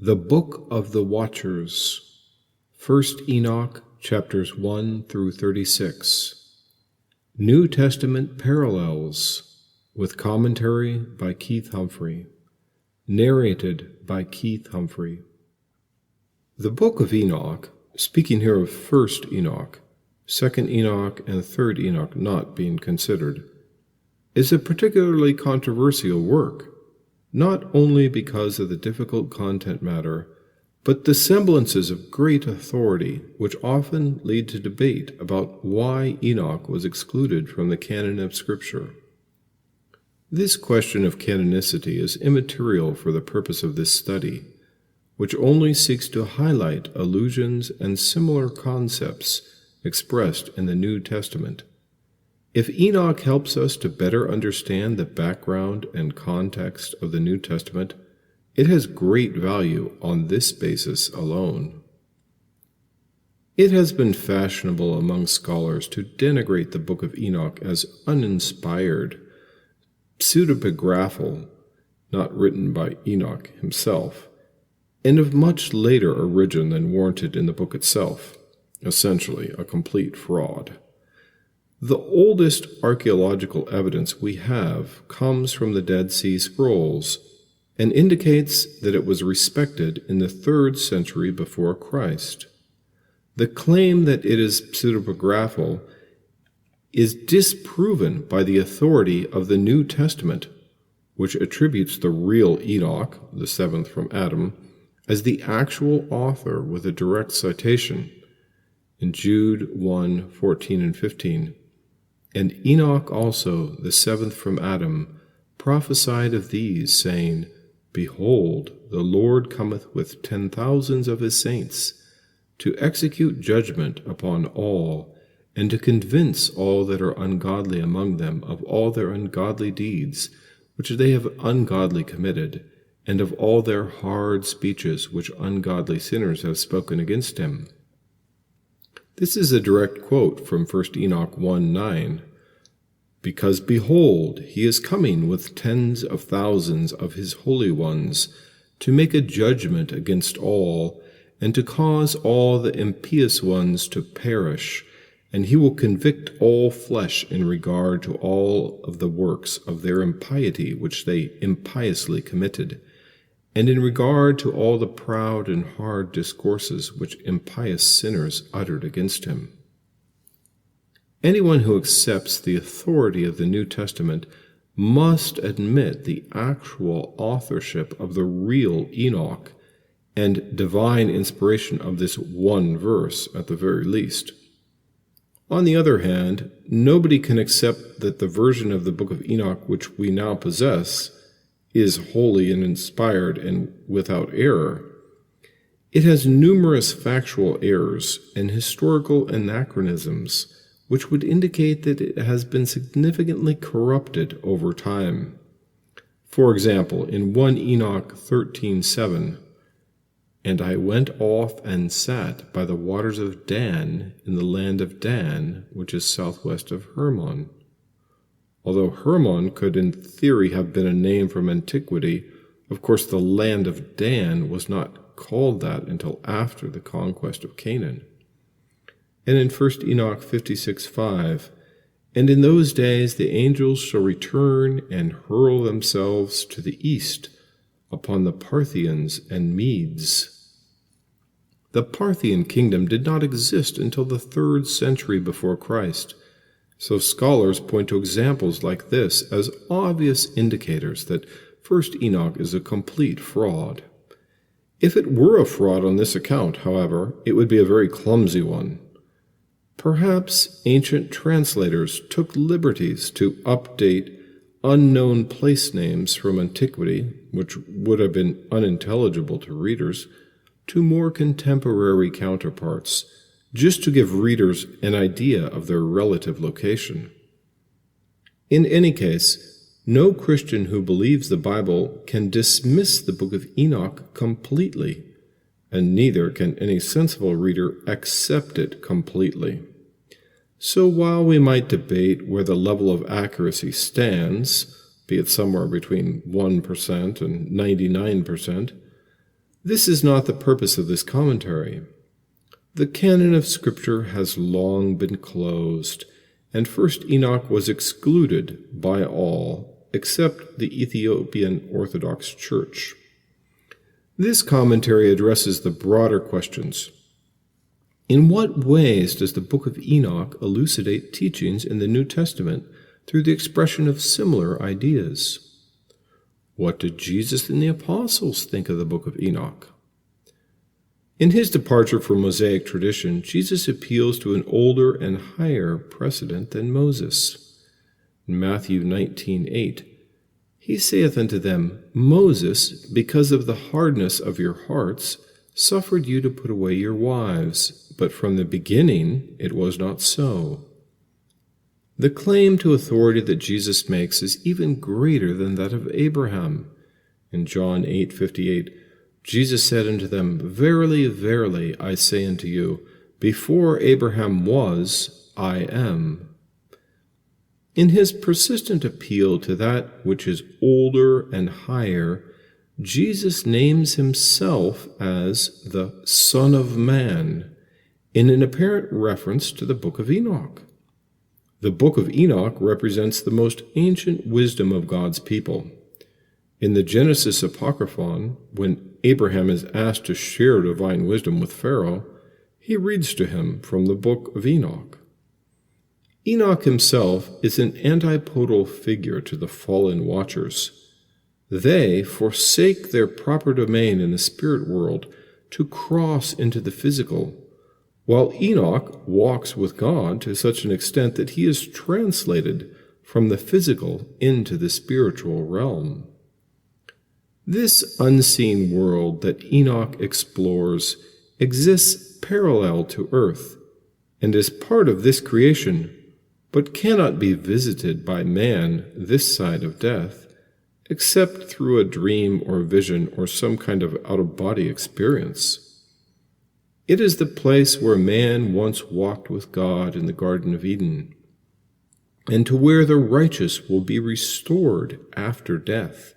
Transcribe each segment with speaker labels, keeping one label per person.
Speaker 1: The Book of the Watchers. 1 Enoch, chapters 1 through 36. New Testament Parallels, with commentary by Keith Humphrey. Narrated by Keith Humphrey. The Book of Enoch, speaking here of 1 Enoch, 2 Enoch, and 3 Enoch not being considered, is a particularly controversial work, not only because of the difficult content matter, but the semblances of great authority which often lead to debate about why Enoch was excluded from the canon of Scripture. This question of canonicity is immaterial for the purpose of this study, which only seeks to highlight allusions and similar concepts expressed in the New Testament. If Enoch helps us to better understand the background and context of the New Testament, it has great value on this basis alone. It has been fashionable among scholars to denigrate the Book of Enoch as uninspired, pseudepigraphal, not written by Enoch himself, and of much later origin than warranted in the book itself, essentially a complete fraud. The oldest archaeological evidence we have comes from the Dead Sea Scrolls and indicates that it was respected in the 3rd century before Christ. The claim that it is pseudepigraphal is disproven by the authority of the New Testament, which attributes the real Enoch, the 7th from Adam, as the actual author with a direct citation in Jude 1, 14 and 15. And Enoch also, the 7th from Adam, prophesied of these, saying, Behold, the Lord cometh with 10,000s of his saints, to execute judgment upon all, and to convince all that are ungodly among them of all their ungodly deeds, which they have ungodly committed, and of all their hard speeches which ungodly sinners have spoken against him. This is a direct quote from 1 Enoch 1:9. Because, behold, he is coming with 10s of thousands of his holy ones, to make a judgment against all, and to cause all the impious ones to perish, and he will convict all flesh in regard to all of the works of their impiety which they impiously committed, and in regard to all the proud and hard discourses which impious sinners uttered against him. Anyone who accepts the authority of the New Testament must admit the actual authorship of the real Enoch and divine inspiration of this one verse at the very least. On the other hand, nobody can accept that the version of the Book of Enoch which we now possess is holy and inspired and without error. It has numerous factual errors and historical anachronisms, which would indicate that it has been significantly corrupted over time. For example, in 1 Enoch 13:7, And I went off and sat by the waters of Dan in the land of Dan, which is southwest of Hermon. Although Hermon could in theory have been a name from antiquity, of course the land of Dan was not called that until after the conquest of Canaan. And in 1 Enoch 56:5, And in those days the angels shall return and hurl themselves to the east upon the Parthians and Medes. The Parthian kingdom did not exist until the 3rd century before Christ, so scholars point to examples like this as obvious indicators that 1 Enoch is a complete fraud. If it were a fraud on this account, however, it would be a very clumsy one. Perhaps ancient translators took liberties to update unknown place names from antiquity, which would have been unintelligible to readers, to more contemporary counterparts, just to give readers an idea of their relative location. In any case, no Christian who believes the Bible can dismiss the Book of Enoch completely, and neither can any sensible reader accept it completely. So while we might debate where the level of accuracy stands, be it somewhere between 1% and 99%, This is not the purpose of this commentary. The canon of Scripture has long been closed, and First Enoch was excluded by all except the Ethiopian Orthodox Church. This commentary addresses the broader questions. In what ways does the Book of Enoch elucidate teachings in the New Testament through the expression of similar ideas? What did Jesus and the apostles think of the Book of Enoch? In his departure from Mosaic tradition, Jesus appeals to an older and higher precedent than Moses. In Matthew 19:8, he saith unto them, Moses, because of the hardness of your hearts, suffered you to put away your wives, but from the beginning it was not so. The claim to authority that Jesus makes is even greater than that of Abraham. In John 8:58, Jesus said unto them, Verily, verily, I say unto you, before Abraham was, I am. In his persistent appeal to that which is older and higher, Jesus names himself as the Son of Man, in an apparent reference to the Book of Enoch. The Book of Enoch represents the most ancient wisdom of God's people. In the Genesis Apocryphon, when Abraham is asked to share divine wisdom with Pharaoh, he reads to him from the Book of Enoch. Enoch himself is an antipodal figure to the fallen watchers. They forsake their proper domain in the spirit world to cross into the physical, while Enoch walks with God to such an extent that he is translated from the physical into the spiritual realm. This unseen world that Enoch explores exists parallel to earth and is part of this creation, but cannot be visited by man this side of death, except through a dream or vision or some kind of out-of-body experience. It is the place where man once walked with God in the Garden of Eden, and to where the righteous will be restored after death,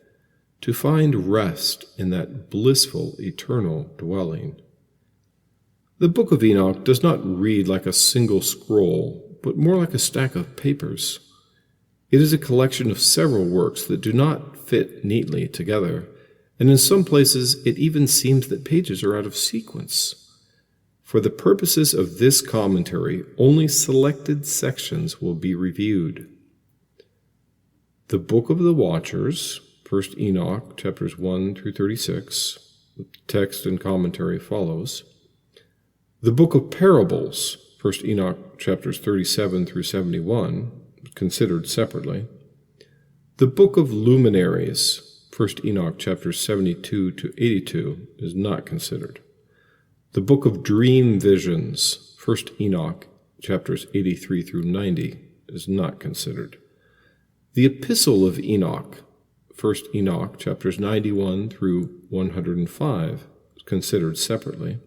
Speaker 1: to find rest in that blissful eternal dwelling. The Book of Enoch does not read like a single scroll, but more like a stack of papers. It is a collection of several works that do not fit neatly together, and in some places it even seems that pages are out of sequence. For the purposes of this commentary, only selected sections will be reviewed. The Book of the Watchers, 1 Enoch, chapters 1 through 36, the text and commentary follows. The Book of Parables, 1 Enoch, chapters 37 through 71, considered separately. The Book of Luminaries, 1 Enoch, chapters 72 to 82, is not considered. The Book of Dream Visions, 1 Enoch, chapters 83 through 90, is not considered. The Epistle of Enoch, 1 Enoch, chapters 91 through 105, is considered separately.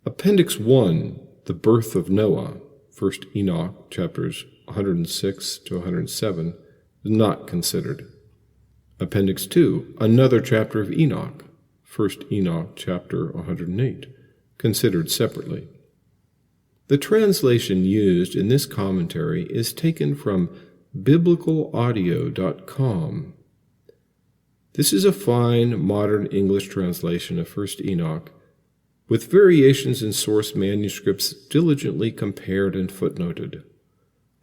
Speaker 1: Appendix 1, The Birth of Noah, 1 Enoch, chapters 106 to 107, is not considered. Appendix 2, Another Chapter of Enoch, 1 Enoch, chapter 108, considered separately. The translation used in this commentary is taken from biblicalaudio.com. This is a fine, modern English translation of 1 Enoch, with variations in source manuscripts diligently compared and footnoted.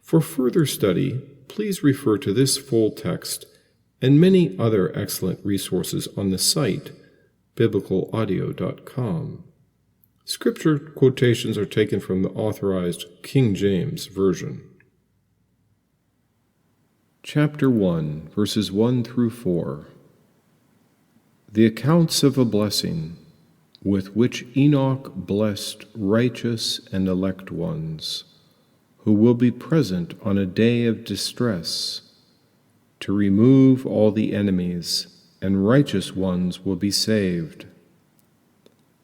Speaker 1: For further study, please refer to this full text and many other excellent resources on the site biblicalaudio.com. Scripture quotations are taken from the Authorized King James Version. Chapter 1, verses 1 through 4. The accounts of a blessing with which Enoch blessed righteous and elect ones, who will be present on a day of distress, to remove all the enemies, and righteous ones will be saved.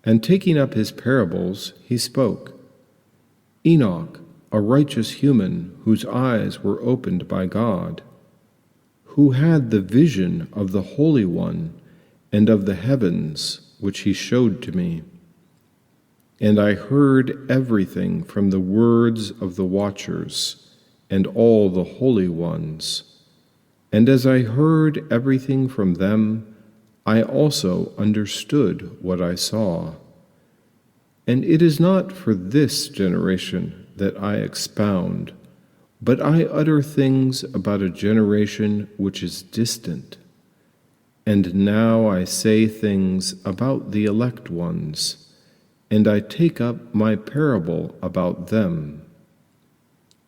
Speaker 1: And taking up his parables, he spoke, Enoch, a righteous human whose eyes were opened by God, who had the vision of the Holy One, and of the heavens which he showed to me. And I heard everything from the words of the watchers and all the holy ones. And as I heard everything from them, I also understood what I saw. And it is not for this generation that I expound, but I utter things about a generation which is distant. And now I say things about the elect ones, and I take up my parable about them.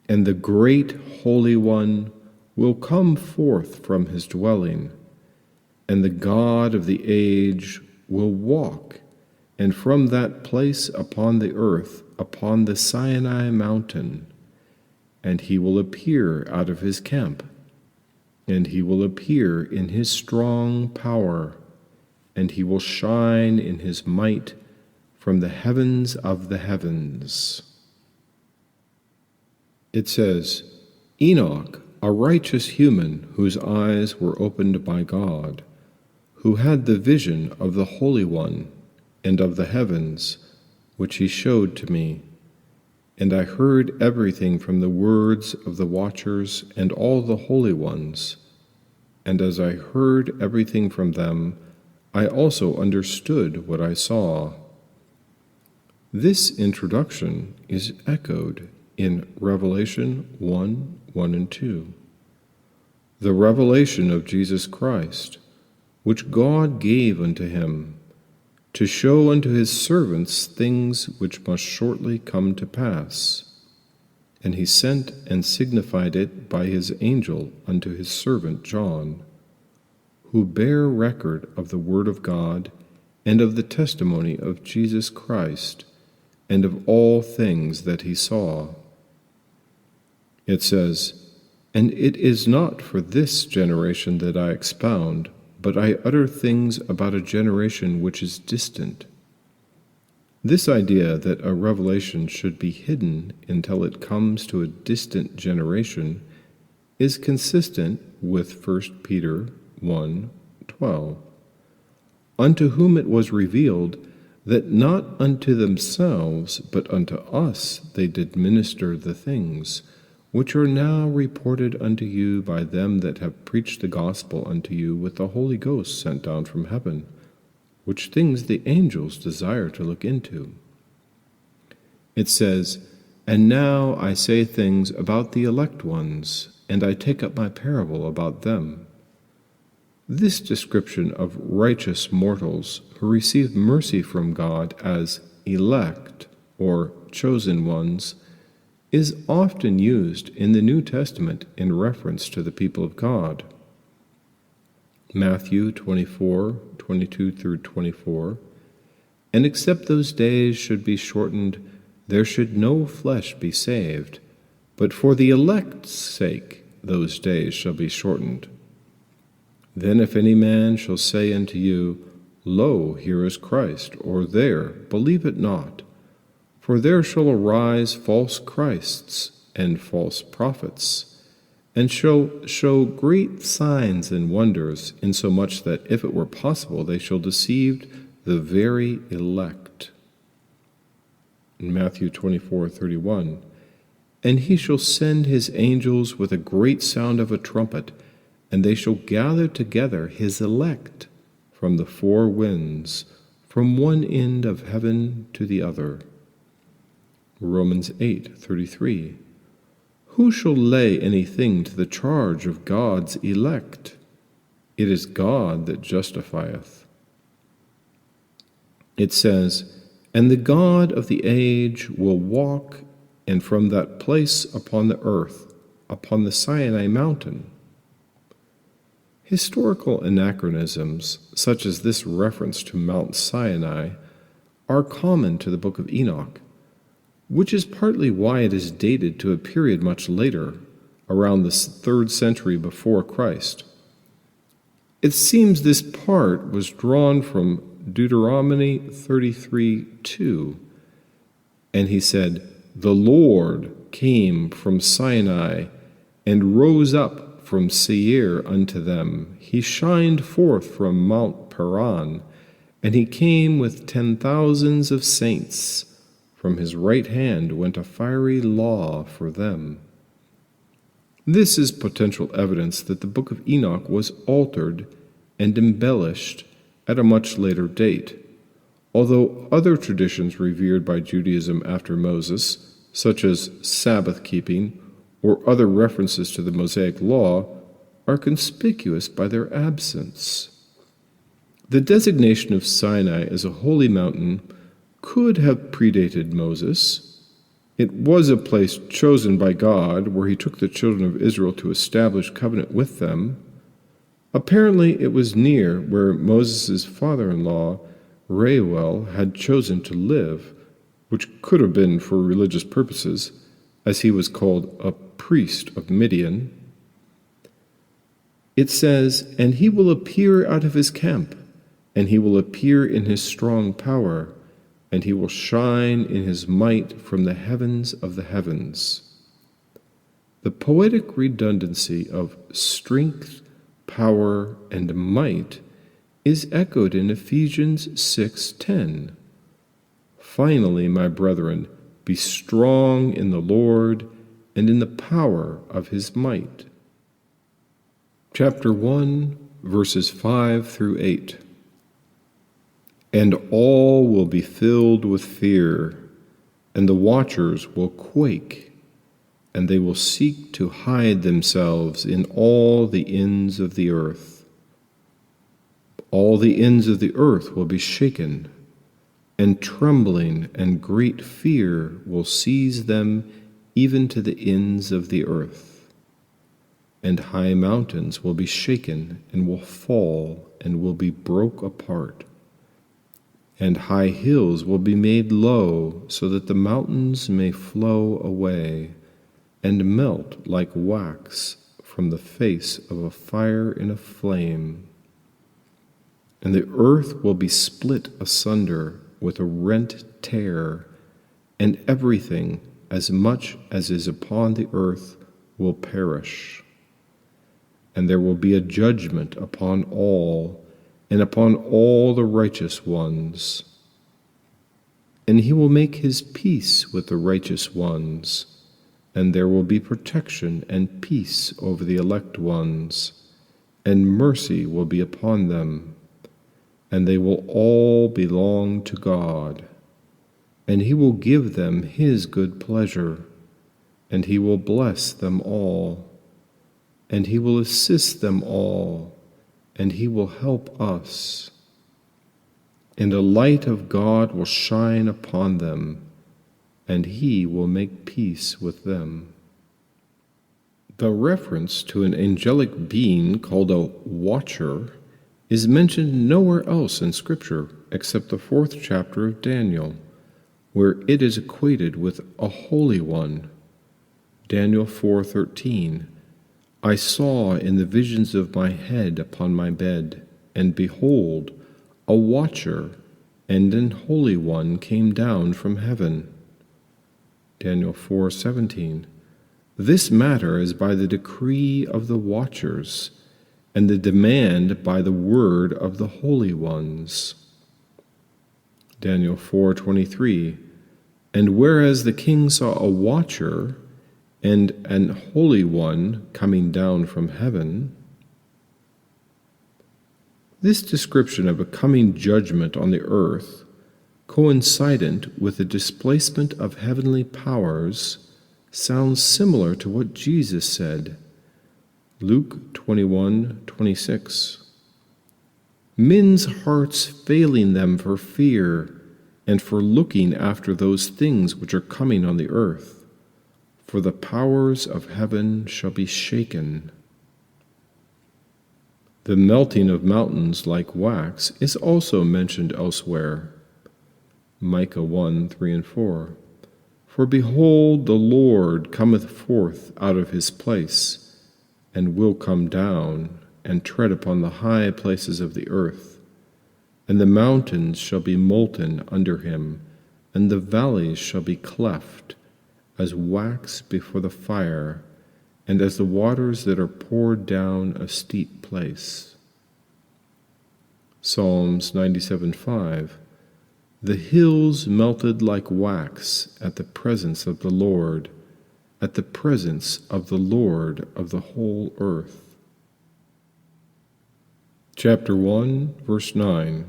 Speaker 1: And the great Holy One will come forth from his dwelling, and the God of the age will walk, and from that place upon the earth, upon the Sinai mountain, and he will appear out of his camp, and he will appear in his strong power, and he will shine in his might from the heavens of the heavens. It says, Enoch, a righteous human whose eyes were opened by God, who had the vision of the Holy One and of the heavens, which he showed to me. And I heard everything from the words of the watchers and all the holy ones. And as I heard everything from them, I also understood what I saw. This introduction is echoed in Revelation 1:1 and 2. The revelation of Jesus Christ, which God gave unto him, to show unto his servants things which must shortly come to pass. And he sent and signified it by his angel unto his servant John, who bare record of the word of God and of the testimony of Jesus Christ, and of all things that he saw. It says, And it is not for this generation that I expound, but I utter things about a generation which is distant. This idea that a revelation should be hidden until it comes to a distant generation is consistent with 1 Peter 1:12. Unto whom it was revealed that not unto themselves, but unto us they did minister the things, which are now reported unto you by them that have preached the gospel unto you with the Holy Ghost sent down from heaven, which things the angels desire to look into. It says, And now I say things about the elect ones, and I take up my parable about them. This description of righteous mortals who receive mercy from God as elect, or chosen ones, is often used in the New Testament in reference to the people of God. Matthew 24:22 through 24, And except those days should be shortened, there should no flesh be saved, but for the elect's sake those days shall be shortened. Then if any man shall say unto you, Lo, here is Christ, or there, believe it not. For there shall arise false Christs and false prophets, and shall show great signs and wonders, insomuch that, if it were possible, they shall deceive the very elect. In Matthew 24:31, And he shall send his angels with a great sound of a trumpet, and they shall gather together his elect from the four winds, from one end of heaven to the other. Romans 8:33, Who shall lay anything to the charge of God's elect? It is God that justifieth. It says, And the God of the age will walk, and from that place upon the earth, upon the Sinai mountain. Historical anachronisms, such as this reference to Mount Sinai, are common to the book of Enoch, which is partly why it is dated to a period much later, around the 3rd century before Christ. It seems this part was drawn from Deuteronomy 33:2, and he said, The Lord came from Sinai and rose up from Seir unto them. He shined forth from Mount Paran, and he came with 10,000s of saints. From his right hand went a fiery law for them. This is potential evidence that the book of Enoch was altered and embellished at a much later date. Although other traditions revered by Judaism after Moses, such as Sabbath keeping or other references to the Mosaic law, are conspicuous by their absence. The designation of Sinai as a holy mountain could have predated Moses. It was a place chosen by God where he took the children of Israel to establish covenant with them. Apparently it was near where Moses' father-in-law, Reuel, had chosen to live, which could have been for religious purposes, as he was called a priest of Midian. It says, "And he will appear out of his camp, and he will appear in his strong power, and he will shine in his might from the heavens of the heavens." The poetic redundancy of strength, power, and might is echoed in Ephesians 6:10. "Finally, my brethren, be strong in the Lord and in the power of his might." Chapter 1, verses 5 through 8. "And all will be filled with fear, and the watchers will quake, and they will seek to hide themselves in all the ends of the earth. All the ends of the earth will be shaken, and trembling and great fear will seize them even to the ends of the earth. And high mountains will be shaken and will fall and will be broke apart. And high hills will be made low, so that the mountains may flow away and melt like wax from the face of a fire in a flame. And the earth will be split asunder with a rent tear, and everything, as much as is upon the earth, will perish. And there will be a judgment upon all, and upon all the righteous ones. And he will make his peace with the righteous ones, and there will be protection and peace over the elect ones, and mercy will be upon them, and they will all belong to God. And he will give them his good pleasure, and he will bless them all, and he will assist them all, and he will help us. And the light of God will shine upon them, and he will make peace with them." The reference to an angelic being called a watcher is mentioned nowhere else in Scripture except the 4th chapter of Daniel, where it is equated with a holy one. Daniel 4:13. "I saw in the visions of my head upon my bed, and behold, a watcher and an holy one came down from heaven." Daniel 4:17. "This matter is by the decree of the watchers, and the demand by the word of the holy ones." Daniel 4:23. "And whereas the king saw a watcher and an holy one coming down from heaven." This description of a coming judgment on the earth, coincident with the displacement of heavenly powers, sounds similar to what Jesus said. Luke 21:26. "Men's hearts failing them for fear and for looking after those things which are coming on the earth. For the powers of heaven shall be shaken." The melting of mountains like wax is also mentioned elsewhere. Micah 1:3 and 4. "For behold, the Lord cometh forth out of his place, and will come down, and tread upon the high places of the earth. And the mountains shall be molten under him, and the valleys shall be cleft, as wax before the fire, and as the waters that are poured down a steep place." Psalms 97:5. The hills melted like wax at the presence of the Lord, at the presence of the Lord of the whole earth. Chapter 1, verse 9.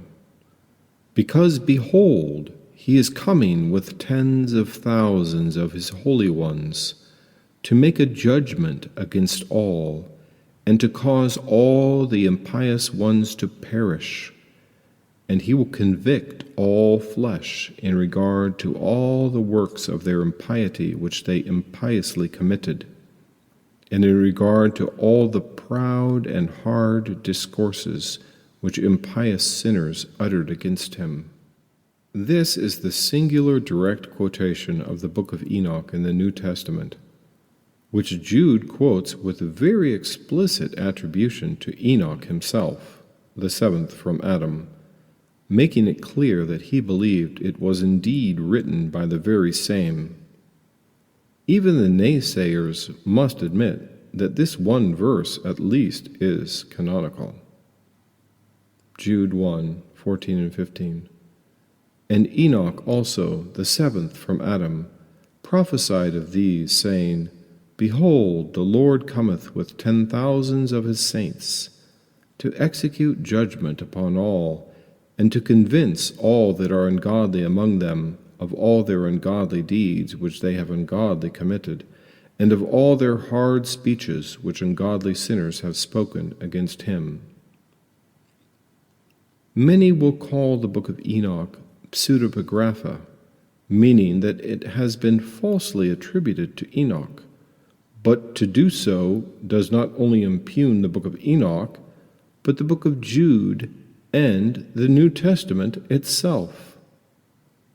Speaker 1: Because behold, he is coming with tens of thousands of his holy ones, to make a judgment against all, and to cause all the impious ones to perish. And he will convict all flesh in regard to all the works of their impiety which they impiously committed, and in regard to all the proud and hard discourses which impious sinners uttered against him. This is the singular direct quotation of the book of Enoch in the New Testament, which Jude quotes with very explicit attribution to Enoch himself, the seventh from Adam, making it clear that he believed it was indeed written by the very same. Even the naysayers must admit that this one verse at least is canonical. Jude 1:14 and 15. And Enoch also, the seventh from Adam, prophesied of these, saying, Behold, the Lord cometh with 10,000s of his saints, to execute judgment upon all, and to convince all that are ungodly among them of all their ungodly deeds which they have ungodly committed, and of all their hard speeches which ungodly sinners have spoken against him. Many will call the book of Enoch pseudepigrapha, meaning that it has been falsely attributed to Enoch. But to do so does not only impugn the book of Enoch, but the book of Jude and the New Testament itself.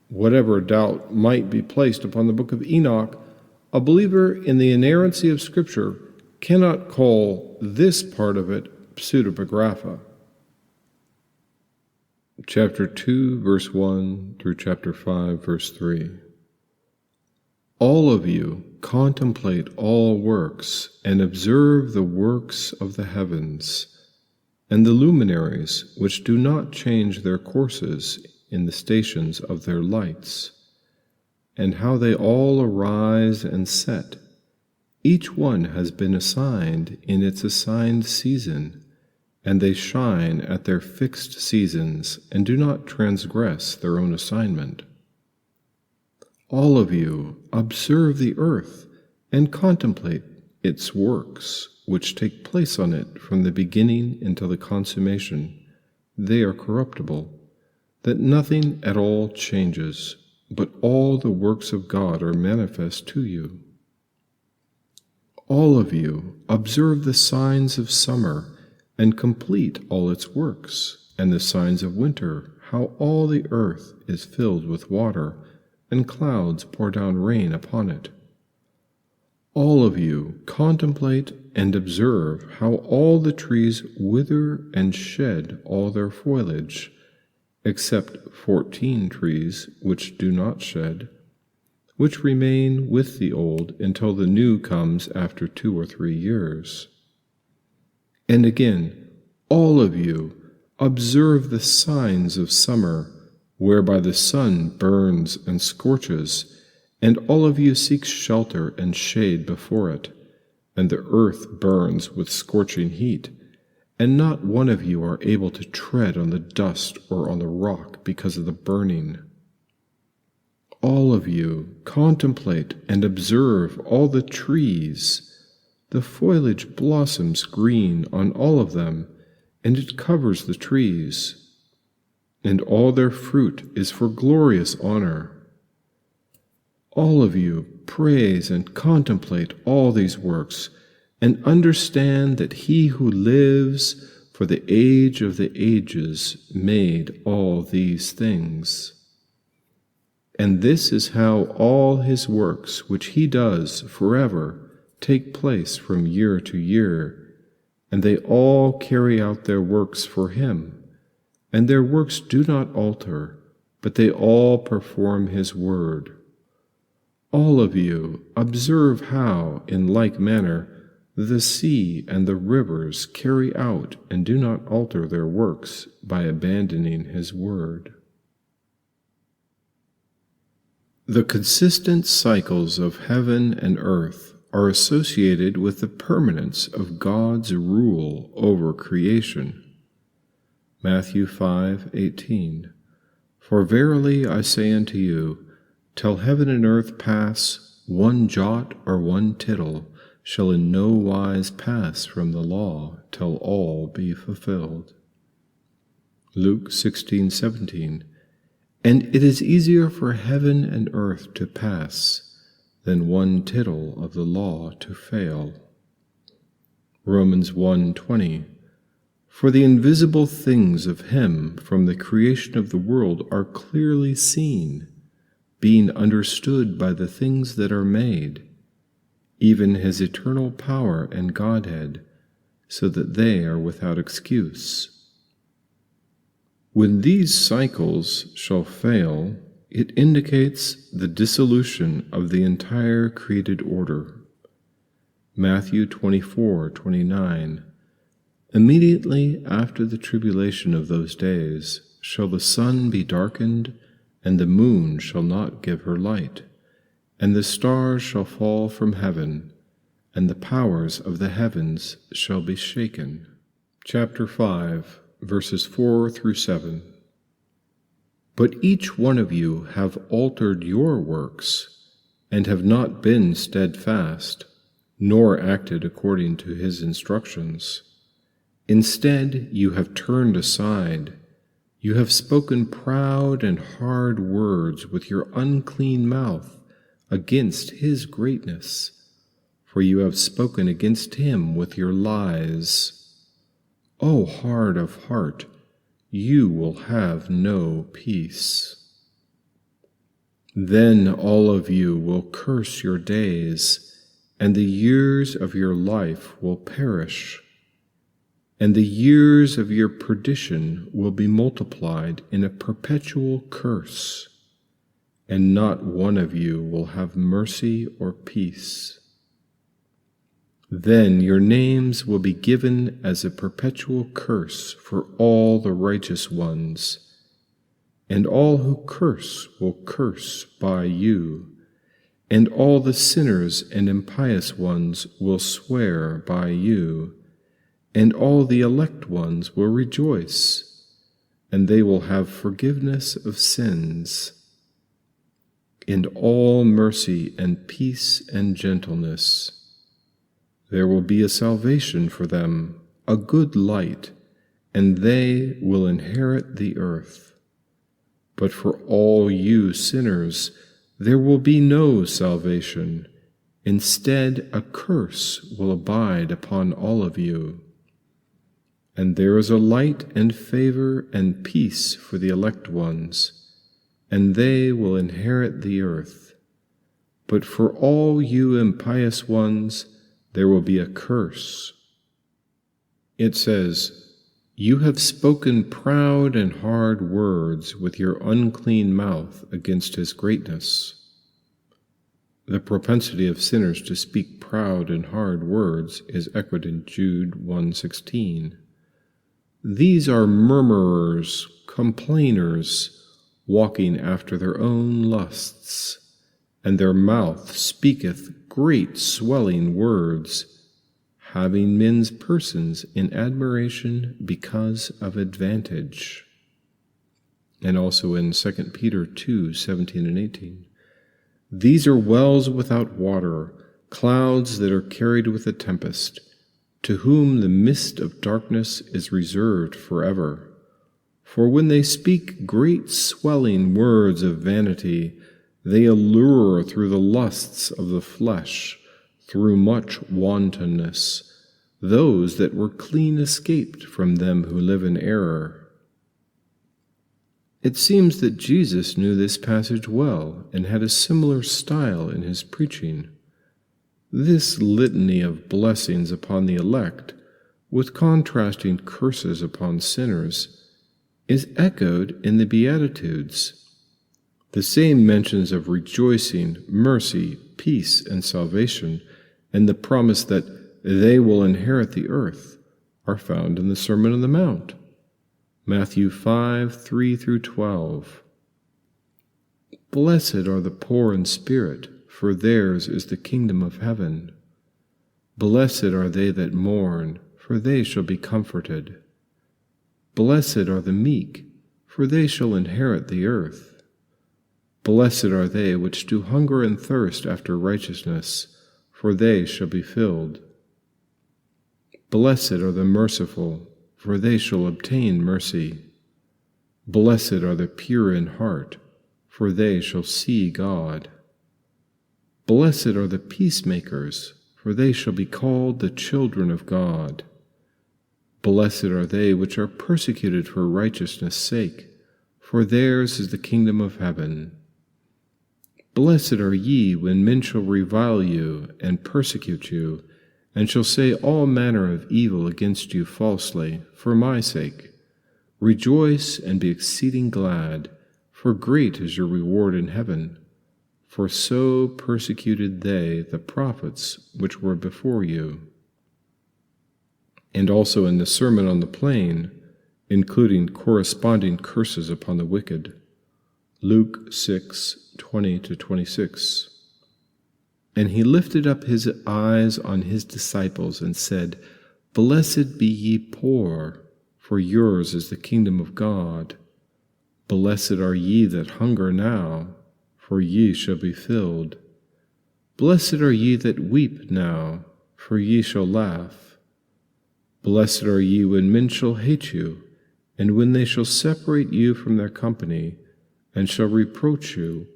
Speaker 1: Whatever doubt might be placed upon the book of Enoch, a believer in the inerrancy of Scripture cannot call this part of it pseudepigrapha. Chapter 2, verse 1 through chapter 5, verse 3. All of you contemplate all works, and observe the works of the heavens, and the luminaries which do not change their courses in the stations of their lights, and how they all arise and set. Each one has been assigned in its assigned season, and they shine at their fixed seasons, and do not transgress their own assignment. All of you observe the earth, and contemplate its works, which take place on it from the beginning until the consummation. They are corruptible, that nothing at all changes, but all the works of God are manifest to you. All of you observe the signs of summer, and complete all its works, and the signs of winter, how all the earth is filled with water, and clouds pour down rain upon it. All of you contemplate and observe how all the trees wither and shed all their foliage, except 14 trees which do not shed, which remain with the old until the new comes after 2 or 3 years. And again, all of you observe the signs of summer, whereby the sun burns and scorches, and all of you seek shelter and shade before it, and the earth burns with scorching heat, and not one of you are able to tread on the dust or on the rock because of the burning. All of you contemplate and observe all the trees. The foliage blossoms green on all of them, and it covers the trees, and all their fruit is for glorious honor. All of you praise and contemplate all these works, and understand that he who lives for the age of the ages made all these things. And this is how all his works which he does forever take place from year to year, and they all carry out their works for him, and their works do not alter, but they all perform his word. All of you observe how, in like manner, The sea and the rivers carry out and do not alter their works by abandoning his word. The consistent cycles of heaven and earth are associated with the permanence of God's rule over creation. Matthew 5:18. For verily I say unto you, till heaven and earth pass, one jot or one tittle shall in no wise pass from the law till all be fulfilled. Luke 16:17. And it is easier for heaven and earth to pass than one tittle of the law to fail. Romans 1:20. For the invisible things of him from the creation of the world are clearly seen, being understood by the things that are made, even his eternal power and Godhead, so that they are without excuse. When these cycles shall fail, it indicates the dissolution of the entire created order. Matthew 24:29. Immediately after the tribulation of those days shall the sun be darkened, and the moon shall not give her light, and the stars shall fall from heaven, and the powers of the heavens shall be shaken. Chapter 5, verses 4 through 7. But each one of you have altered your works, and have not been steadfast, nor acted according to his instructions. Instead, you have turned aside. You have spoken proud and hard words with your unclean mouth against his greatness, for you have spoken against him with your lies. O hard of heart, you will have no peace. Then all of you will curse your days, and the years of your life will perish, and the years of your perdition will be multiplied in a perpetual curse, and not one of you will have mercy or peace. Then your names will be given as a perpetual curse for all the righteous ones, and all who curse will curse by you, and all the sinners and impious ones will swear by you, and all the elect ones will rejoice, and they will have forgiveness of sins, and all mercy and peace and gentleness. There will be a salvation for them, a good light, and they will inherit the earth. But for all you sinners, there will be no salvation. Instead, a curse will abide upon all of you. And there is a light and favor and peace for the elect ones, and they will inherit the earth. But for all you impious ones, there will be a curse. It says, You have spoken proud and hard words with your unclean mouth against his greatness. The propensity of sinners to speak proud and hard words is echoed in Jude 1:16. These are murmurers, complainers, walking after their own lusts, and their mouth speaketh great swelling words, having men's persons in admiration because of advantage. And also in 2 Peter 2:17 and 18. These are wells without water, clouds that are carried with a tempest, to whom the mist of darkness is reserved forever. For when they speak great swelling words of vanity, they allure through the lusts of the flesh, through much wantonness, those that were clean escaped from them who live in error. It seems that Jesus knew this passage well and had a similar style in his preaching. This litany of blessings upon the elect, with contrasting curses upon sinners, is echoed in the Beatitudes. The same mentions of rejoicing, mercy, peace, and salvation, and the promise that they will inherit the earth, are found in the Sermon on the Mount, Matthew 5:3-12. Blessed are the poor in spirit, for theirs is the kingdom of heaven. Blessed are they that mourn, for they shall be comforted. Blessed are the meek, for they shall inherit the earth. Blessed are they which do hunger and thirst after righteousness, for they shall be filled. Blessed are the merciful, for they shall obtain mercy. Blessed are the pure in heart, for they shall see God. Blessed are the peacemakers, for they shall be called the children of God. Blessed are they which are persecuted for righteousness' sake, for theirs is the kingdom of heaven. Blessed are ye when men shall revile you and persecute you, and shall say all manner of evil against you falsely, for my sake. Rejoice and be exceeding glad, for great is your reward in heaven. For so persecuted they the prophets which were before you. And also in the Sermon on the Plain, including corresponding curses upon the wicked, Luke 6:20-26. And he lifted up his eyes on his disciples and said, Blessed be ye poor, for yours is the kingdom of God. Blessed are ye that hunger now, for ye shall be filled. Blessed are ye that weep now, for ye shall laugh. Blessed are ye when men shall hate you, and when they shall separate you from their company, and shall reproach you,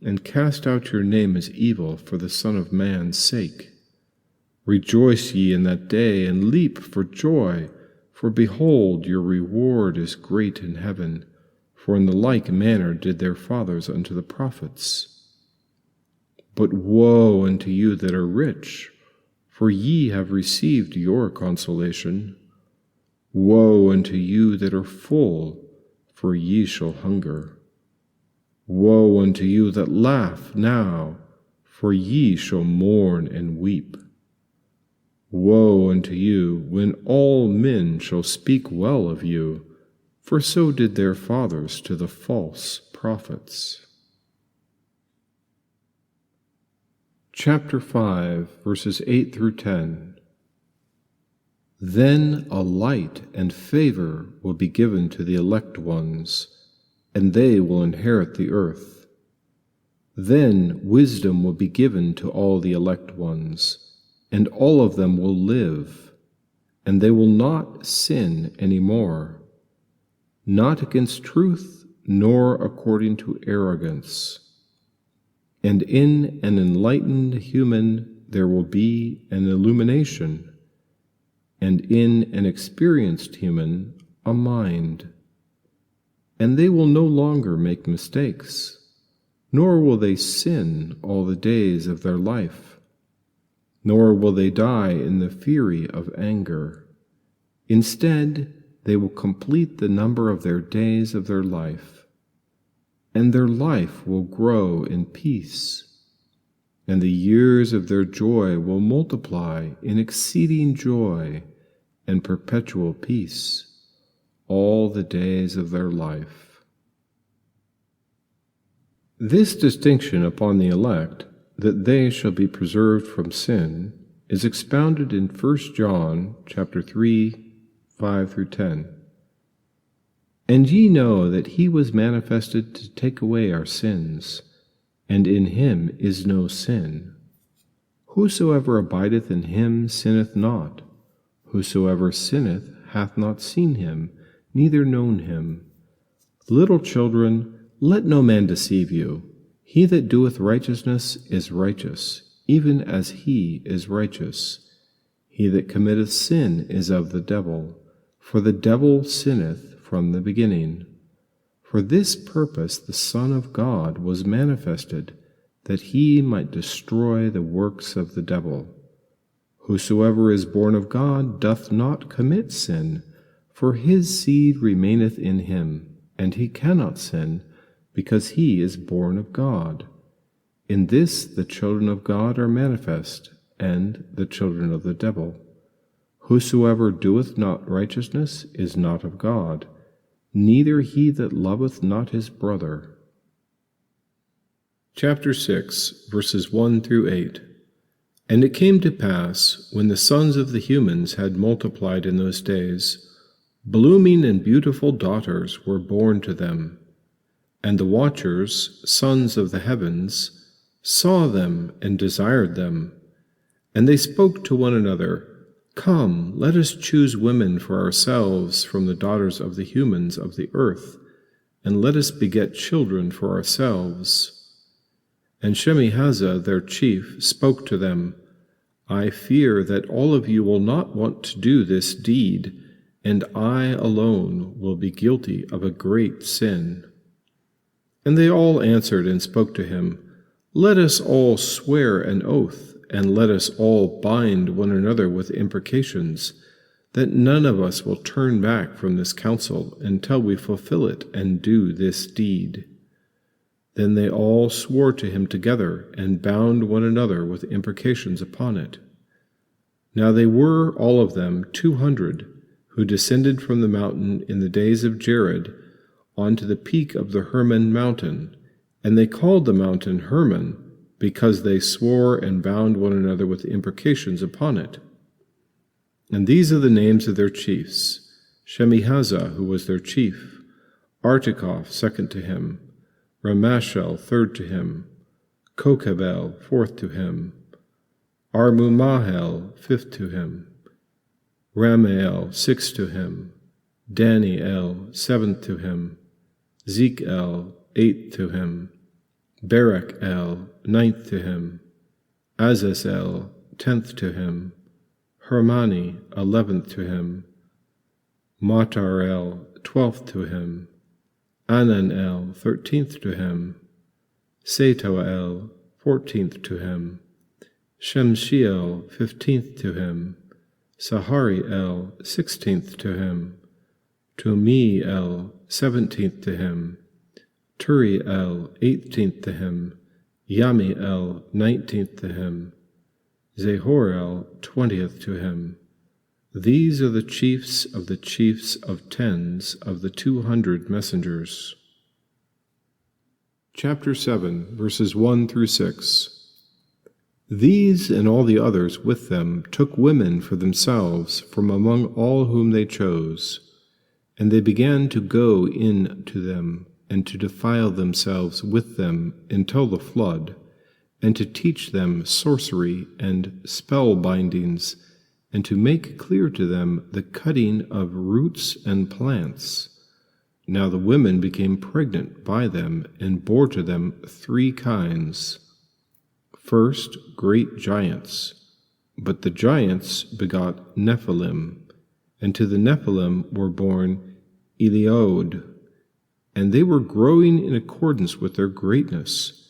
Speaker 1: and cast out your name as evil for the Son of Man's sake. Rejoice ye in that day, and leap for joy, for behold, your reward is great in heaven, for in the like manner did their fathers unto the prophets. But woe unto you that are rich, for ye have received your consolation. Woe unto you that are full, for ye shall hunger. Woe unto you that laugh now, for ye shall mourn and weep. Woe unto you when all men shall speak well of you, for so did their fathers to the false prophets. Chapter 5, verses 8-10. Then a light and favor will be given to the elect ones, and they will inherit the earth. Then wisdom will be given to all the elect ones, and all of them will live, and they will not sin any more, not against truth, nor according to arrogance. And in an enlightened human there will be an illumination, and in an experienced human a mind. And they will no longer make mistakes, nor will they sin all the days of their life, nor will they die in the fury of anger. Instead, they will complete the number of their days of their life, and their life will grow in peace, and the years of their joy will multiply in exceeding joy and perpetual peace all the days of their life. This distinction upon the elect, that they shall be preserved from sin, is expounded in 1 John chapter 3, 5-10. And ye know that he was manifested to take away our sins, and in him is no sin. Whosoever abideth in him sinneth not. Whosoever sinneth hath not seen him, neither known him. Little children, let no man deceive you. He that doeth righteousness is righteous, even as he is righteous. He that committeth sin is of the devil, for the devil sinneth from the beginning. For this purpose the Son of God was manifested, that he might destroy the works of the devil. Whosoever is born of God doth not commit sin, for his seed remaineth in him, and he cannot sin, because he is born of God. In this the children of God are manifest, and the children of the devil. Whosoever doeth not righteousness is not of God, neither he that loveth not his brother. Chapter 6, verses 1 through 8. And it came to pass, when the sons of the humans had multiplied in those days, blooming and beautiful daughters were born to them. And the watchers, sons of the heavens, saw them and desired them. And they spoke to one another, Come, let us choose women for ourselves from the daughters of the humans of the earth, and let us beget children for ourselves. And Shemihazah, their chief, spoke to them, I fear that all of you will not want to do this deed, and I alone will be guilty of a great sin. And they all answered and spoke to him, Let us all swear an oath, and let us all bind one another with imprecations, that none of us will turn back from this counsel until we fulfill it and do this deed. Then they all swore to him together, and bound one another with imprecations upon it. Now they were all of them 200, who descended from the mountain in the days of Jared, onto the peak of the Hermon mountain, and they called the mountain Hermon, because they swore and bound one another with imprecations upon it. And these are the names of their chiefs: Shemihazah, who was their chief, Artachoth second to him, Ramashel third to him, Kokebel fourth to him, Armumahel fifth to him, Ramael sixth to him, Daniel seventh to him, Zekel eighth to him, Barak-el ninth to him, Azazel 10th to him, Hermani 11th to him, Matarel 12th to him, Ananel 13th to him, Setoel 14th to him, Shemshiel 15th to him, Sahariel 16th to him, Tumiel 17th to him, Turiel 18th to him, Yamiel 19th to him, Zehorel 20th to him. These are the chiefs of tens of the 200 messengers. Chapter 7, verses 1 through 6. These and all the others with them took women for themselves from among all whom they chose, and they began to go in to them, and to defile themselves with them until the flood, and to teach them sorcery and spell-bindings, and to make clear to them the cutting of roots and plants. Now the women became pregnant by them, and bore to them 3 kinds. First, great giants, but the giants begot Nephilim, and to the Nephilim were born Eliod. And they were growing in accordance with their greatness,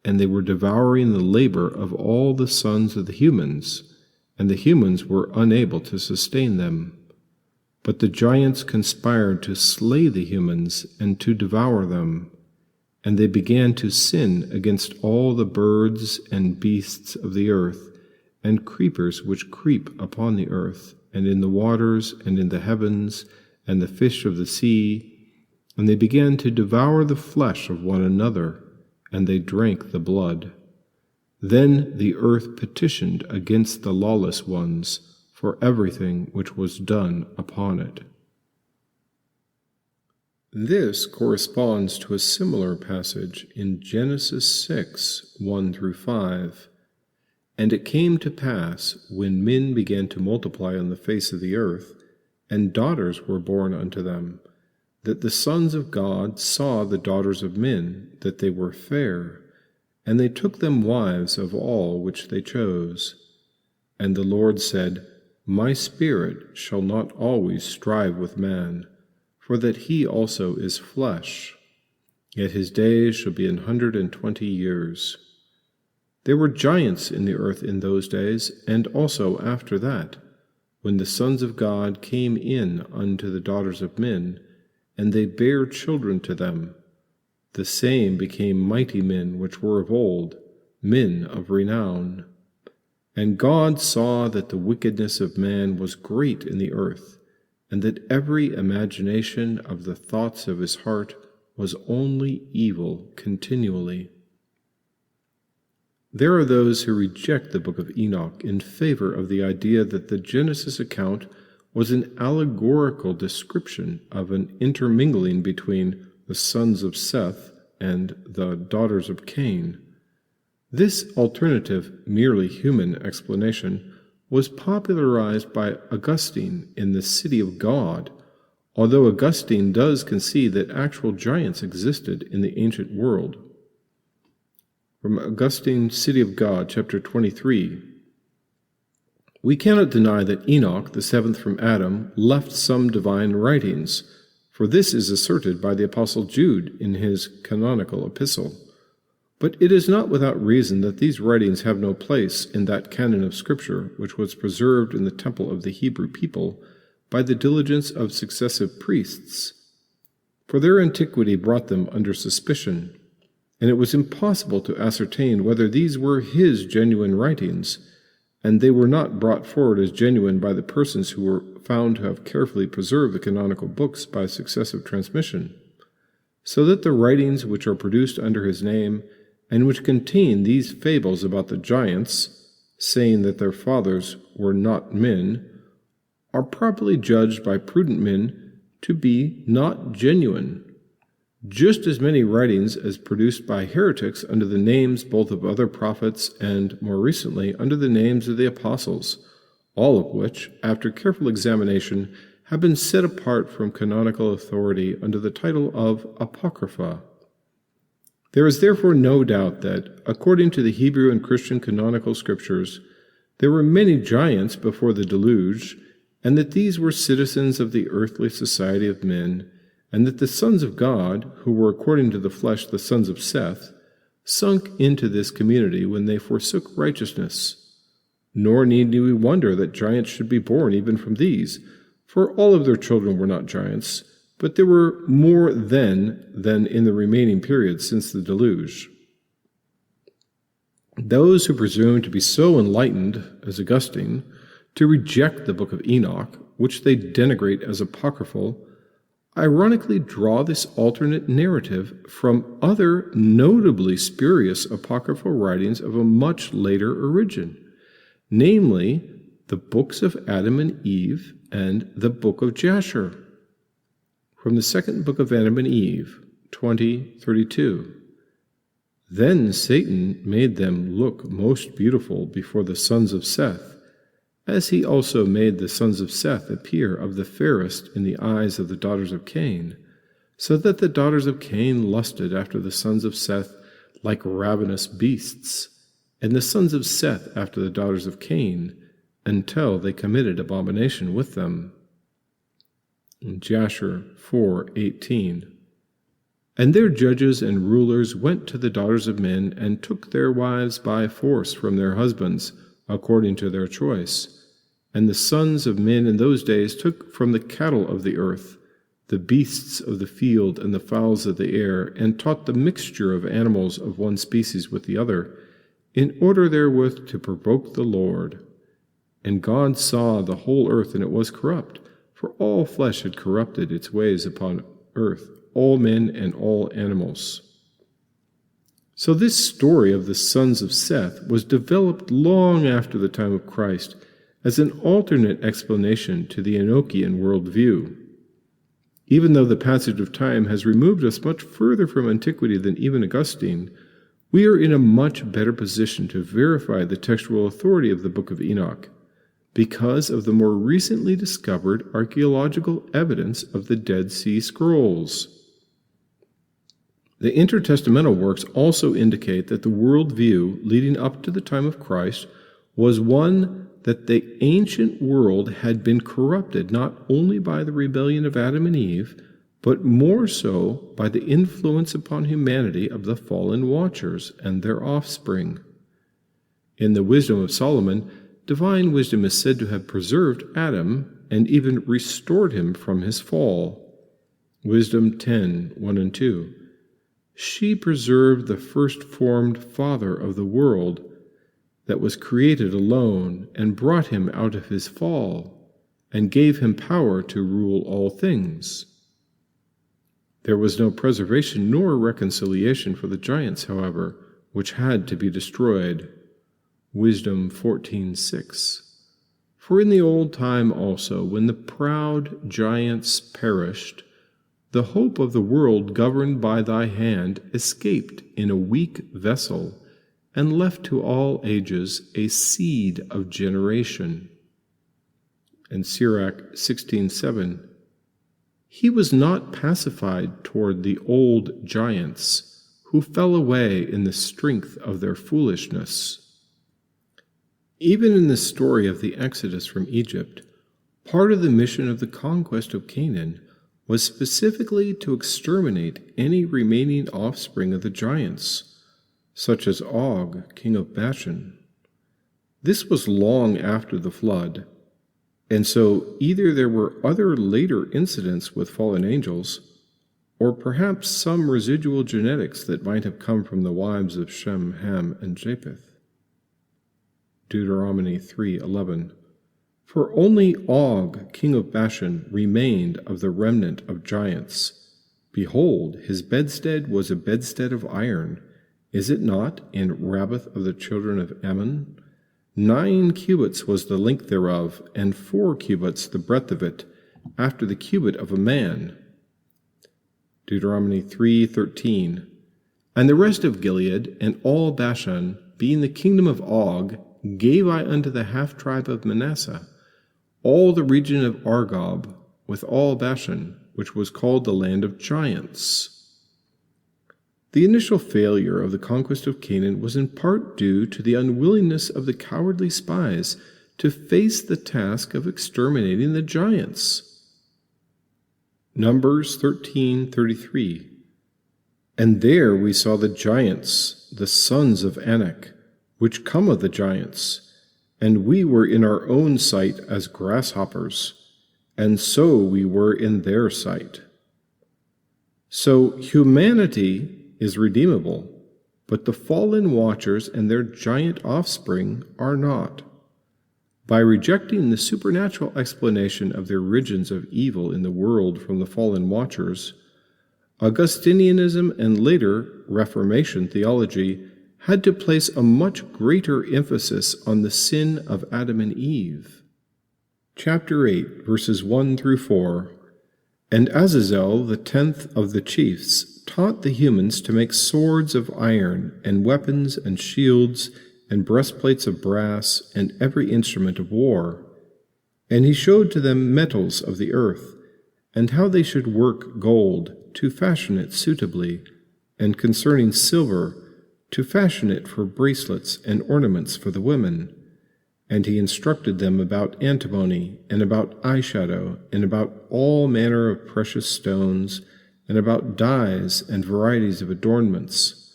Speaker 1: and they were devouring the labor of all the sons of the humans, and the humans were unable to sustain them. But the giants conspired to slay the humans and to devour them, and they began to sin against all the birds and beasts of the earth, and creepers which creep upon the earth, and in the waters, and in the heavens, and the fish of the sea. And they began to devour the flesh of one another, and they drank the blood. Then the earth petitioned against the lawless ones for everything which was done upon it. This corresponds to a similar passage in Genesis 6, 1 through 5. And it came to pass, when men began to multiply on the face of the earth, and daughters were born unto them, that the sons of God saw the daughters of men, that they were fair, and they took them wives of all which they chose. And the Lord said, My spirit shall not always strive with man, for that he also is flesh, yet his days shall be 120 years. There were giants in the earth in those days, and also after that, when the sons of God came in unto the daughters of men, and they bare children to them. The same became mighty men which were of old, men of renown. And God saw that the wickedness of man was great in the earth, and that every imagination of the thoughts of his heart was only evil continually. There are those who reject the book of Enoch in favor of the idea that the Genesis account was an allegorical description of an intermingling between the sons of Seth and the daughters of Cain. This alternative, merely human explanation was popularized by Augustine in The City of God, although Augustine does concede that actual giants existed in the ancient world. From Augustine's City of God, chapter 23, we cannot deny that Enoch, the seventh from Adam, left some divine writings, for this is asserted by the Apostle Jude in his canonical epistle. But it is not without reason that these writings have no place in that canon of Scripture which was preserved in the temple of the Hebrew people by the diligence of successive priests, for their antiquity brought them under suspicion, and it was impossible to ascertain whether these were his genuine writings, and they were not brought forward as genuine by the persons who were found to have carefully preserved the canonical books by successive transmission, so that the writings which are produced under his name, and which contain these fables about the giants, saying that their fathers were not men, are properly judged by prudent men to be not genuine. Just as many writings as produced by heretics under the names both of other prophets and, more recently, under the names of the apostles, all of which, after careful examination, have been set apart from canonical authority under the title of Apocrypha. There is therefore no doubt that, according to the Hebrew and Christian canonical scriptures, there were many giants before the deluge, and that these were citizens of the earthly society of men, and that the sons of God, who were according to the flesh the sons of Seth, sunk into this community when they forsook righteousness. Nor need we wonder that giants should be born even from these, for all of their children were not giants, but there were more then than in the remaining period since the deluge. Those who presume to be so enlightened as Augustine to reject the book of Enoch, which they denigrate as apocryphal, ironically draw this alternate narrative from other notably spurious apocryphal writings of a much later origin, namely the books of Adam and Eve and the book of Jasher. From the second book of Adam and Eve, 20:32. Then Satan made them look most beautiful before the sons of Seth, as he also made the sons of Seth appear of the fairest in the eyes of the daughters of Cain, so that the daughters of Cain lusted after the sons of Seth like ravenous beasts, and the sons of Seth after the daughters of Cain, until they committed abomination with them. In Jasher 4:18. And their judges and rulers went to the daughters of men, and took their wives by force from their husbands, according to their choice. And the sons of men in those days took from the cattle of the earth, the beasts of the field and the fowls of the air, and taught the mixture of animals of one species with the other, in order therewith to provoke the Lord. And God saw the whole earth, and it was corrupt, for all flesh had corrupted its ways upon earth, all men and all animals. So this story of the sons of Seth was developed long after the time of Christ as an alternate explanation to the Enochian worldview. Even though the passage of time has removed us much further from antiquity than even Augustine, we are in a much better position to verify the textual authority of the Book of Enoch, because of the more recently discovered archaeological evidence of the Dead Sea Scrolls. The intertestamental works also indicate that the worldview leading up to the time of Christ was one that the ancient world had been corrupted not only by the rebellion of Adam and Eve, but more so by the influence upon humanity of the fallen watchers and their offspring. In the Wisdom of Solomon, divine wisdom is said to have preserved Adam and even restored him from his fall. Wisdom 10:1 and 2. She preserved the first-formed father of the world, that was created alone, and brought him out of his fall, and gave him power to rule all things. There was no preservation nor reconciliation for the giants, however, which had to be destroyed. Wisdom 14:6. For in the old time also, when the proud giants perished, the hope of the world governed by thy hand escaped in a weak vessel, and left to all ages a seed of generation. And Sirach 16:7. He was not pacified toward the old giants, who fell away in the strength of their foolishness. Even in the story of the Exodus from Egypt, part of the mission of the conquest of Canaan was specifically to exterminate any remaining offspring of the giants, such as Og, king of Bashan. This was long after the flood, and so either there were other later incidents with fallen angels, or perhaps some residual genetics that might have come from the wives of Shem, Ham, and Japheth. Deuteronomy 3:11. For only Og, king of Bashan, remained of the remnant of giants. Behold, his bedstead was a bedstead of iron. Is it not in Rabbath of the children of Ammon? 9 cubits was the length thereof, and 4 cubits the breadth of it, after the cubit of a man. Deuteronomy 3:13. And the rest of Gilead and all Bashan, being the kingdom of Og, gave I unto the half-tribe of Manasseh, all the region of Argob, with all Bashan, which was called the land of giants. The initial failure of the conquest of Canaan was in part due to the unwillingness of the cowardly spies to face the task of exterminating the giants. Numbers 13:33. And there we saw the giants, the sons of Enoch, which come of the giants, and we were in our own sight as grasshoppers, and so we were in their sight. So humanity is redeemable, but the fallen watchers and their giant offspring are not. By rejecting the supernatural explanation of the origins of evil in the world from the fallen watchers, Augustinianism and later Reformation theology had to place a much greater emphasis on the sin of Adam and Eve. Chapter 8, verses 1 through 4. And Azazel, the 10th of the chiefs, taught the humans to make swords of iron, and weapons, and shields, and breastplates of brass, and every instrument of war. And he showed to them metals of the earth, and how they should work gold, to fashion it suitably, and concerning silver, to fashion it for bracelets and ornaments for the women. And he instructed them about antimony, and about eyeshadow, and about all manner of precious stones, and about dyes and varieties of adornments.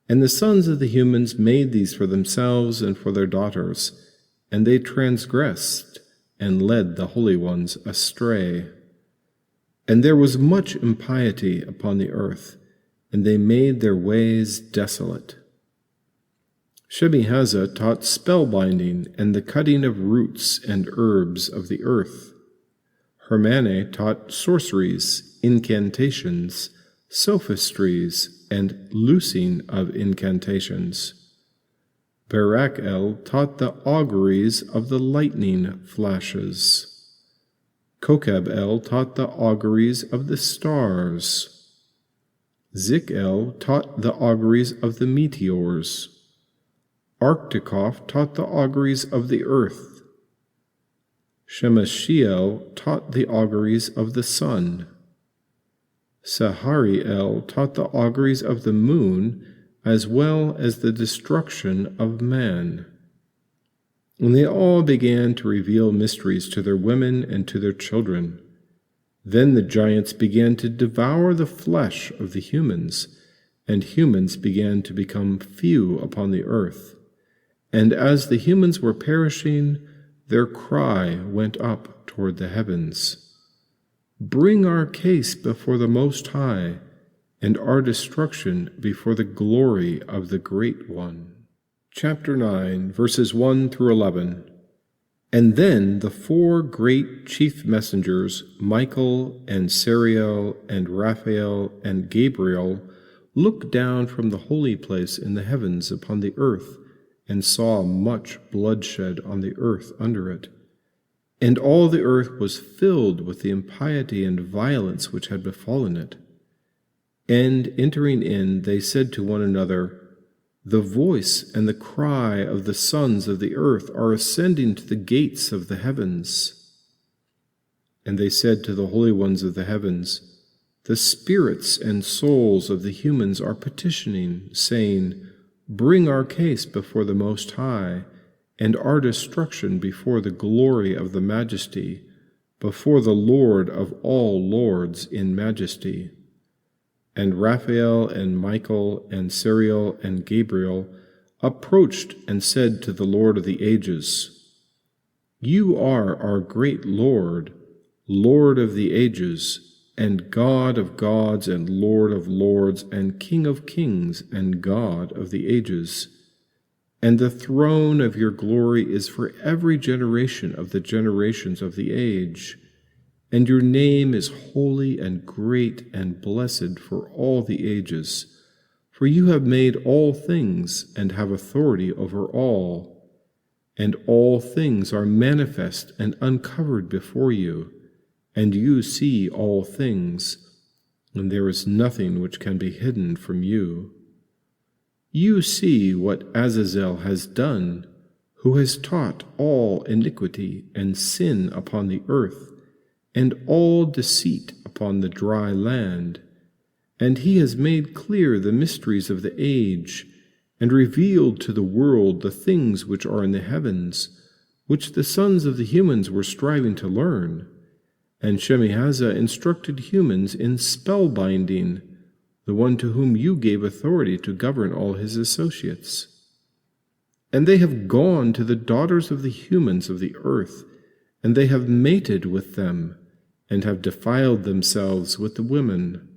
Speaker 1: And the sons of the humans made these for themselves and for their daughters, and they transgressed, and led the holy ones astray. And there was much impiety upon the earth, and they made their ways desolate. Shemihazah taught spellbinding and the cutting of roots and herbs of the earth. Hermane taught sorceries, incantations, sophistries, and loosing of incantations. Barachel taught the auguries of the lightning flashes. Kokab-el taught the auguries of the stars. Zik-el taught the auguries of the meteors. Arcticoff taught the auguries of the earth. Shemashiel taught the auguries of the sun. Sahariel taught the auguries of the moon, as well as the destruction of man. And they all began to reveal mysteries to their women and to their children. Then the giants began to devour the flesh of the humans, and humans began to become few upon the earth. And as the humans were perishing, their cry went up toward the heavens. Bring our case before the Most High, and our destruction before the glory of the Great One. Chapter 9, verses 1 through 11. And then the 4 great chief messengers, Michael and Sariel and Raphael and Gabriel, looked down from the holy place in the heavens upon the earth, and saw much bloodshed on the earth under it. And all the earth was filled with the impiety and violence which had befallen it. And entering in, they said to one another, The voice and the cry of the sons of the earth are ascending to the gates of the heavens. And they said to the holy ones of the heavens, The spirits and souls of the humans are petitioning, saying, Bring our case before the Most High, and our destruction before the glory of the Majesty, before the Lord of all lords in majesty. And Raphael and Michael and Sariel and Gabriel approached and said to the Lord of the ages, You are our great Lord, Lord of the ages, and God of gods and Lord of lords and King of kings and God of the ages. And the throne of your glory is for every generation of the generations of the age. And your name is holy and great and blessed for all the ages. For you have made all things and have authority over all. And all things are manifest and uncovered before you, and you see all things, and there is nothing which can be hidden from you. You see what Azazel has done, who has taught all iniquity and sin upon the earth, and all deceit upon the dry land. And he has made clear the mysteries of the age, and revealed to the world the things which are in the heavens, which the sons of the humans were striving to learn. And Shemihazah instructed humans in spellbinding, the one to whom you gave authority to govern all his associates. And they have gone to the daughters of the humans of the earth, and they have mated with them, and have defiled themselves with the women.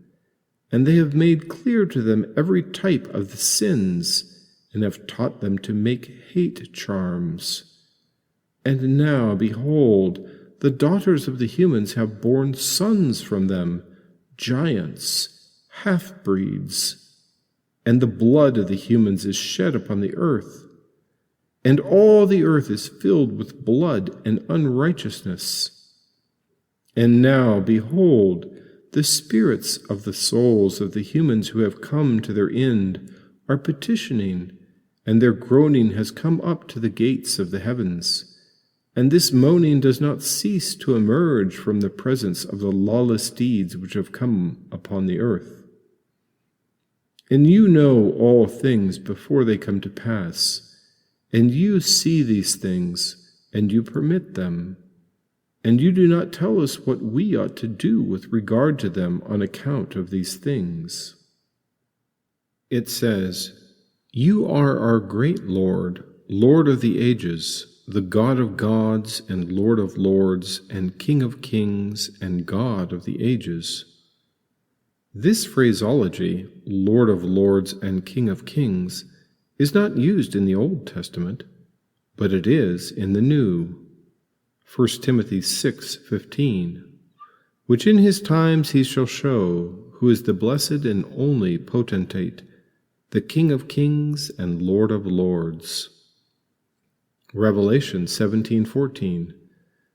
Speaker 1: And they have made clear to them every type of the sins, and have taught them to make hate charms. And now, behold, the daughters of the humans have borne sons from them, giants, half-breeds. And the blood of the humans is shed upon the earth. And all the earth is filled with blood and unrighteousness. And now, behold, the spirits of the souls of the humans who have come to their end are petitioning, and their groaning has come up to the gates of the heavens. And this moaning does not cease to emerge from the presence of the lawless deeds which have come upon the earth. And you know all things before they come to pass, and you see these things, and you permit them. And you do not tell us what we ought to do with regard to them on account of these things. It says, You are our great Lord, Lord of the ages, the God of gods and Lord of lords and King of kings and God of the ages. This phraseology, Lord of lords and King of kings, is not used in the Old Testament, but it is in the New. 1 Timothy 6:15, which in his times he shall show, who is the blessed and only potentate, the King of kings and Lord of lords. Revelation 17:14,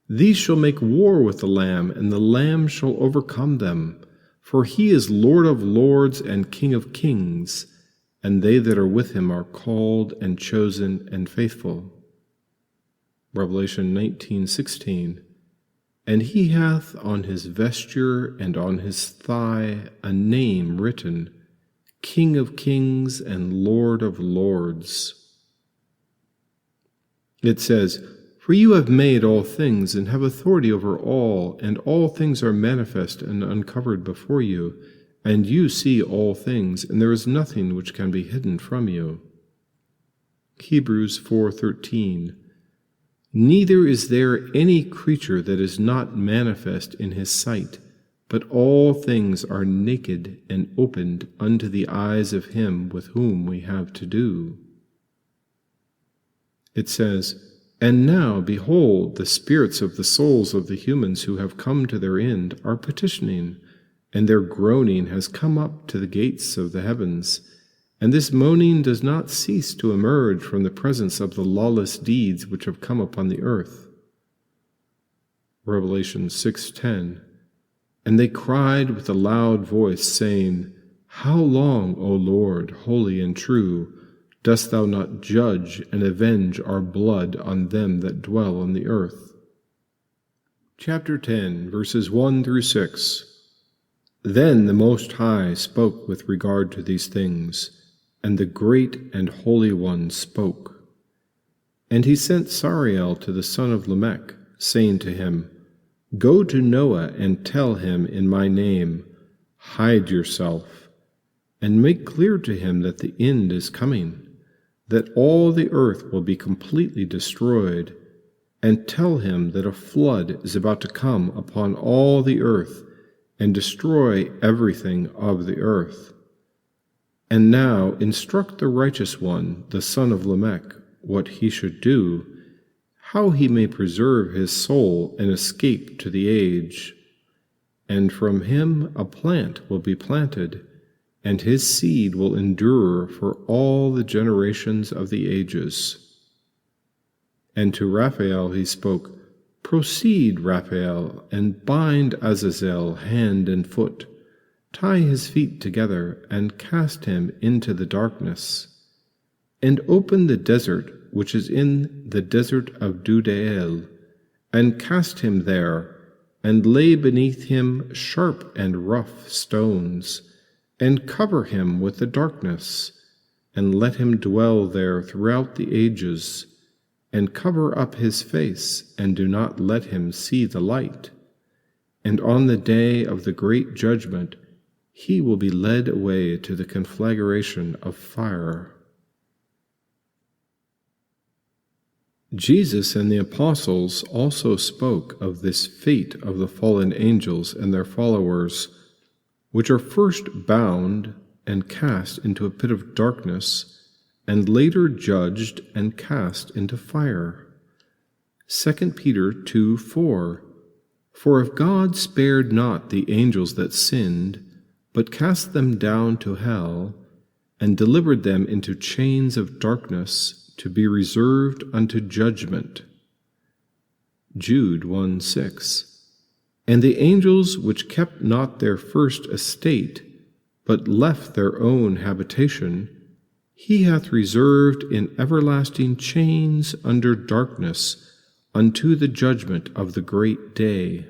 Speaker 1: These shall make war with the Lamb, and the Lamb shall overcome them, for he is Lord of lords and King of kings, and they that are with him are called and chosen and faithful. Revelation 19:16, And he hath on his vesture and on his thigh a name written, King of kings and Lord of lords. It says, For you have made all things, and have authority over all, and all things are manifest and uncovered before you, and you see all things, and there is nothing which can be hidden from you. Hebrews 4:13, Neither is there any creature that is not manifest in his sight, but all things are naked and opened unto the eyes of him with whom we have to do. It says, "And now, behold, the spirits of the souls of the humans who have come to their end are petitioning, and their groaning has come up to the gates of the heavens, and this moaning does not cease to emerge from the presence of the lawless deeds which have come upon the earth." Revelation 6:10, "And they cried with a loud voice, saying, How long, O Lord, holy and true, dost thou not judge and avenge our blood on them that dwell on the earth?" Chapter 10, verses 1 through 6. Then the Most High spoke with regard to these things, and the great and holy One spoke. And he sent Sariel to the son of Lamech, saying to him, "Go to Noah and tell him in my name, Hide yourself, and make clear to him that the end is coming, that all the earth will be completely destroyed, and tell him that a flood is about to come upon all the earth and destroy everything of the earth. And now instruct the righteous one, the son of Lamech, what he should do, how he may preserve his soul and escape to the age. And from him a plant will be planted, and his seed will endure for all the generations of the ages." And to Raphael he spoke, "Proceed, Raphael, and bind Azazel hand and foot, tie his feet together, and cast him into the darkness. And open the desert which is in the desert of Dudael, and cast him there, and lay beneath him sharp and rough stones, and cover him with the darkness, and let him dwell there throughout the ages, and cover up his face, and do not let him see the light. And on the day of the great judgment he will be led away to the conflagration of fire." Jesus and the apostles also spoke of this fate of the fallen angels and their followers, which are first bound and cast into a pit of darkness, and later judged and cast into fire. 2 Peter 2:4, "For if God spared not the angels that sinned, but cast them down to hell, and delivered them into chains of darkness, to be reserved unto judgment." Jude 1:6, "And the angels which kept not their first estate, but left their own habitation, he hath reserved in everlasting chains under darkness, unto the judgment of the great day."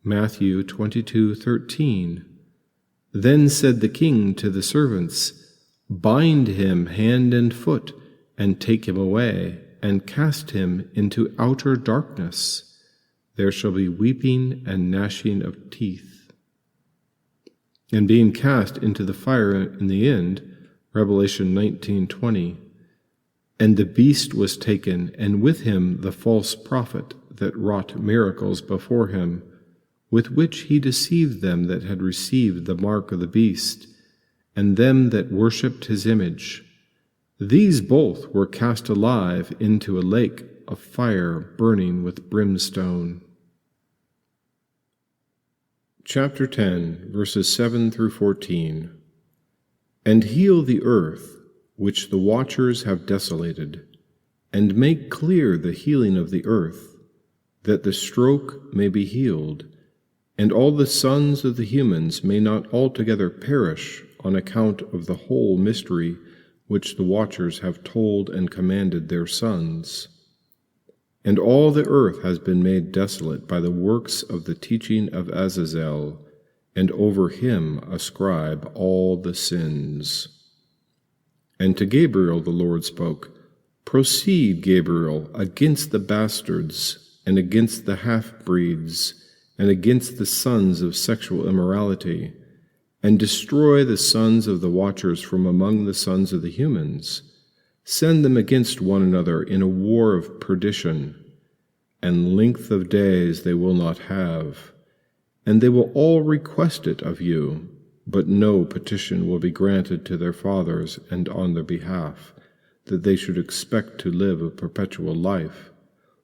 Speaker 1: Matthew 22:13, "Then said the king to the servants, Bind him hand and foot, and take him away, and cast him into outer darkness. There shall be weeping and gnashing of teeth." And being cast into the fire in the end, Revelation 19:20, "And the beast was taken, and with him the false prophet that wrought miracles before him, with which he deceived them that had received the mark of the beast, and them that worshipped his image. These both were cast alive into a lake of fire burning with brimstone." Chapter 10, verses 7 through 14. "And heal the earth, which the watchers have desolated, and make clear the healing of the earth, that the stroke may be healed, and all the sons of the humans may not altogether perish on account of the whole mystery which the watchers have told and commanded their sons. And all the earth has been made desolate by the works of the teaching of Azazel, and over him ascribe all the sins." And to Gabriel the Lord spoke, "Proceed, Gabriel, against the bastards, and against the half-breeds, and against the sons of sexual immorality, and destroy the sons of the watchers from among the sons of the humans. Send them against one another in a war of perdition, and length of days they will not have. And they will all request it of you, but no petition will be granted to their fathers and on their behalf, that they should expect to live a perpetual life,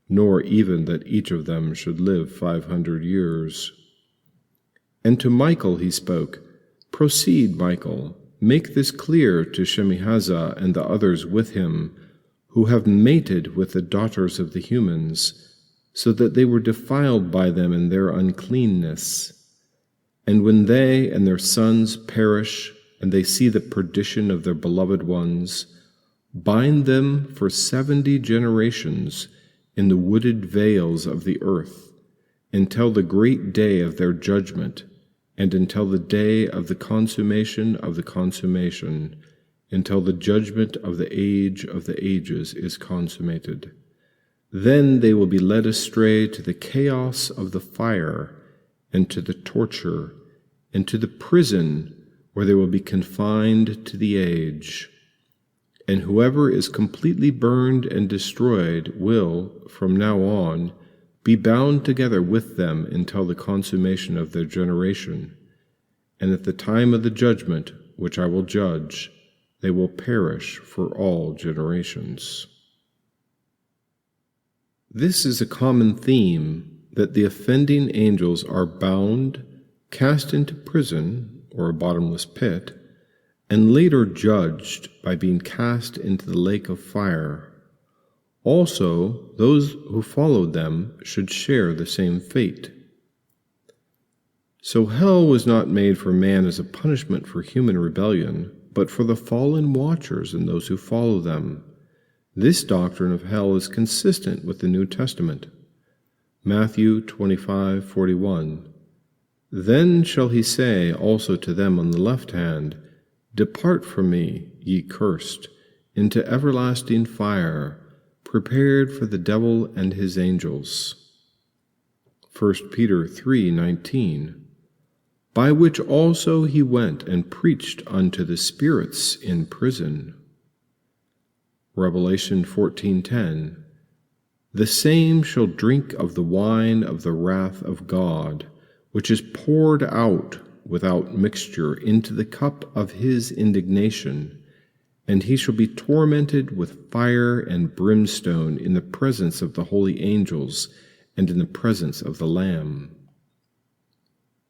Speaker 1: nor even that each of them should live 500 years. And to Michael he spoke, Proceed, Michael, make this clear to Shemihazah and the others with him, who have mated with the daughters of the humans, so that they were defiled by them in their uncleanness. And when they and their sons perish, and they see the perdition of their beloved ones, bind them for 70 generations in the wooded vales of the earth, until the great day of their judgment, and until the day of the consummation of the consummation, until the judgment of the ages is consummated. Then they will be led astray to the chaos of the fire, and to the torture, and to the prison, where they will be confined to the age. And whoever is completely burned and destroyed will, from now on, be bound together with them until the consummation of their generation. And at the time of the judgment, which I will judge, they will perish for all generations. This is a common theme, that the offending angels are bound, cast into prison, or a bottomless pit, and later judged by being cast into the lake of fire. Also, those who followed them should share the same fate. So hell was not made for man as a punishment for human rebellion, but for the fallen watchers and those who follow them. This doctrine of hell is consistent with the New Testament. Matthew 25:41. Then shall he say also to them on the left hand, Depart from me, ye cursed, into everlasting fire, prepared for the devil and his angels. 1 Peter 3:19. By which also he went and preached unto the spirits in prison. Revelation 14:10. The same shall drink of the wine of the wrath of God, which is poured out without mixture into the cup of his indignation, and he shall be tormented with fire and brimstone in the presence of the holy angels and in the presence of the Lamb.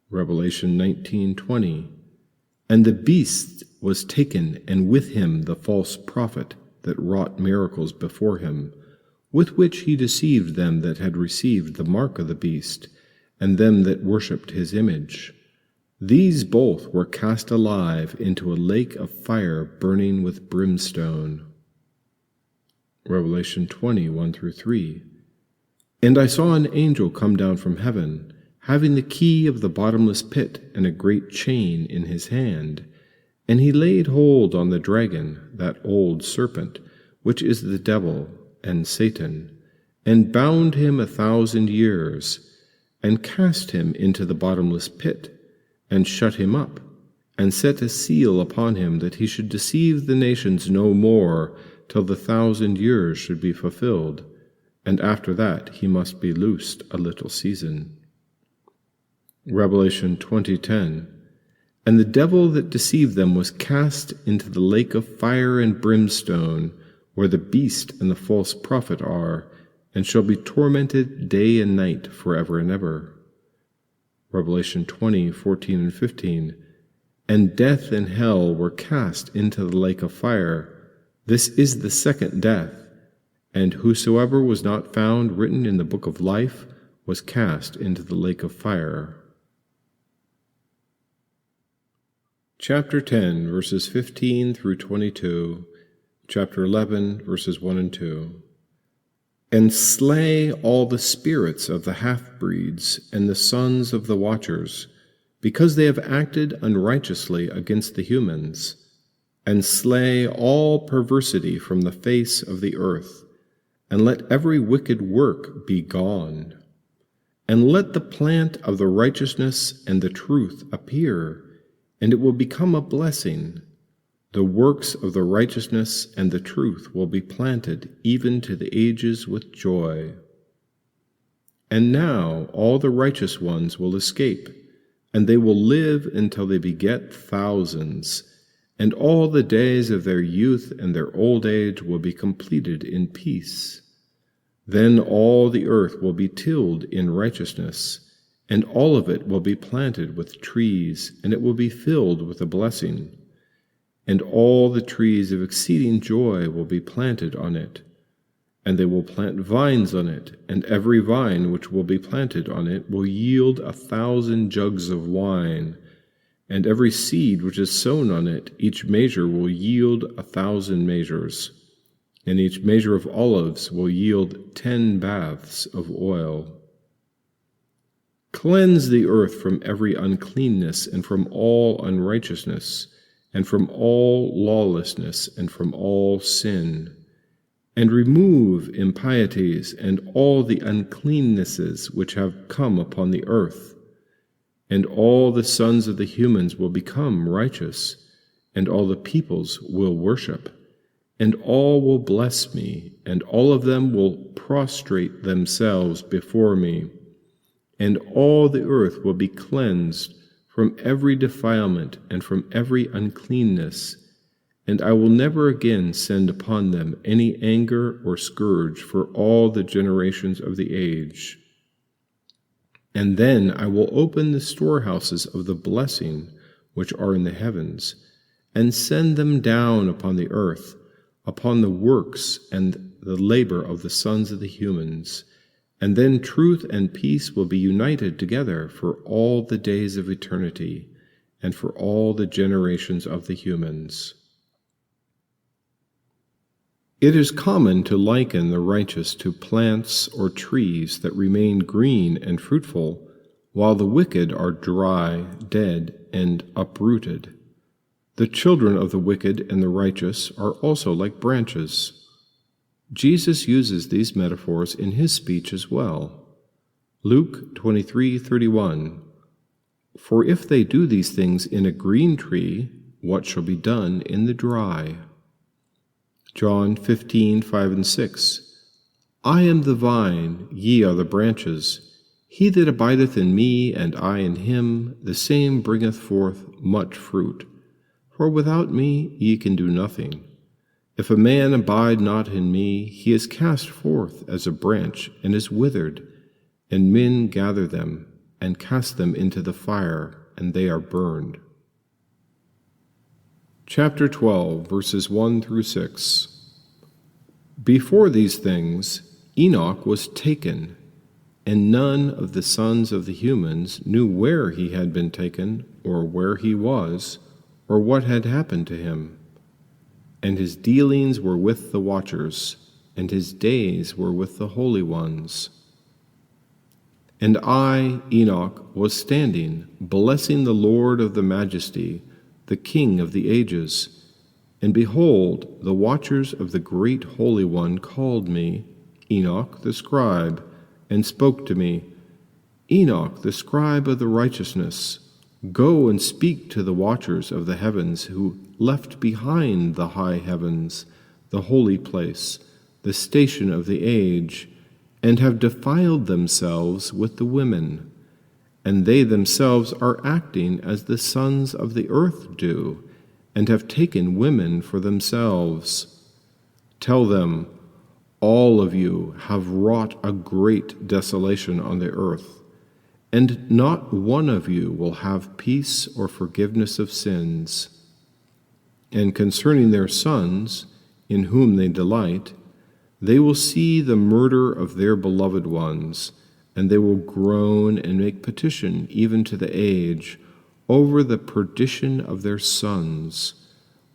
Speaker 1: Revelation 19:20. And the beast was taken, and with him the false prophet that wrought miracles before him, with which he deceived them that had received the mark of the beast, and them that worshipped his image. These both were cast alive into a lake of fire burning with brimstone. Revelation 20:1-3. And I saw an angel come down from heaven, having the key of the bottomless pit and a great chain in his hand. And he laid hold on the dragon, that old serpent, which is the devil and Satan, and bound him 1,000 years, and cast him into the bottomless pit, and shut him up, and set a seal upon him, that he should deceive the nations no more, till the 1,000 years should be fulfilled, and after that he must be loosed a little season. Revelation 20:10. And the devil that deceived them was cast into the lake of fire and brimstone, where the beast and the false prophet are, and shall be tormented day and night forever and ever. Revelation 20:14-15. And death and hell were cast into the lake of fire. This is the second death, and whosoever was not found written in the book of life was cast into the lake of fire. Chapter 10, verses 15-22, chapter 11, verses 1 and 2. And slay all the spirits of the half-breeds and the sons of the watchers, because they have acted unrighteously against the humans, and slay all perversity from the face of the earth, and let every wicked work be gone. And let the plant of the righteousness and the truth appear, and it will become a blessing. The works of the righteousness and the truth will be planted even to the ages with joy. And now all the righteous ones will escape, and they will live until they beget thousands, and all the days of their youth and their old age will be completed in peace. Then all the earth will be tilled in righteousness, and all of it will be planted with trees, and it will be filled with a blessing. And all the trees of exceeding joy will be planted on it, and they will plant vines on it, and every vine which will be planted on it will yield 1,000 jugs of wine, and every seed which is sown on it, each measure will yield 1,000 measures, and each measure of olives will yield 10 baths of oil. Cleanse the earth from every uncleanness, and from all unrighteousness, and from all lawlessness, and from all sin, and remove impieties and all the uncleannesses which have come upon the earth. And all the sons of the humans will become righteous, and all the peoples will worship, and all will bless me, and all of them will prostrate themselves before me. And all the earth will be cleansed from every defilement and from every uncleanness, and I will never again send upon them any anger or scourge for all the generations of the age. And then I will open the storehouses of the blessing which are in the heavens, and send them down upon the earth, upon the works and the labor of the sons of the humans. And then truth and peace will be united together for all the days of eternity, and for all the generations of the humans. It is common to liken the righteous to plants or trees that remain green and fruitful, while the wicked are dry, dead, and uprooted. The children of the wicked and the righteous are also like branches. Jesus uses these metaphors in his speech as well. Luke 23:31, "For if they do these things in a green tree, what shall be done in the dry?" John 15:5 and 6, "I am the vine, ye are the branches. He that abideth in me, and I in him, the same bringeth forth much fruit. For without me ye can do nothing. If a man abide not in me, he is cast forth as a branch, and is withered, and men gather them, and cast them into the fire, and they are burned." Chapter 12, verses 1 through 6. Before these things, Enoch was taken, and none of the sons of the humans knew where he had been taken, or where he was, or what had happened to him. And his dealings were with the watchers, and his days were with the holy ones. And I, Enoch, was standing, blessing the Lord of the majesty, the King of the ages. And behold, the watchers of the great Holy One called me, Enoch the scribe, and spoke to me, "Enoch the scribe of the righteousness, go and speak to the watchers of the heavens who left behind the high heavens, the holy place, the station of the age, and have defiled themselves with the women, and they themselves are acting as the sons of the earth do, and have taken women for themselves. Tell them, all of you have wrought a great desolation on the earth, and not one of you will have peace or forgiveness of sins. And concerning their sons, in whom they delight, they will see the murder of their beloved ones, and they will groan and make petition even to the age over the perdition of their sons,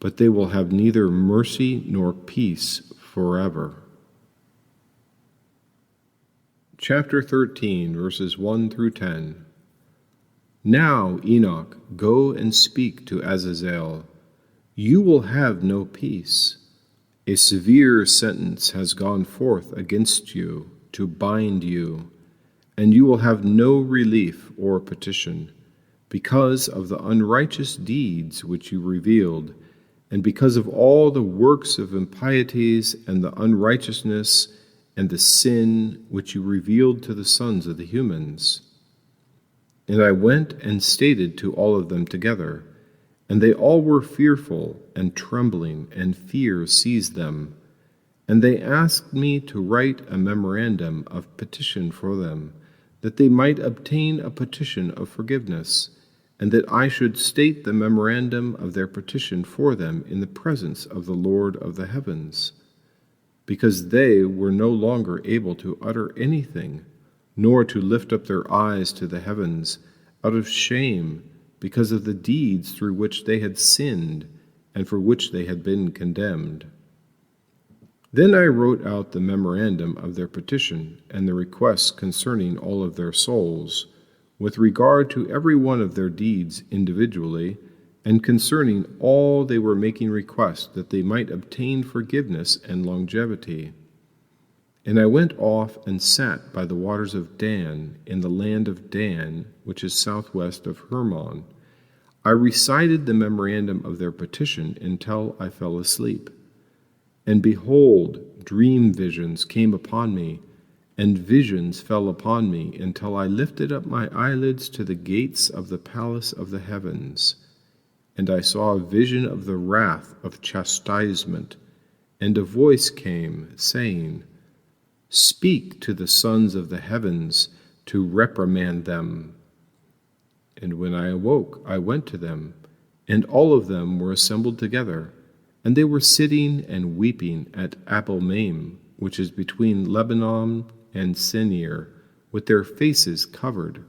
Speaker 1: but they will have neither mercy nor peace forever." Chapter 13, verses 1 through 10. Now, Enoch, go and speak to Azazel. You will have no peace. A severe sentence has gone forth against you to bind you, and you will have no relief or petition, because of the unrighteous deeds which you revealed, and because of all the works of impieties and the unrighteousness and the sin which you revealed to the sons of the humans. And I went and stated to all of them together, And they all were fearful and trembling, and fear seized them. And they asked me to write a memorandum of petition for them, that they might obtain a petition of forgiveness, and that I should state the memorandum of their petition for them in the presence of the Lord of the heavens, because they were no longer able to utter anything, nor to lift up their eyes to the heavens, out of shame, because of the deeds through which they had sinned, and for which they had been condemned. Then I wrote out the memorandum of their petition, and the requests concerning all of their souls, with regard to every one of their deeds individually, and concerning all they were making request that they might obtain forgiveness and longevity. And I went off and sat by the waters of Dan, in the land of Dan, which is southwest of Hermon. I recited the memorandum of their petition until I fell asleep. And behold, dream visions came upon me, and visions fell upon me, until I lifted up my eyelids to the gates of the palace of the heavens. And I saw a vision of the wrath of chastisement, and a voice came, saying, Speak to the sons of the heavens to reprimand them. And when I awoke, I went to them, and all of them were assembled together, and they were sitting and weeping at Abel-maim, which is between Lebanon and Senir, with their faces covered.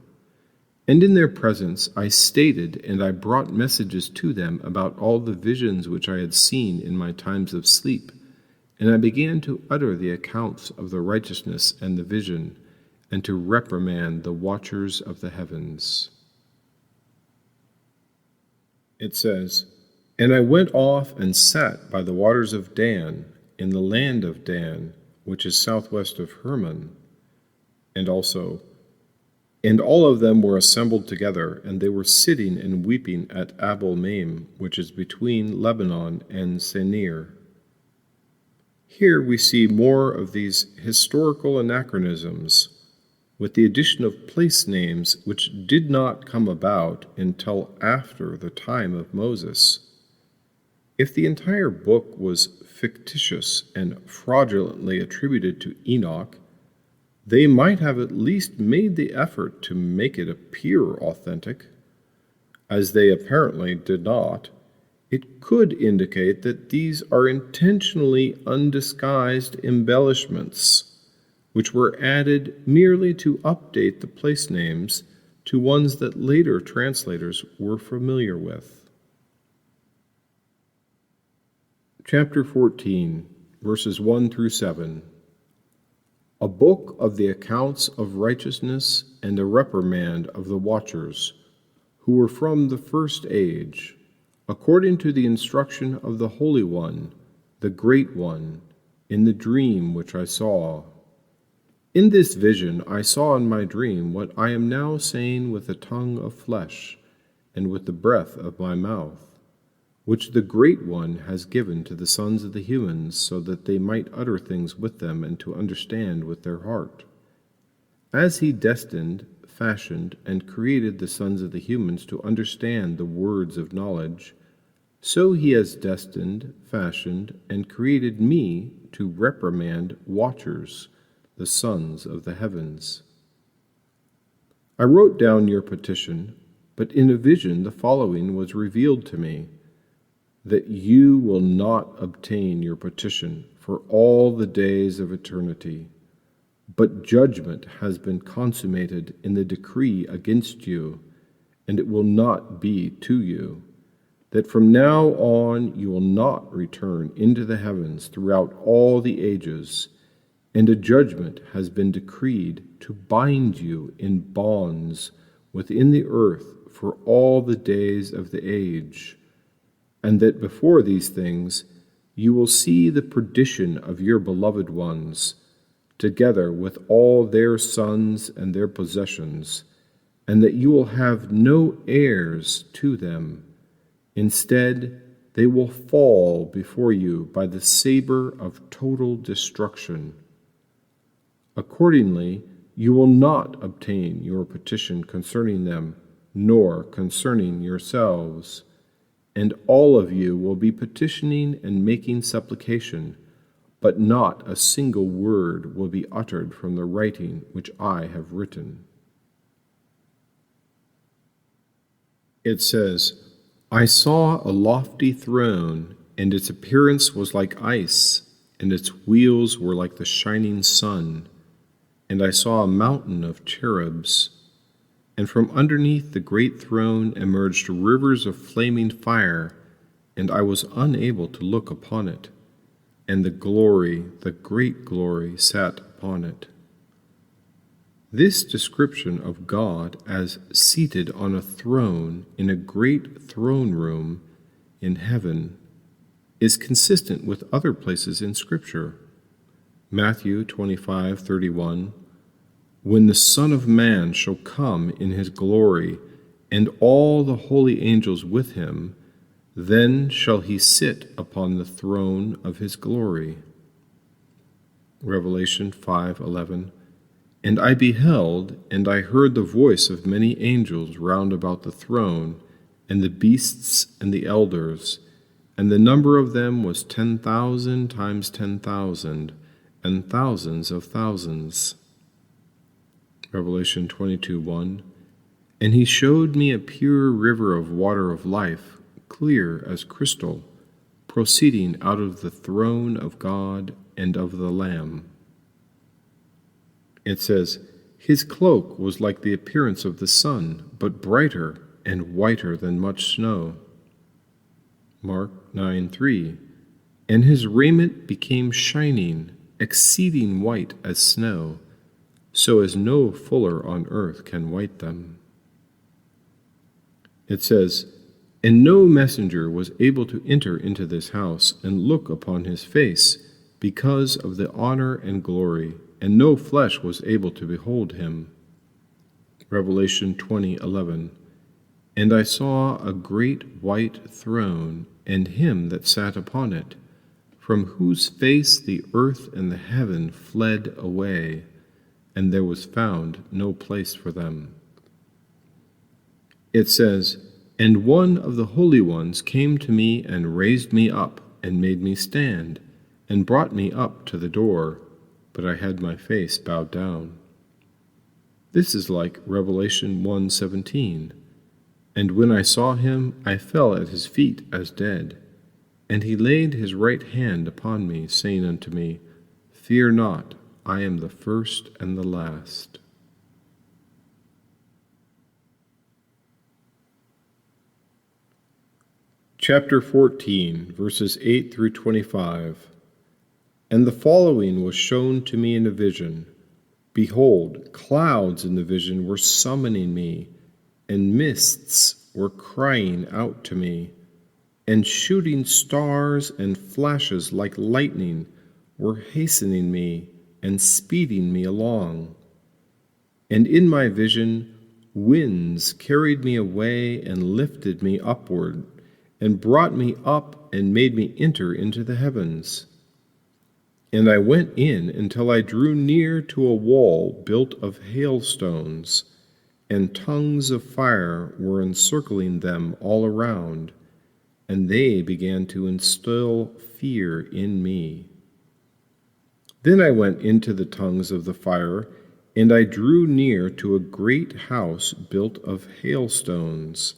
Speaker 1: And in their presence I stated, and I brought messages to them about all the visions which I had seen in my times of sleep. And I began to utter the accounts of the righteousness and the vision, and to reprimand the watchers of the heavens. It says, And I went off and sat by the waters of Dan, in the land of Dan, which is southwest of Hermon. And all of them were assembled together, and they were sitting and weeping at Abel-maim, which is between Lebanon and Senir. Here we see more of these historical anachronisms, with the addition of place names which did not come about until after the time of Moses. If the entire book was fictitious and fraudulently attributed to Enoch, they might have at least made the effort to make it appear authentic. As they apparently did not, it could indicate that these are intentionally undisguised embellishments, which were added merely to update the place names to ones that later translators were familiar with. Chapter 14, verses 1 through 7. A book of the accounts of righteousness and a reprimand of the watchers, who were from the first age, according to the instruction of the Holy One, the Great One, in the dream which I saw. In this vision I saw in my dream what I am now saying with the tongue of flesh, and with the breath of my mouth, which the Great One has given to the sons of the humans, so that they might utter things with them and to understand with their heart. As he destined, fashioned, and created the sons of the humans to understand the words of knowledge, so he has destined, fashioned, and created me to reprimand watchers, the sons of the heavens. I wrote down your petition, but in a vision the following was revealed to me, that you will not obtain your petition for all the days of eternity, but judgment has been consummated in the decree against you, and it will not be to you, that from now on you will not return into the heavens throughout all the ages, and a judgment has been decreed to bind you in bonds within the earth for all the days of the age, and that before these things you will see the perdition of your beloved ones, together with all their sons and their possessions, and that you will have no heirs to them. Instead, they will fall before you by the saber of total destruction. Accordingly, you will not obtain your petition concerning them, nor concerning yourselves. and all of you will be petitioning and making supplication, but not a single word will be uttered from the writing which I have written. It says, I saw a lofty throne, and its appearance was like ice, and its wheels were like the shining sun. And I saw a mountain of cherubs, and from underneath the great throne emerged rivers of flaming fire, and I was unable to look upon it. And the great glory, sat upon it. This description of God as seated on a throne in a great throne room in heaven is consistent with other places in Scripture. Matthew 25:31, when the Son of Man shall come in his glory, and all the holy angels with him, then shall he sit upon the throne of his glory. Revelation 5:11, and I beheld, and I heard the voice of many angels round about the throne, and the beasts and the elders, and the number of them was 10,000 times 10,000, and thousands of thousands. Revelation 22:1, and he showed me a pure river of water of life, clear as crystal, proceeding out of the throne of God and of the Lamb. It says, his cloak was like the appearance of the sun, but brighter and whiter than much snow. Mark 9:3, and his raiment became shining, exceeding white as snow, so as no fuller on earth can white them. It says, and no messenger was able to enter into this house and look upon his face, because of the honor and glory, and no flesh was able to behold him. Revelation 20:11, and I saw a great white throne, and him that sat upon it, from whose face the earth and the heaven fled away, and there was found no place for them. It says, and one of the holy ones came to me and raised me up, and made me stand, and brought me up to the door, but I had my face bowed down. This is like Revelation 1:17. And when I saw him, I fell at his feet as dead. And he laid his right hand upon me, saying unto me, fear not, I am the first and the last. Chapter 14, verses 8 through 25. And the following was shown to me in a vision. Behold, clouds in the vision were summoning me, and mists were crying out to me, and shooting stars and flashes like lightning were hastening me and speeding me along. And in my vision, winds carried me away and lifted me upward, and brought me up and made me enter into the heavens. And I went in until I drew near to a wall built of hailstones, and tongues of fire were encircling them all around, and they began to instill fear in me. Then I went into the tongues of the fire, and I drew near to a great house built of hailstones,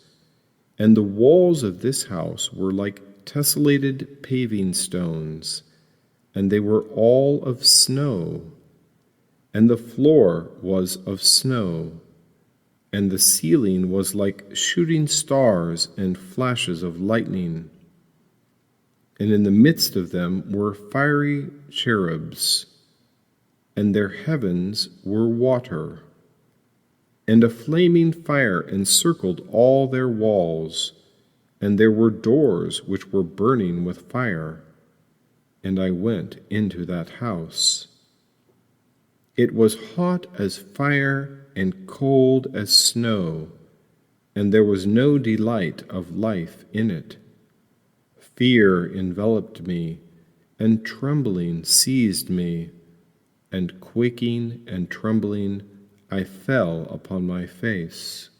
Speaker 1: and the walls of this house were like tessellated paving stones, and they were all of snow, and the floor was of snow, and the ceiling was like shooting stars and flashes of lightning. And in the midst of them were fiery cherubs, and their heavens were water. And a flaming fire encircled all their walls, and there were doors which were burning with fire. And I went into that house. It was hot as fire and cold as snow, and there was no delight of life in it. Fear enveloped me, and trembling seized me, and quaking and trembling I fell upon my face.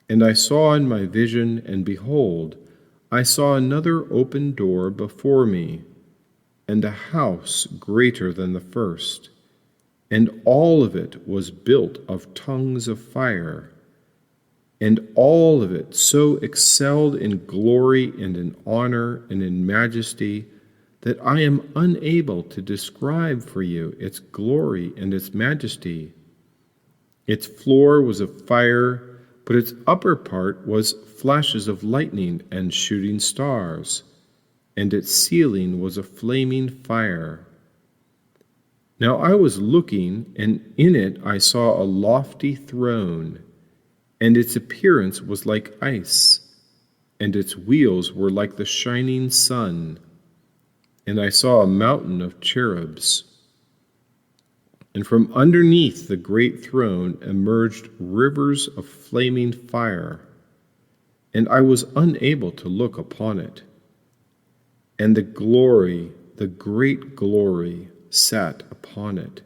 Speaker 1: And I saw in my vision, and behold, I saw another open door before me, and a house greater than the first, and all of it was built of tongues of fire, and all of it so excelled in glory and in honor and in majesty that I am unable to describe for you its glory and its majesty. Its floor was of fire, but its upper part was flashes of lightning and shooting stars, and its ceiling was a flaming fire. Now I was looking, and in it I saw a lofty throne, and its appearance was like ice, and its wheels were like the shining sun. And I saw a mountain of cherubs. And from underneath the great throne emerged rivers of flaming fire, and I was unable to look upon it. And the great glory, sat upon it.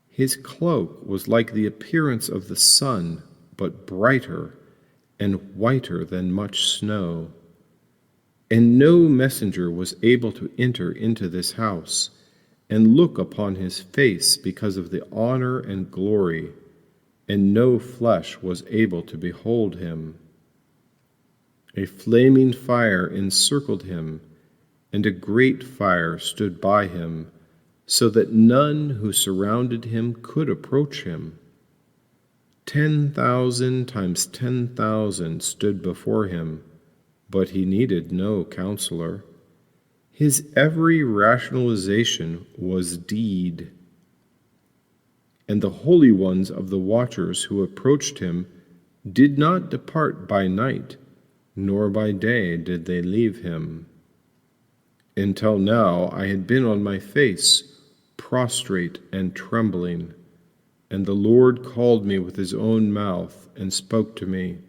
Speaker 1: His cloak was like the appearance of the sun, but brighter and whiter than much snow. And no messenger was able to enter into this house and look upon his face because of the honor and glory, and no flesh was able to behold him. A flaming fire encircled him, and a great fire stood by him, so that none who surrounded him could approach him. 10,000 times 10,000 stood before him, but he needed no counselor. His every rationalization was deed. And the holy ones of the watchers who approached him did not depart by night, nor by day did they leave him. Until now I had been on my face, prostrate and trembling, and the Lord called me with his own mouth and spoke to me,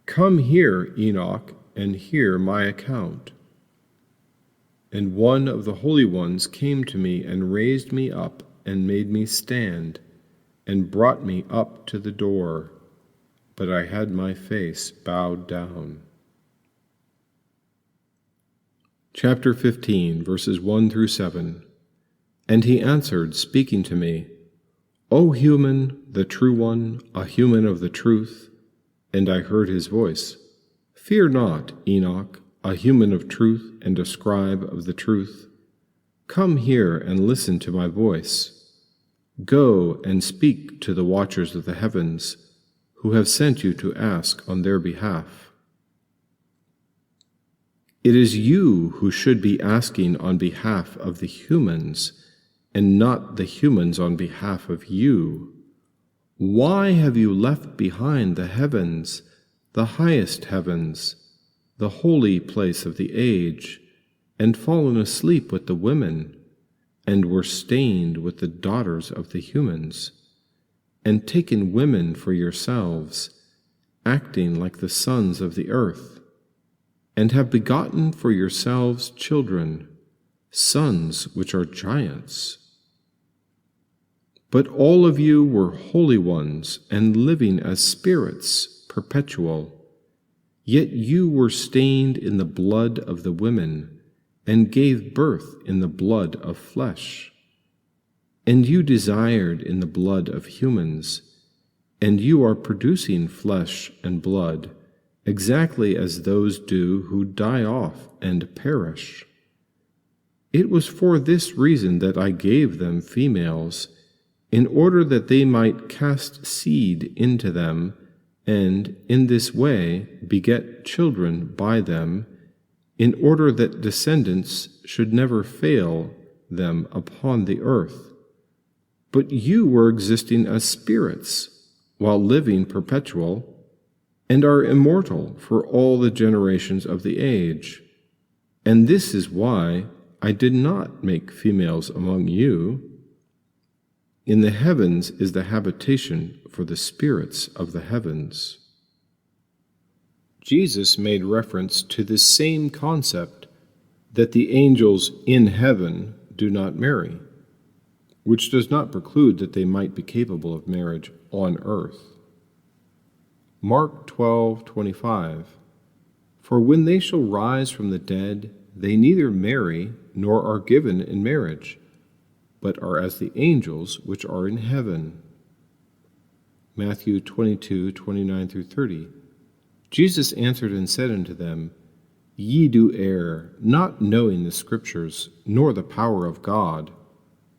Speaker 1: "Come here, Enoch, and hear my account." And one of the holy ones came to me and raised me up and made me stand and brought me up to the door, but I had my face bowed down. Chapter 15, verses 1 through 7. And he answered, speaking to me, "O human, the true one, a human of the truth." And I heard his voice, "Fear not, Enoch, a human of truth and a scribe of the truth. Come here and listen to my voice. Go and speak to the watchers of the heavens, who have sent you to ask on their behalf. It is you who should be asking on behalf of the humans, and not the humans on behalf of you. Why have you left behind the heavens, the highest heavens, the holy place of the age, and fallen asleep with the women, and were stained with the daughters of the humans, and taken women for yourselves, acting like the sons of the earth, and have begotten for yourselves children, sons which are giants? But all of you were holy ones and living as spirits, perpetual. Yet you were stained in the blood of the women, and gave birth in the blood of flesh. And you desired in the blood of humans, and you are producing flesh and blood, exactly as those do who die off and perish. It was for this reason that I gave them females, in order that they might cast seed into them, and in this way beget children by them, in order that descendants should never fail them upon the earth. But you were existing as spirits, while living perpetual, and are immortal for all the generations of the age. And this is why I did not make females among you. In the heavens is the habitation for the spirits of the heavens. Jesus made reference to this same concept, that the angels in heaven do not marry, which does not preclude that they might be capable of marriage on earth. Mark 12:25. For when they shall rise from the dead, they neither marry nor are given in marriage, but are as the angels which are in heaven. Matthew 22:29-30. Jesus answered and said unto them, Ye do err, not knowing the Scriptures, nor the power of God.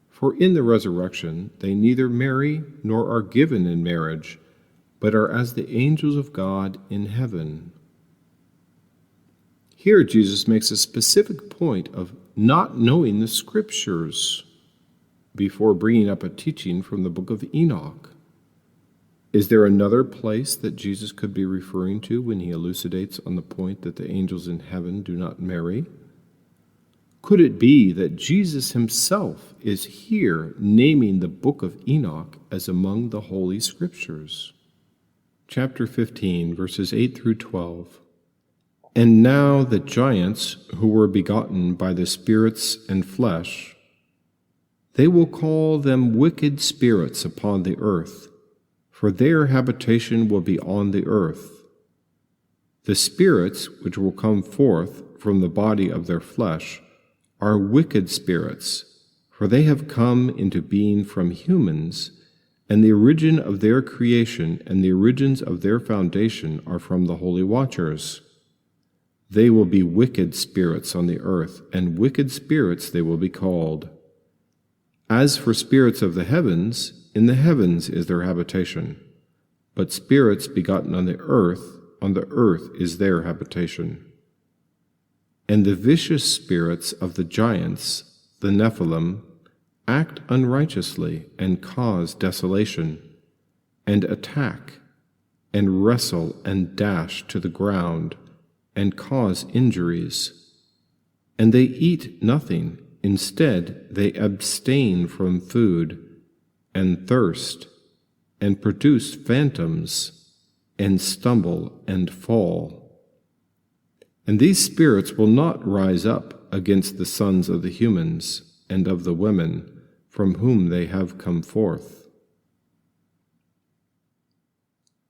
Speaker 1: For in the resurrection they neither marry nor are given in marriage, but are as the angels of God in heaven. Here Jesus makes a specific point of not knowing the Scriptures before bringing up a teaching from the book of Enoch. Is there another place that Jesus could be referring to when he elucidates on the point that the angels in heaven do not marry? Could it be that Jesus himself is here naming the book of Enoch as among the Holy Scriptures? Chapter 15, verses 8-12. And now the giants who were begotten by the spirits and flesh, they will call them wicked spirits upon the earth, for their habitation will be on the earth. The spirits which will come forth from the body of their flesh are wicked spirits, for they have come into being from humans, and the origin of their creation and the origins of their foundation are from the holy watchers. They will be wicked spirits on the earth, and wicked spirits they will be called. As for spirits of the heavens, in the heavens is their habitation. But spirits begotten on the earth is their habitation. And the vicious spirits of the giants, the Nephilim, act unrighteously and cause desolation, and attack, and wrestle and dash to the ground, and cause injuries. And they eat nothing, instead they abstain from food, and thirst, and produce phantoms, and stumble and fall. And these spirits will not rise up against the sons of the humans and of the women from whom they have come forth.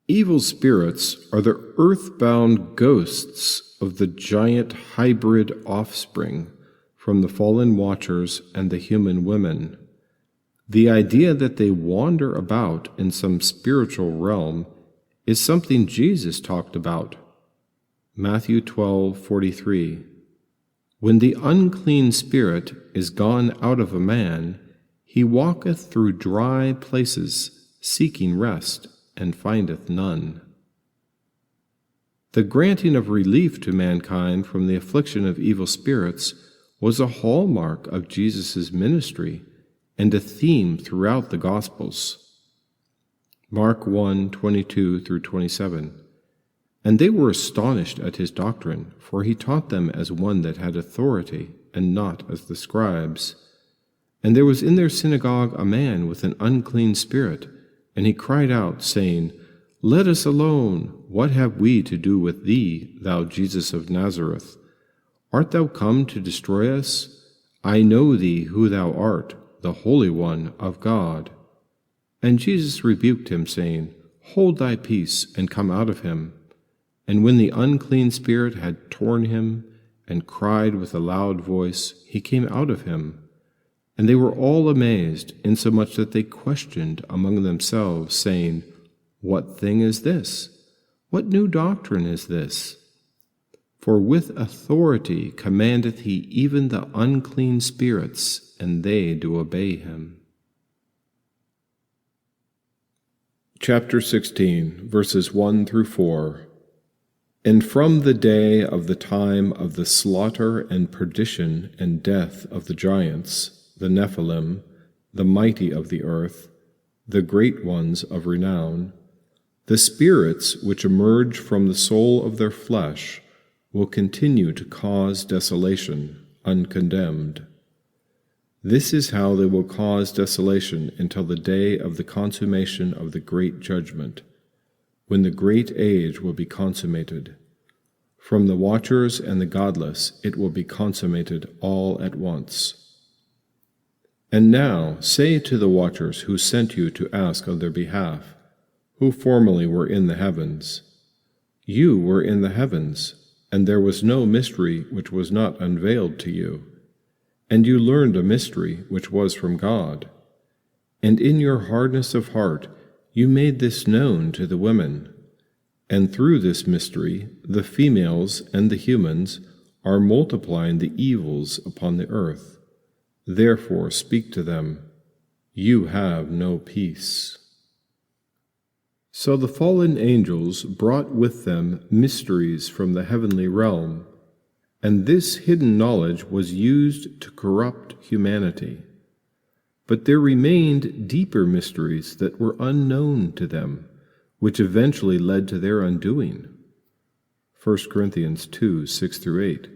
Speaker 1: Evil spirits are the earthbound ghosts of the giant hybrid offspring from the fallen watchers and the human women. The idea that they wander about in some spiritual realm is something Jesus talked about. Matthew 12:43. When the unclean spirit is gone out of a man, he walketh through dry places, seeking rest, and findeth none. The granting of relief to mankind from the affliction of evil spirits was a hallmark of Jesus' ministry and a theme throughout the Gospels. Mark 1:22-27. And they were astonished at his doctrine, for he taught them as one that had authority, and not as the scribes. And there was in their synagogue a man with an unclean spirit, and he cried out, saying, Let us alone. What have we to do with thee, thou Jesus of Nazareth? Art thou come to destroy us? I know thee who thou art, the Holy One of God. And Jesus rebuked him, saying, Hold thy peace, and come out of him. And when the unclean spirit had torn him, and cried with a loud voice, he came out of him. And they were all amazed, insomuch that they questioned among themselves, saying, What thing is this? What new doctrine is this? For with authority commandeth he even the unclean spirits, and they do obey him. Chapter 16, verses 1-4. And from the day of the time of the slaughter and perdition and death of the giants, the Nephilim, the mighty of the earth, the great ones of renown, the spirits which emerge from the soul of their flesh will continue to cause desolation, uncondemned. This is how they will cause desolation until the day of the consummation of the great judgment, when the great age will be consummated. From the watchers and the godless it will be consummated all at once. And now say to the watchers who sent you to ask on their behalf, who formerly were in the heavens. You were in the heavens, and there was no mystery which was not unveiled to you. And you learned a mystery which was from God. And in your hardness of heart you made this known to the women. And through this mystery the females and the humans are multiplying the evils upon the earth. Therefore speak to them. You have no peace. So the fallen angels brought with them mysteries from the heavenly realm, and this hidden knowledge was used to corrupt humanity. But there remained deeper mysteries that were unknown to them, which eventually led to their undoing. 1 Corinthians 2, 6-8.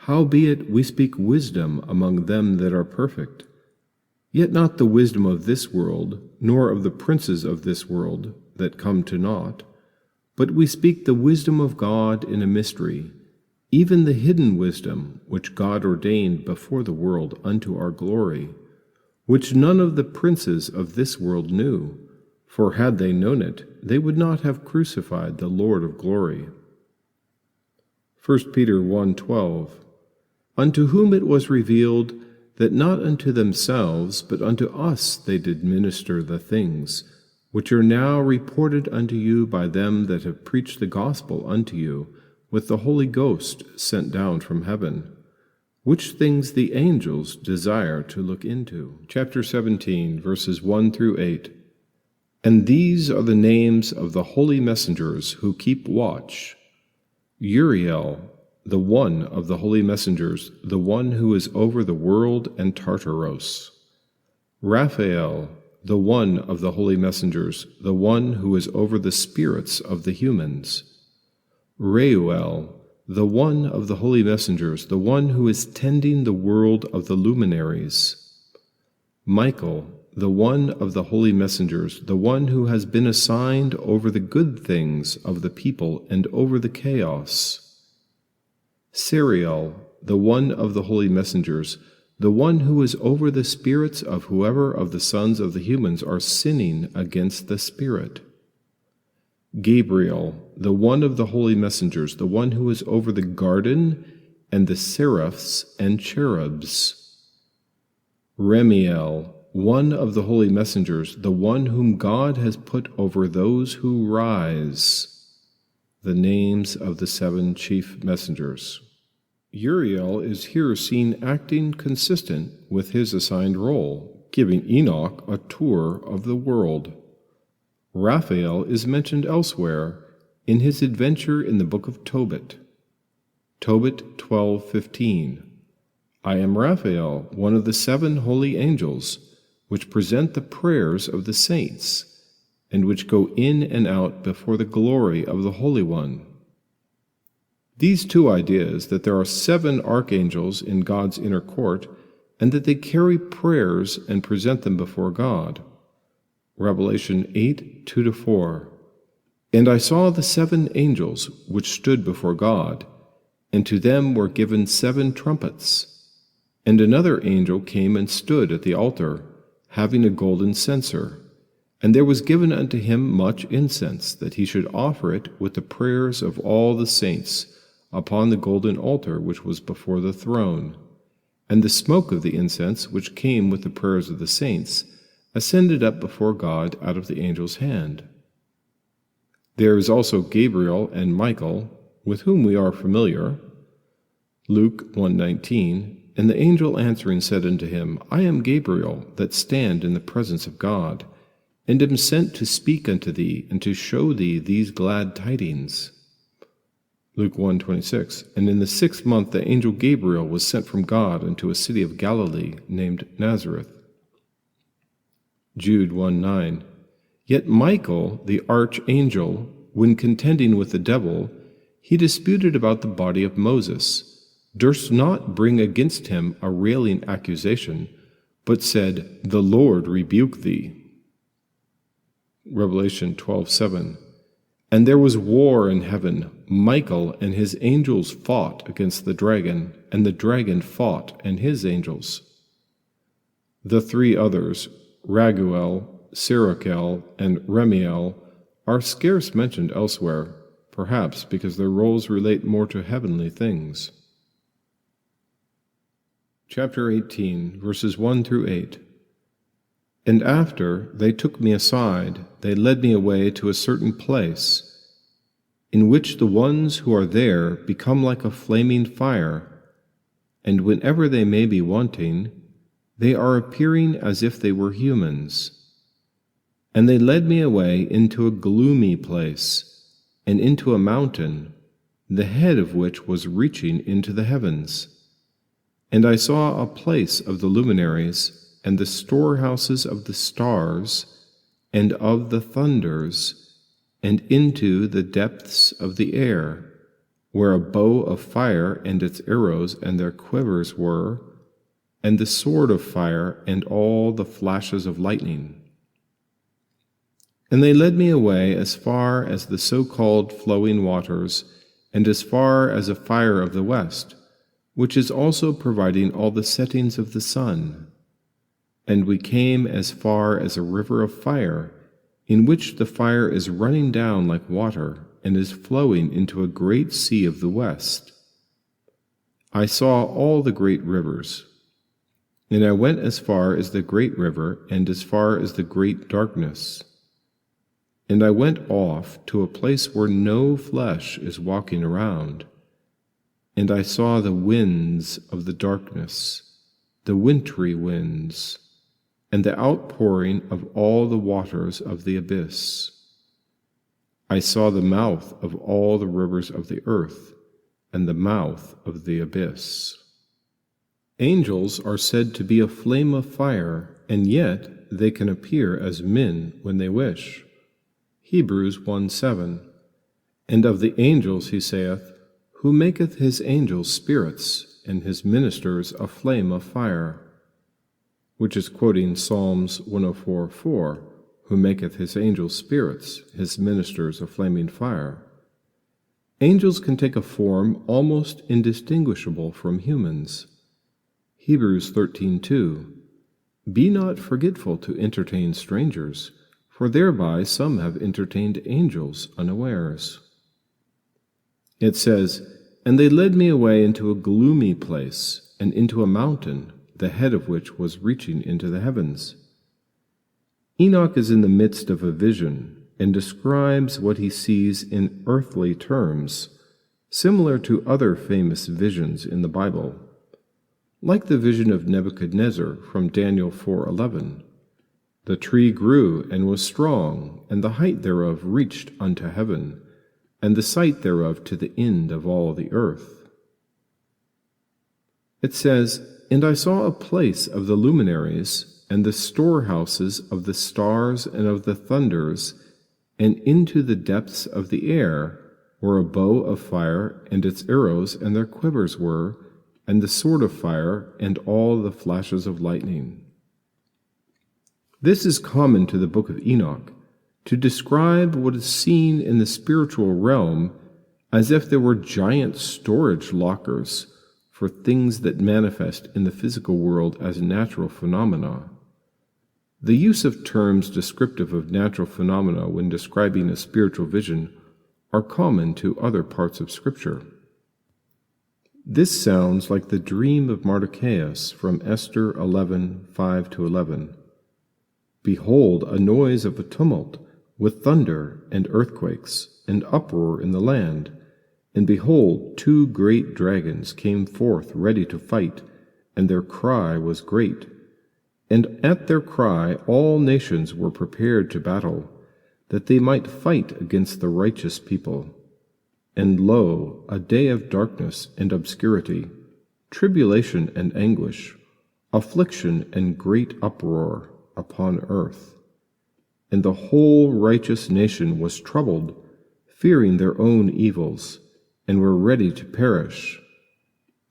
Speaker 1: Howbeit we speak wisdom among them that are perfect, yet not the wisdom of this world, nor of the princes of this world that come to naught, but we speak the wisdom of God in a mystery, even the hidden wisdom which God ordained before the world unto our glory, which none of the princes of this world knew, for had they known it, they would not have crucified the Lord of glory. 1 Peter 1:12. Unto whom it was revealed that not unto themselves, but unto us they did minister the things, which are now reported unto you by them that have preached the gospel unto you, with the Holy Ghost sent down from heaven, which things the angels desire to look into. Chapter 17, verses 1-8. And these are the names of the holy messengers who keep watch. Uriel, the one of the holy messengers, the one who is over the world and Tartaros. Raphael, the one of the holy messengers, the one who is over the spirits of the humans. Reuel, the one of the holy messengers, the one who is tending the world of the luminaries. Michael, the one of the holy messengers, the one who has been assigned over the good things of the people and over the chaos. Sariel, the one of the holy messengers, the one who is over the spirits of whoever of the sons of the humans are sinning against the Spirit. Gabriel, the one of the holy messengers, the one who is over the garden and the seraphs and cherubs. Remiel, one of the holy messengers, the one whom God has put over those who rise. The names of the 7 chief messengers. Uriel is here seen acting consistent with his assigned role, giving Enoch a tour of the world. Raphael is mentioned elsewhere in his adventure in the book of Tobit. Tobit 12:15. I am Raphael, one of the 7 holy angels, which present the prayers of the saints, and which go in and out before the glory of the Holy One. These 2 ideas, that there are 7 archangels in God's inner court, and that they carry prayers and present them before God. Revelation 8:2-4. And I saw the 7 angels which stood before God, and to them were given 7 trumpets. And another angel came and stood at the altar, having a golden censer, and there was given unto him much incense, that he should offer it with the prayers of all the saints upon the golden altar which was before the throne. And the smoke of the incense, which came with the prayers of the saints, ascended up before God out of the angel's hand. There is also Gabriel and Michael, with whom we are familiar. Luke 1:19. And the angel answering said unto him, I am Gabriel, that stand in the presence of God, and am sent to speak unto thee, and to show thee these glad tidings. Luke 1:26. And in the 6th month the angel Gabriel was sent from God unto a city of Galilee named Nazareth. Jude 1:9. Yet Michael, the archangel, when contending with the devil, he disputed about the body of Moses, durst not bring against him a railing accusation, but said, The Lord rebuke thee. Revelation 12:7. And there was war in heaven. Michael and his angels fought against the dragon, and the dragon fought and his angels. The 3 others, Raguel, Sirakel, and Remiel, are scarce mentioned elsewhere, perhaps because their roles relate more to heavenly things. Chapter 18, verses 1 through 8. And after they took me aside, they led me away to a certain place, in which the ones who are there become like a flaming fire, and whenever they may be wanting, they are appearing as if they were humans. And they led me away into a gloomy place, and into a mountain, the head of which was reaching into the heavens. And I saw a place of the luminaries, and the storehouses of the stars, and of the thunders, and into the depths of the air, where a bow of fire and its arrows and their quivers were, and the sword of fire and all the flashes of lightning. And they led me away as far as the so-called flowing waters, and as far as a fire of the west, which is also providing all the settings of the sun. And we came as far as a river of fire, in which the fire is running down like water, and is flowing into a great sea of the west. I saw all the great rivers, and I went as far as the great river, and as far as the great darkness. And I went off to a place where no flesh is walking around, and I saw the winds of the darkness, the wintry winds, and the outpouring of all the waters of the abyss. I saw the mouth of all the rivers of the earth, and the mouth of the abyss. Angels are said to be a flame of fire, and yet they can appear as men when they wish. Hebrews 1:7. And of the angels he saith, Who maketh his angels spirits, and his ministers a flame of fire, which is quoting Psalms 104:4, Who maketh his angels spirits, his ministers a flaming fire. Angels can take a form almost indistinguishable from humans. Hebrews 13:2, Be not forgetful to entertain strangers, for thereby some have entertained angels unawares. It says, And they led me away into a gloomy place, and into a mountain, the head of which was reaching into the heavens. Enoch is in the midst of a vision, and describes what he sees in earthly terms, similar to other famous visions in the Bible, like the vision of Nebuchadnezzar from Daniel 4:11. The tree grew and was strong, and the height thereof reached unto heaven, and the sight thereof to the end of all the earth. It says, And I saw a place of the luminaries, and the storehouses of the stars and of the thunders, and into the depths of the air, where a bow of fire and its arrows and their quivers were, and the sword of fire and all the flashes of lightning. This is common to the book of Enoch, to describe what is seen in the spiritual realm as if there were giant storage lockers for things that manifest in the physical world as natural phenomena. The use of terms descriptive of natural phenomena when describing a spiritual vision are common to other parts of Scripture. This sounds like the dream of Mordecaius from Esther 11:5-11. Behold, a noise of a tumult, with thunder and earthquakes, and uproar in the land. And behold, 2 great dragons came forth ready to fight, and their cry was great. And at their cry all nations were prepared to battle, that they might fight against the righteous people. And lo, a day of darkness and obscurity, tribulation and anguish, affliction and great uproar upon earth. And the whole righteous nation was troubled, fearing their own evils, and were ready to perish.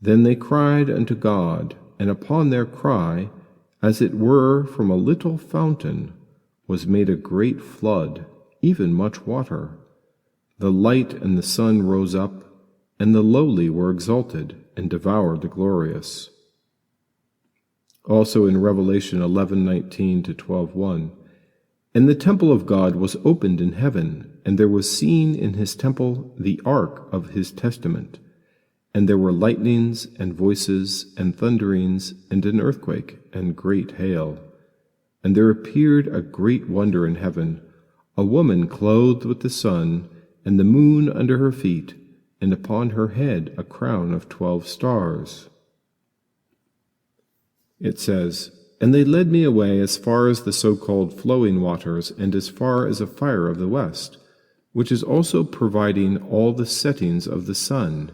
Speaker 1: Then they cried unto God, and upon their cry, as it were from a little fountain, was made a great flood, even much water. The light and the sun rose up, and the lowly were exalted, and devoured the glorious. Also in Revelation 11:19-12:1, And the temple of God was opened in heaven, and there was seen in his temple the ark of his testament. And there were lightnings, and voices, and thunderings, and an earthquake, and great hail. And there appeared a great wonder in heaven, a woman clothed with the sun, and the moon under her feet, and upon her head a crown of 12 stars. It says, "And they led me away as far as the so-called flowing waters, and as far as a fire of the west, which is also providing all the settings of the sun.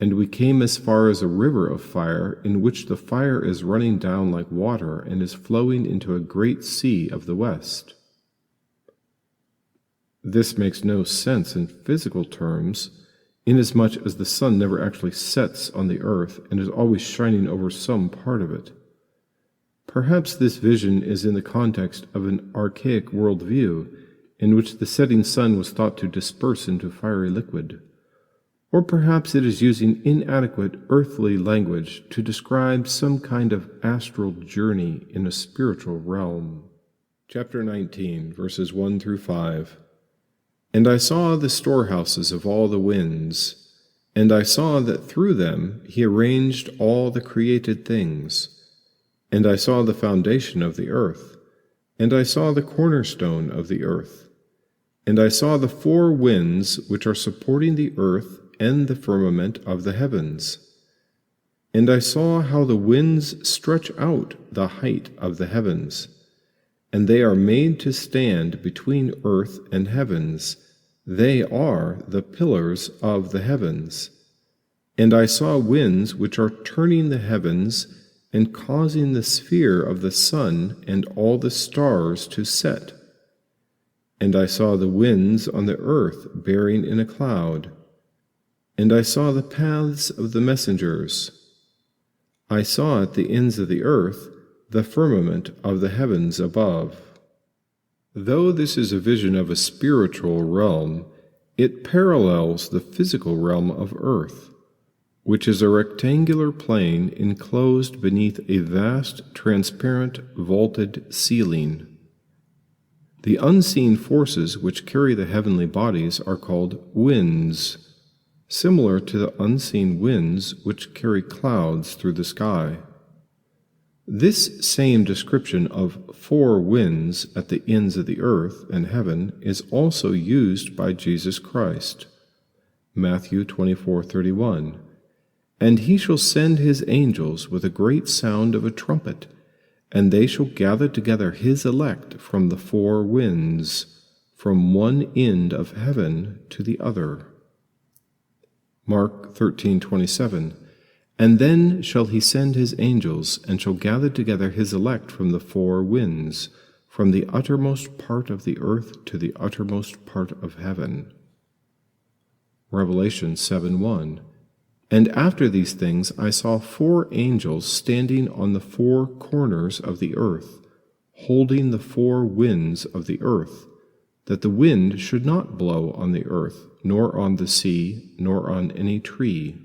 Speaker 1: And we came as far as a river of fire, in which the fire is running down like water, and is flowing into a great sea of the west." This makes no sense in physical terms, inasmuch as the sun never actually sets on the earth and is always shining over some part of it. Perhaps this vision is in the context of an archaic worldview, in which the setting sun was thought to disperse into fiery liquid. Or perhaps it is using inadequate earthly language to describe some kind of astral journey in a spiritual realm. Chapter 19, verses 1 through 5. "And I saw the storehouses of all the winds, and I saw that through them he arranged all the created things. And I saw the foundation of the earth, and I saw the cornerstone of the earth. And I saw the 4 winds which are supporting the earth and the firmament of the heavens. And I saw how the winds stretch out the height of the heavens, and they are made to stand between earth and heavens. They are the pillars of the heavens. And I saw winds which are turning the heavens, and causing the sphere of the sun and all the stars to set. And I saw the winds on the earth bearing in a cloud. And I saw the paths of the messengers. I saw at the ends of the earth the firmament of the heavens above." Though this is a vision of a spiritual realm, it parallels the physical realm of earth, which is a rectangular plane enclosed beneath a vast, transparent, vaulted ceiling. The unseen forces which carry the heavenly bodies are called winds, similar to the unseen winds which carry clouds through the sky. This same description of 4 winds at the ends of the earth and heaven is also used by Jesus Christ. Matthew 24:31. "And he shall send his angels with a great sound of a trumpet, and they shall gather together his elect from the 4 winds, from one end of heaven to the other." Mark 13:27. "And then shall he send his angels, and shall gather together his elect from the 4 winds, from the uttermost part of the earth to the uttermost part of heaven." Revelation 7:1. "And after these things I saw 4 angels standing on the 4 corners of the earth, holding the 4 winds of the earth, that the wind should not blow on the earth, nor on the sea, nor on any tree."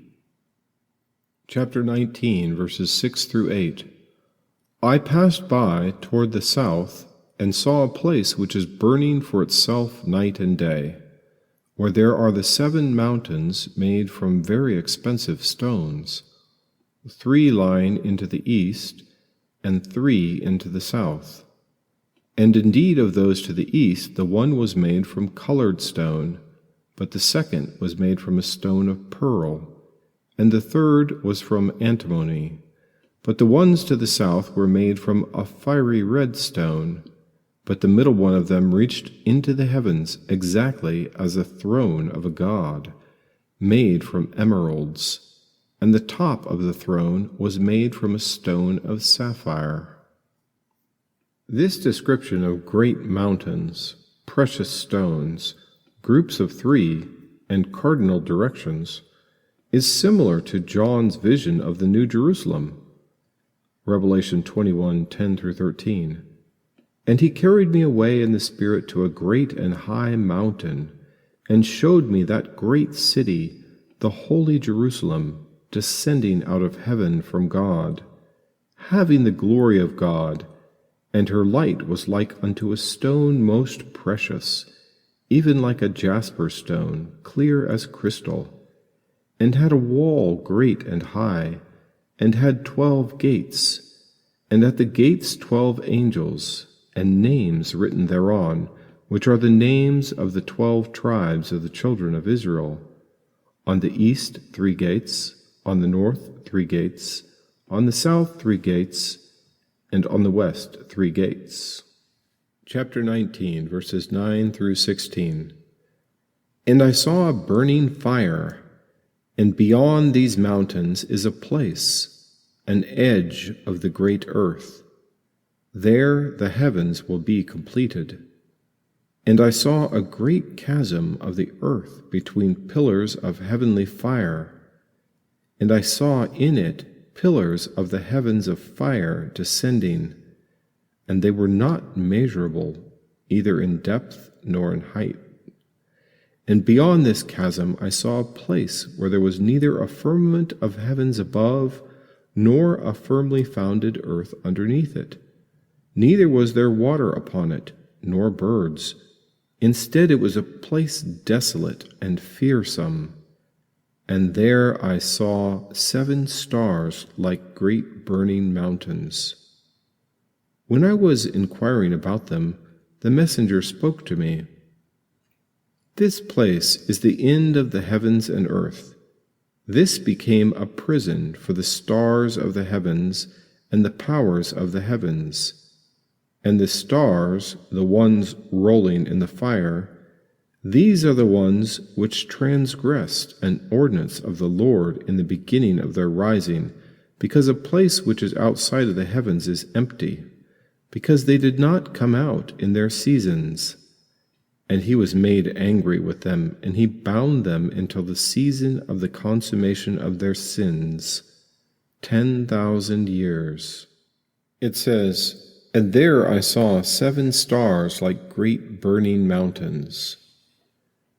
Speaker 1: Chapter 19, verses 6 through 8. "I passed by toward the south, and saw a place which is burning for itself night and day, where there are the 7 mountains made from very expensive stones, 3 lying into the east, and 3 into the south. And indeed of those to the east the one was made from colored stone, but the second was made from a stone of pearl, and the third was from antimony. But the ones to the south were made from a fiery red stone, but the middle one of them reached into the heavens exactly as a throne of a god, made from emeralds, and the top of the throne was made from a stone of sapphire." This description of great mountains, precious stones, groups of 3, and cardinal directions is similar to John's vision of the New Jerusalem. Revelation 21:10-13. "And he carried me away in the Spirit to a great and high mountain, and showed me that great city, the holy Jerusalem, descending out of heaven from God, having the glory of God, and her light was like unto a stone most precious, even like a jasper stone, clear as crystal, and had a wall great and high, and had 12 gates, and at the gates 12 angels, and names written thereon, which are the names of the 12 tribes of the children of Israel. On the east 3 gates, on the north 3 gates, on the south 3 gates, and on the west 3 gates. Chapter 19, verses 9 through 16. And I saw a burning fire, and beyond these mountains is a place, an edge of the great earth. There the heavens will be completed. And I saw a great chasm of the earth between pillars of heavenly fire, and I saw in it pillars of the heavens of fire descending, and they were not measurable, either in depth nor in height. And beyond this chasm I saw a place where there was neither a firmament of heavens above, nor a firmly founded earth underneath it. Neither was there water upon it, nor birds. Instead it was a place desolate and fearsome. And there I saw 7 stars like great burning mountains. When I was inquiring about them, the messenger spoke to me. This place is the end of the heavens and earth. This became a prison for the stars of the heavens and the powers of the heavens. And the stars, the ones rolling in the fire, these are the ones which transgressed an ordinance of the Lord in the beginning of their rising, because a place which is outside of the heavens is empty, because they did not come out in their seasons. And he was made angry with them, and he bound them until the season of the consummation of their sins, 10,000 years. It says, And there I saw 7 stars like great burning mountains.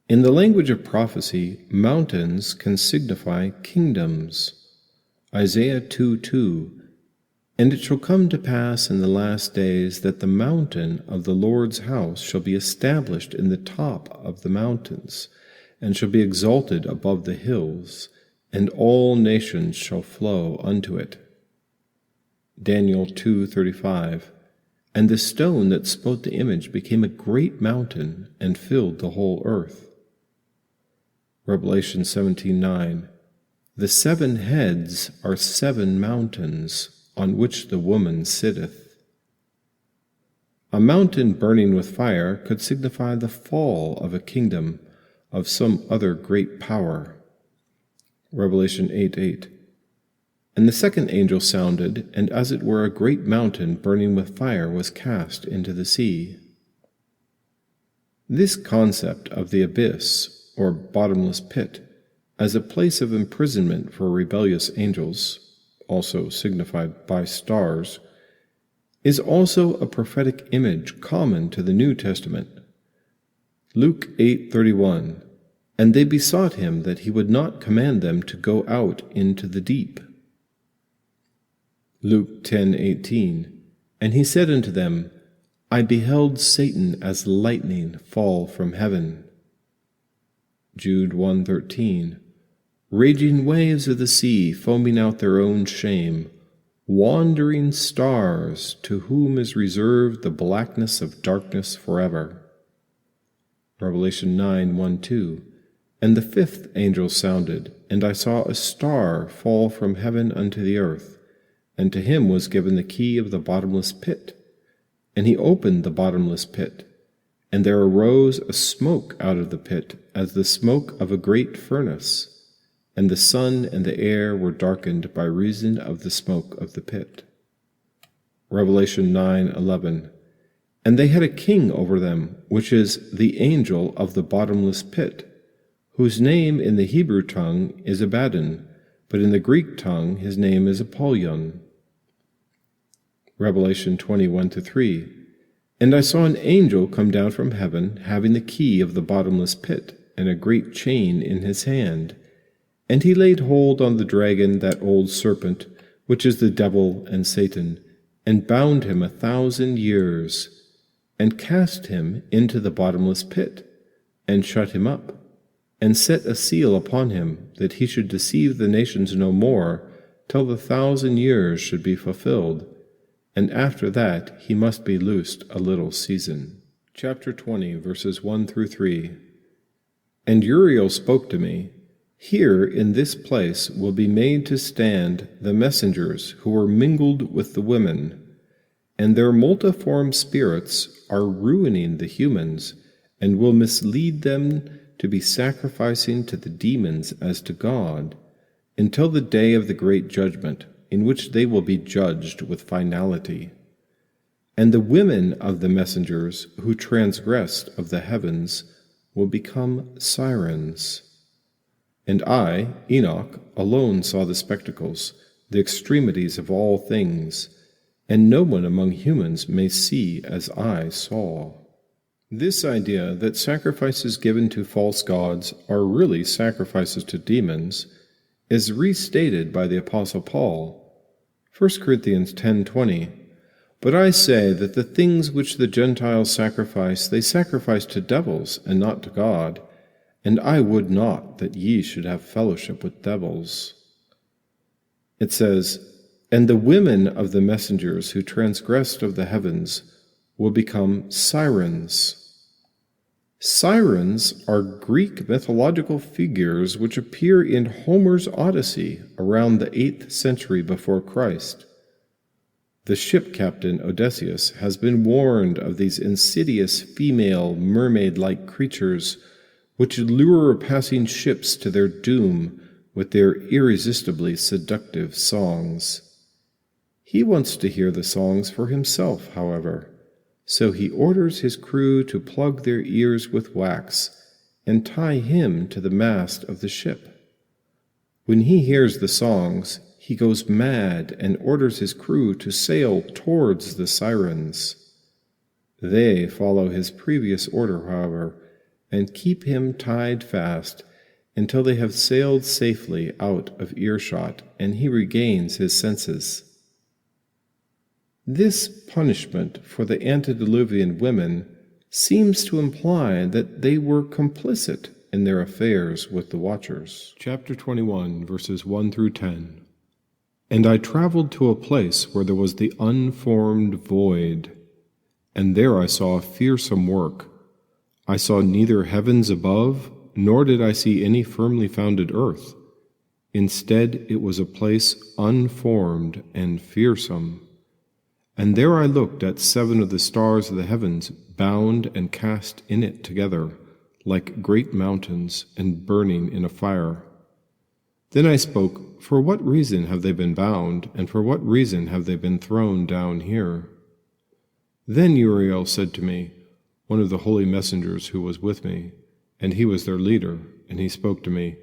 Speaker 1: In the language of prophecy, mountains can signify kingdoms. Isaiah 2:2, And it shall come to pass in the last days that the mountain of the Lord's house shall be established in the top of the mountains, and shall be exalted above the hills, and all nations shall flow unto it. Daniel 2:35, And the stone that smote the image became a great mountain, and filled the whole earth. Revelation 17:9, The 7 heads are 7 mountains, on which the woman sitteth. A mountain burning with fire could signify the fall of a kingdom of some other great power. Revelation 8:8. And the second angel sounded, and as it were a great mountain burning with fire was cast into the sea. This concept of the abyss, or bottomless pit, as a place of imprisonment for rebellious angels, also signified by stars, is also a prophetic image common to the New Testament. Luke 8:31, And they besought him that he would not command them to go out into the deep. Luke 10:18, And he said unto them, I beheld Satan as lightning fall from heaven. Jude 1:13, Raging waves of the sea, foaming out their own shame, wandering stars, to whom is reserved the blackness of darkness forever. Revelation 9:1-2, And the 5th angel sounded, and I saw a star fall from heaven unto the earth, and to him was given the key of the bottomless pit. And he opened the bottomless pit, and there arose a smoke out of the pit, as the smoke of a great furnace. And the sun and the air were darkened by reason of the smoke of the pit. Revelation 9:11, And they had a king over them, which is the angel of the bottomless pit, whose name in the Hebrew tongue is Abaddon, but in the Greek tongue his name is Apollyon. Revelation 21-3, And I saw an angel come down from heaven, having the key of the bottomless pit, and a great chain in his hand. And he laid hold on the dragon, that old serpent, which is the devil and Satan, and bound him 1,000 years, and cast him into the bottomless pit, and shut him up, and set a seal upon him, that he should deceive the nations no more, till the 1,000 years should be fulfilled, and after that he must be loosed a little season. Chapter 20, verses 1 through 3. And Uriel spoke to me, Here in this place will be made to stand the messengers who were mingled with the women, and their multiform spirits are ruining the humans, and will mislead them to be sacrificing to the demons as to God, until the day of the great judgment, in which they will be judged with finality. And the women of the messengers who transgressed of the heavens will become sirens. And I, Enoch, alone saw the spectacles, the extremities of all things, and no one among humans may see as I saw. This idea that sacrifices given to false gods are really sacrifices to demons is restated by the Apostle Paul. 1 Corinthians 10:20. But I say that the things which the Gentiles sacrifice, they sacrifice to devils, and not to God. And I would not that ye should have fellowship with devils. It says, And the women of the messengers who transgressed of the heavens will become sirens. Sirens are Greek mythological figures which appear in Homer's Odyssey around the 8th century before Christ. The ship captain Odysseus has been warned of these insidious female mermaid-like creatures which lure passing ships to their doom with their irresistibly seductive songs. He wants to hear the songs for himself, however, so he orders his crew to plug their ears with wax and tie him to the mast of the ship. When he hears the songs, he goes mad and orders his crew to sail towards the sirens. They follow his previous order, however, and keep him tied fast until they have sailed safely out of earshot and he regains his senses. This punishment for the antediluvian women seems to imply that they were complicit in their affairs with the Watchers. Chapter 21, verses 1 through 10. And I traveled to a place where there was the unformed void, and there I saw fearsome work. I saw neither heavens above, nor did I see any firmly founded earth. Instead, it was a place unformed and fearsome. And there I looked at 7 of the stars of the heavens, bound and cast in it together, like great mountains, and burning in a fire. Then I spoke, For what reason have they been bound, and for what reason have they been thrown down here? Then Uriel said to me, one of the holy messengers who was with me, and he was their leader, and he spoke to me,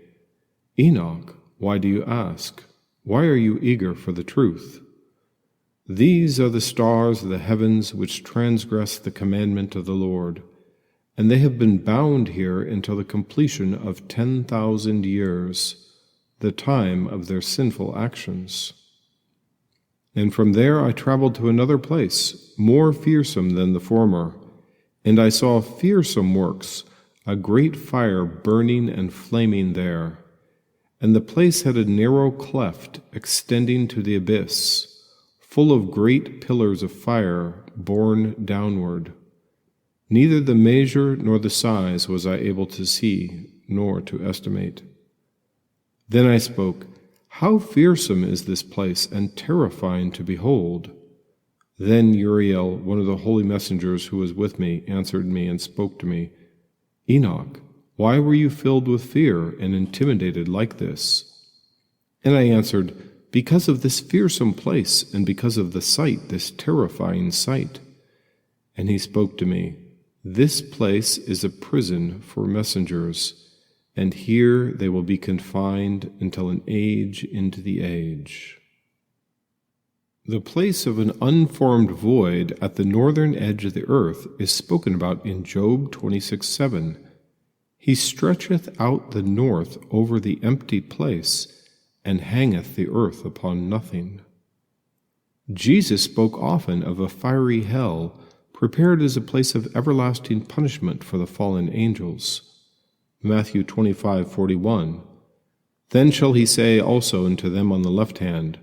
Speaker 1: Enoch, why do you ask? Why are you eager for the truth? These are the stars of the heavens which transgress the commandment of the Lord, and they have been bound here until the completion of 10,000 years, the time of their sinful actions. And from there I traveled to another place, more fearsome than the former, and I saw fearsome works, a great fire burning and flaming there. And the place had a narrow cleft extending to the abyss, full of great pillars of fire borne downward. Neither the measure nor the size was I able to see, nor to estimate. Then I spoke, How fearsome is this place, and terrifying to behold! Then Uriel, one of the holy messengers who was with me, answered me and spoke to me, Enoch, why were you filled with fear and intimidated like this? And I answered, Because of this fearsome place, and because of the sight, this terrifying sight. And he spoke to me, This place is a prison for messengers, and here they will be confined until an age into the age. The place of an unformed void at the northern edge of the earth is spoken about in Job 26:7. He stretcheth out the north over the empty place, and hangeth the earth upon nothing. Jesus spoke often of a fiery hell prepared as a place of everlasting punishment for the fallen angels. Matthew 25:41. Then shall he say also unto them on the left hand,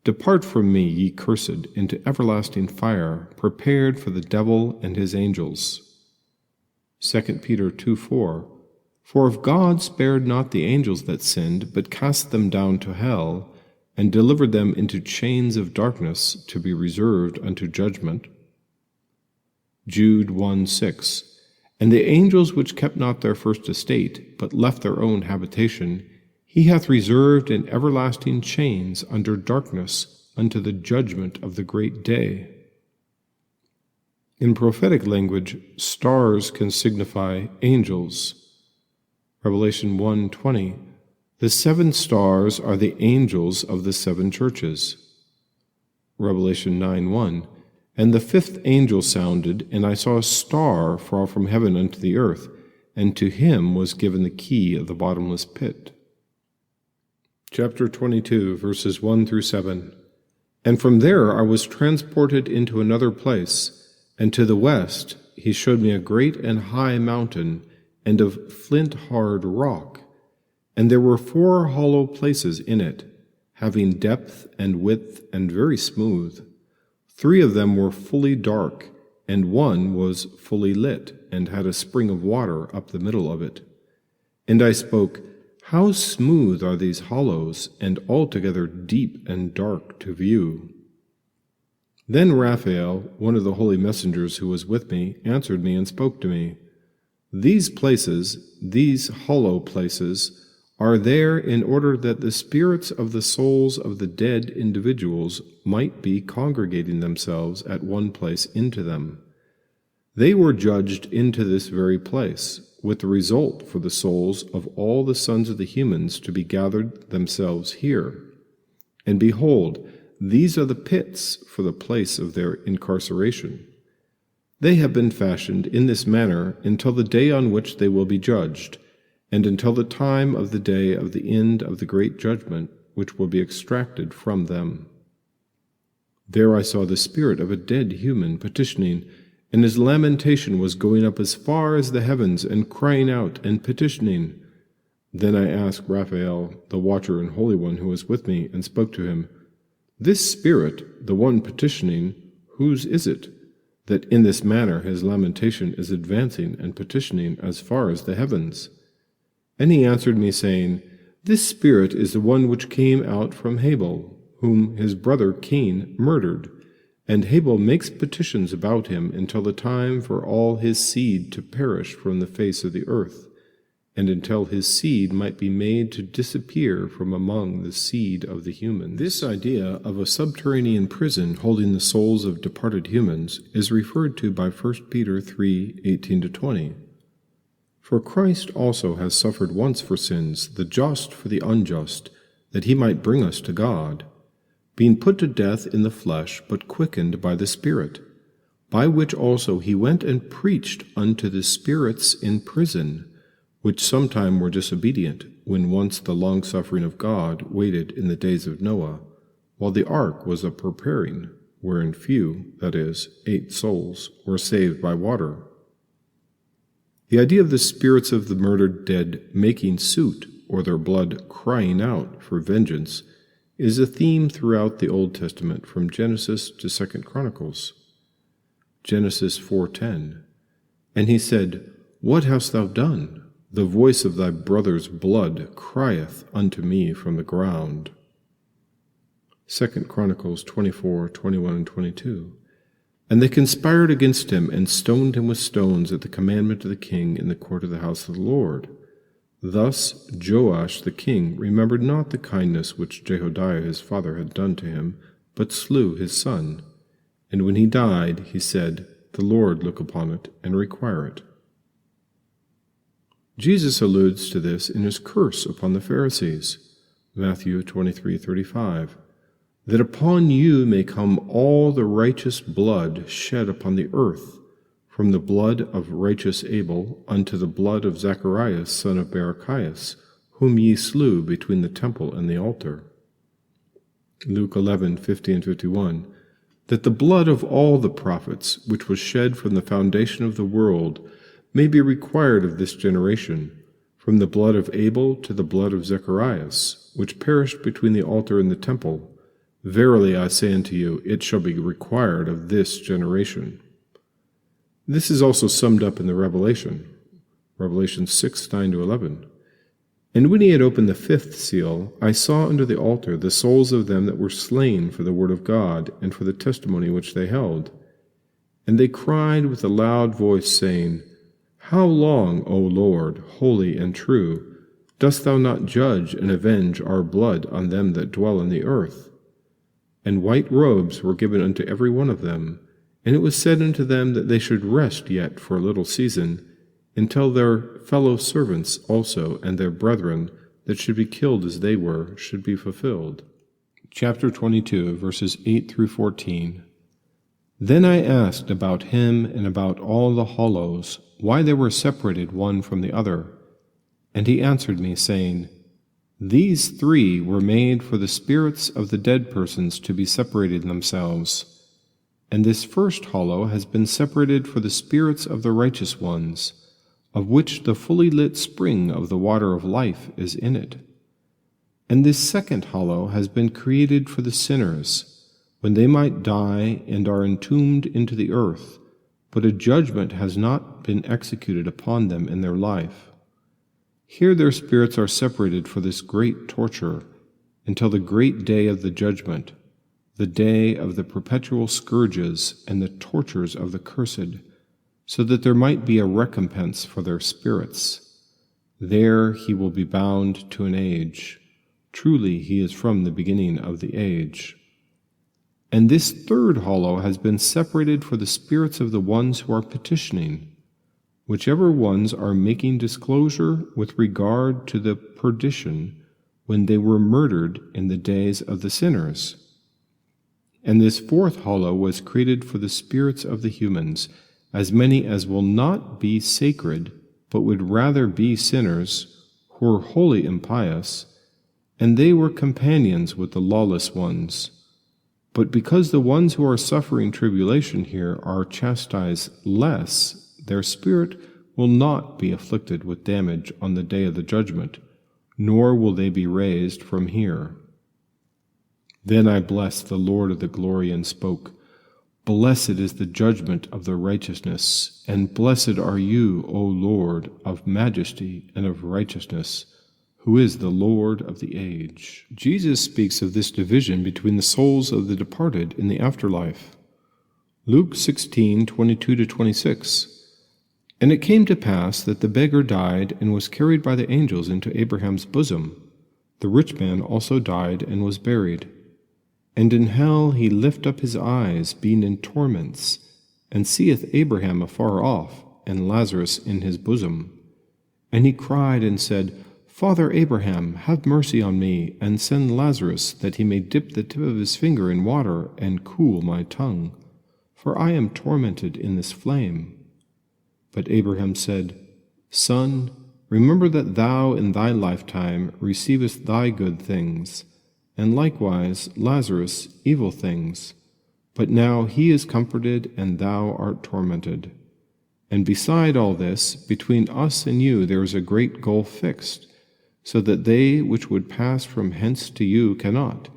Speaker 1: Depart from me, ye cursed, into everlasting fire, prepared for the devil and his angels. 2 Peter 2:4. For if God spared not the angels that sinned, but cast them down to hell, and delivered them into chains of darkness to be reserved unto judgment. Jude 1:6. And the angels which kept not their first estate, but left their own habitation, he hath reserved in everlasting chains under darkness unto the judgment of the great day. In prophetic language, stars can signify angels. Revelation 1:20. The 7 stars are the angels of the 7 churches. Revelation 9:1. And the 5th angel sounded, and I saw a star fall from heaven unto the earth, and to him was given the key of the bottomless pit. Chapter 22, verses 1 through 7. And from there I was transported into another place, and to the west he showed me a great and high mountain, and of flint-hard rock. And there were 4 hollow places in it, having depth and width and very smooth. 3 of them were fully dark, and one was fully lit, and had a spring of water up the middle of it. And I spoke, How smooth are these hollows, and altogether deep and dark to view. Then Raphael, one of the holy messengers who was with me, answered me and spoke to me, These places, these hollow places, are there in order that the spirits of the souls of the dead individuals might be congregating themselves at one place into them. They were judged into this very place, with the result for the souls of all the sons of the humans to be gathered themselves here. And behold, these are the pits for the place of their incarceration. They have been fashioned in this manner until the day on which they will be judged, and until the time of the day of the end of the great judgment, which will be extracted from them. There I saw the spirit of a dead human petitioning, and his lamentation was going up as far as the heavens, and crying out and petitioning. Then I asked Raphael, the watcher and holy one who was with me, and spoke to him, This spirit, the one petitioning, whose is it, that in this manner his lamentation is advancing and petitioning as far as the heavens? And he answered me, saying, This spirit is the one which came out from Habel, whom his brother Cain murdered. And Habel makes petitions about him until the time for all his seed to perish from the face of the earth, and until his seed might be made to disappear from among the seed of the humans. This idea of a subterranean prison holding the souls of departed humans is referred to by 1 Peter 3:18-20. For Christ also has suffered once for sins, the just for the unjust, that he might bring us to God, being put to death in the flesh, but quickened by the Spirit, by which also he went and preached unto the spirits in prison, which sometime were disobedient, when once the long-suffering of God waited in the days of Noah, while the ark was a preparing, wherein few, that is, 8 souls, were saved by water. The idea of the spirits of the murdered dead making suit, or their blood crying out for vengeance, is a theme throughout the Old Testament from Genesis to 2 Chronicles. Genesis 4:10. And he said, What hast thou done? The voice of thy brother's blood crieth unto me from the ground. 2 Chronicles 24:21-22. And they conspired against him, and stoned him with stones at the commandment of the king in the court of the house of the Lord. Thus Joash the king remembered not the kindness which Jehoiada his father had done to him, but slew his son. And when he died, he said, The Lord look upon it, and require it. Jesus alludes to this in his curse upon the Pharisees, Matthew 23:35. That upon you may come all the righteous blood shed upon the earth, from the blood of righteous Abel unto the blood of Zacharias son of Barachias, whom ye slew between the temple and the altar. Luke 11:50-51. that the blood of all the prophets, which was shed from the foundation of the world, may be required of this generation, from the blood of Abel to the blood of Zacharias, which perished between the altar and the temple. Verily I say unto you, it shall be required of this generation. This is also summed up in the Revelation 6:9-11. And when he had opened the fifth seal, I saw under the altar the souls of them that were slain for the word of God and for the testimony which they held. And they cried with a loud voice, saying, How long, O Lord, holy and true, dost thou not judge and avenge our blood on them that dwell in the earth? And white robes were given unto every one of them, and it was said unto them that they should rest yet for a little season, until their fellow servants also and their brethren that should be killed as they were should be fulfilled. Chapter 22, verses 8-14. Then I asked about him and about all the hollows, why they were separated one from the other. And he answered me, saying, These three were made for the spirits of the dead persons to be separated themselves. And this first hollow has been separated for the spirits of the righteous ones, of which the fully lit spring of the water of life is in it. And this second hollow has been created for the sinners, when they might die and are entombed into the earth, but a judgment has not been executed upon them in their life. Here their spirits are separated for this great torture, until the great day of the judgment, the day of the perpetual scourges and the tortures of the cursed, so that there might be a recompense for their spirits. There he will be bound to an age. Truly he is from the beginning of the age. And this third hollow has been separated for the spirits of the ones who are petitioning, whichever ones are making disclosure with regard to the perdition when they were murdered in the days of the sinners. And this fourth hollow was created for the spirits of the humans, as many as will not be sacred, but would rather be sinners, who are wholly impious, and they were companions with the lawless ones. But because the ones who are suffering tribulation here are chastised less, their spirit will not be afflicted with damage on the day of the judgment, nor will they be raised from here. Then I blessed the Lord of the glory and spoke, Blessed is the judgment of the righteousness, and blessed are you, O Lord, of majesty and of righteousness, who is the Lord of the age. Jesus speaks of this division between the souls of the departed in the afterlife. Luke 16:22-26. And it came to pass that the beggar died and was carried by the angels into Abraham's bosom. The rich man also died and was buried. And in hell he lift up his eyes, being in torments, and seeth Abraham afar off, and Lazarus in his bosom. And he cried and said, Father Abraham, have mercy on me, and send Lazarus, that he may dip the tip of his finger in water, and cool my tongue, for I am tormented in this flame. But Abraham said, Son, remember that thou in thy lifetime receivest thy good things, and likewise Lazarus evil things. But now he is comforted, and thou art tormented. And beside all this, between us and you there is a great gulf fixed, so that they which would pass from hence to you cannot,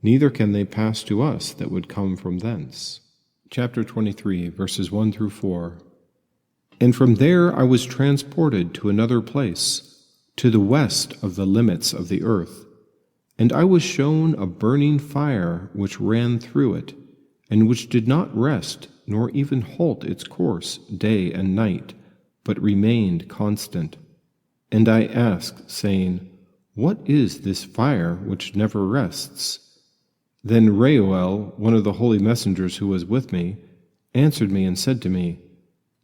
Speaker 1: neither can they pass to us that would come from thence. Chapter 23, verses 1-4. And from there I was transported to another place, to the west of the limits of the earth. And I was shown a burning fire which ran through it, and which did not rest, nor even halt its course day and night, but remained constant. And I asked, saying, What is this fire which never rests? Then Reuel, one of the holy messengers who was with me, answered me and said to me,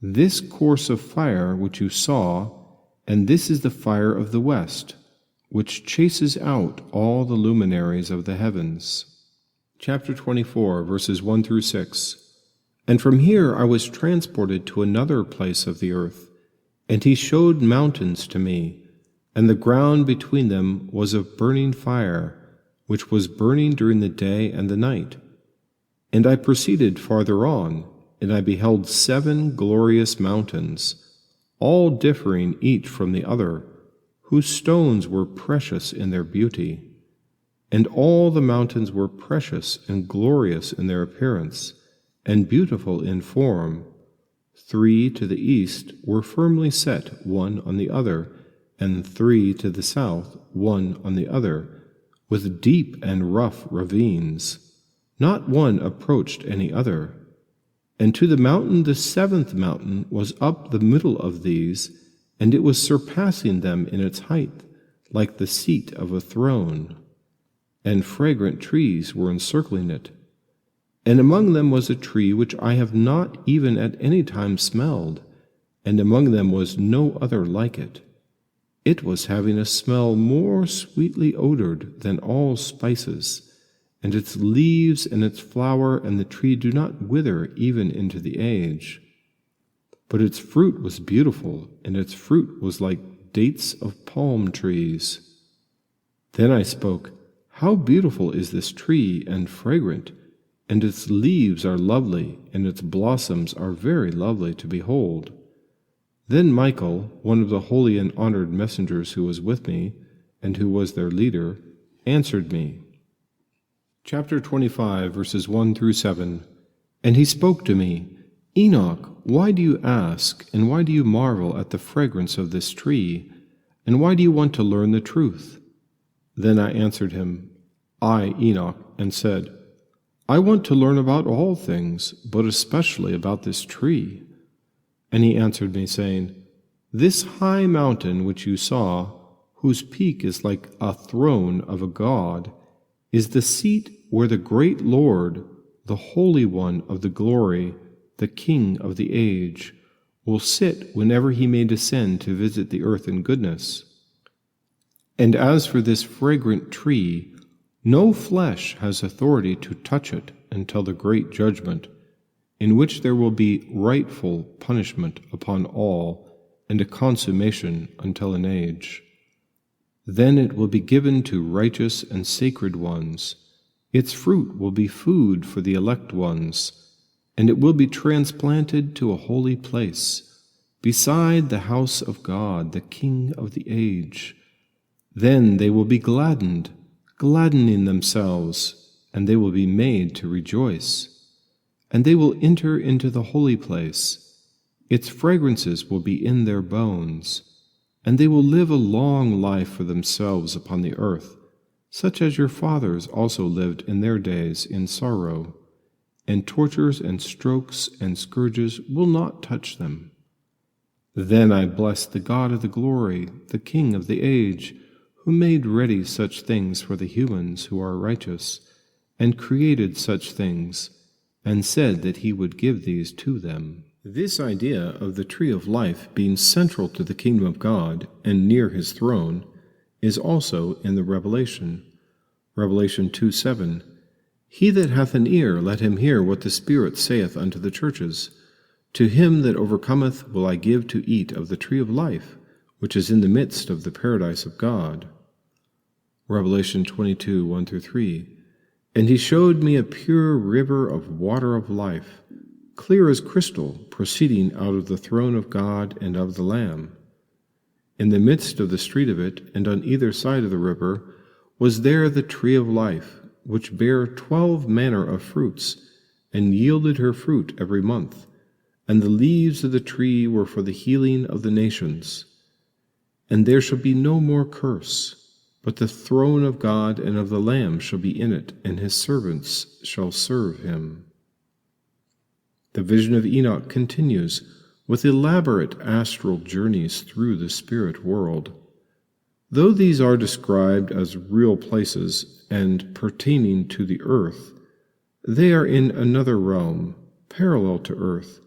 Speaker 1: This course of fire which you saw, and this is the fire of the west, which chases out all the luminaries of the heavens. Chapter 24, verses 1-6. And from here I was transported to another place of the earth, and he showed mountains to me, and the ground between them was of burning fire, which was burning during the day and the night. And I proceeded farther on, and I beheld 7 glorious mountains, all differing each from the other, whose stones were precious in their beauty. And all the mountains were precious and glorious in their appearance, and beautiful in form. 3 to the east were firmly set one on the other, and 3 to the south one on the other, with deep and rough ravines. Not one approached any other. And to the mountain, the 7th mountain, was up the middle of these, and it was surpassing them in its height, like the seat of a throne. And fragrant trees were encircling it. And among them was a tree which I have not even at any time smelled, and among them was no other like it. It was having a smell more sweetly odored than all spices, and its leaves and its flower and the tree do not wither even into the age. But its fruit was beautiful, and its fruit was like dates of palm trees. Then I spoke, How beautiful is this tree, and fragrant, and its leaves are lovely, and its blossoms are very lovely to behold. Then Michael, one of the holy and honored messengers who was with me, and who was their leader, answered me. Chapter 25, verses 1 through 7. And he spoke to me, Enoch, why do you ask, and why do you marvel at the fragrance of this tree, and why do you want to learn the truth? Then I answered him, I, Enoch, and said, I want to learn about all things, but especially about this tree. And he answered me, saying, This high mountain which you saw, whose peak is like a throne of a god, is the seat where the great Lord, the Holy One of the glory, the King of the age, will sit whenever he may descend to visit the earth in goodness. And as for this fragrant tree, no flesh has authority to touch it until the great judgment, in which there will be rightful punishment upon all, and a consummation until an age. Then it will be given to righteous and sacred ones. Its fruit will be food for the elect ones, and it will be transplanted to a holy place, beside the house of God, the King of the age. Then they will be gladdened, gladdening themselves, and they will be made to rejoice. And they will enter into the holy place. Its fragrances will be in their bones, and they will live a long life for themselves upon the earth, such as your fathers also lived in their days in sorrow, and tortures and strokes and scourges will not touch them. Then I blessed the God of the glory, the King of the age, who made ready such things for the humans who are righteous, and created such things, and said that he would give these to them. This idea of the tree of life being central to the kingdom of God and near his throne is also in the Revelation. Revelation 2:7. He that hath an ear, let him hear what the Spirit saith unto the churches. To him that overcometh will I give to eat of the tree of life, which is in the midst of the paradise of God. Revelation 22:1-3. And he showed me a pure river of water of life, clear as crystal, proceeding out of the throne of God and of the Lamb. In the midst of the street of it, and on either side of the river, was there the tree of life, which bare 12 manner of fruits, and yielded her fruit every month. And the leaves of the tree were for the healing of the nations. And there shall be no more curse, but the throne of God and of the Lamb shall be in it, and his servants shall serve him. The vision of Enoch continues with elaborate astral journeys through the spirit world. Though these are described as real places and pertaining to the earth, they are in another realm, parallel to earth,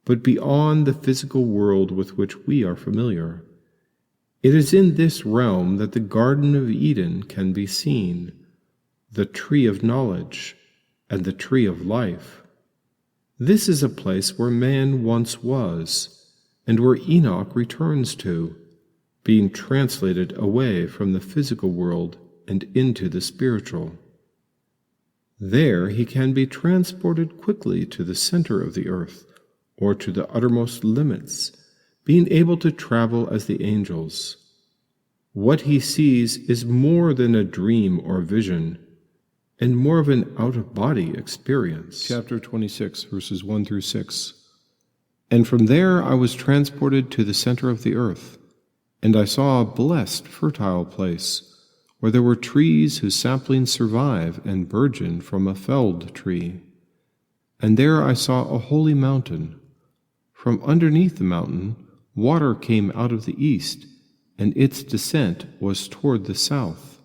Speaker 1: but beyond the physical world with which we are familiar. It is in this realm that the Garden of Eden can be seen, the tree of knowledge, and the tree of life. This is a place where man once was, and where Enoch returns to, being translated away from the physical world and into the spiritual. There he can be transported quickly to the center of the earth, or to the uttermost limits, being able to travel as the angels. What he sees is more than a dream or vision, and more of an out-of-body experience. Chapter 26, verses 1 through 6. And from there I was transported to the center of the earth, and I saw a blessed, fertile place, where there were trees whose saplings survive and burgeon from a felled tree. And there I saw a holy mountain. From underneath the mountain, water came out of the east, and its descent was toward the south.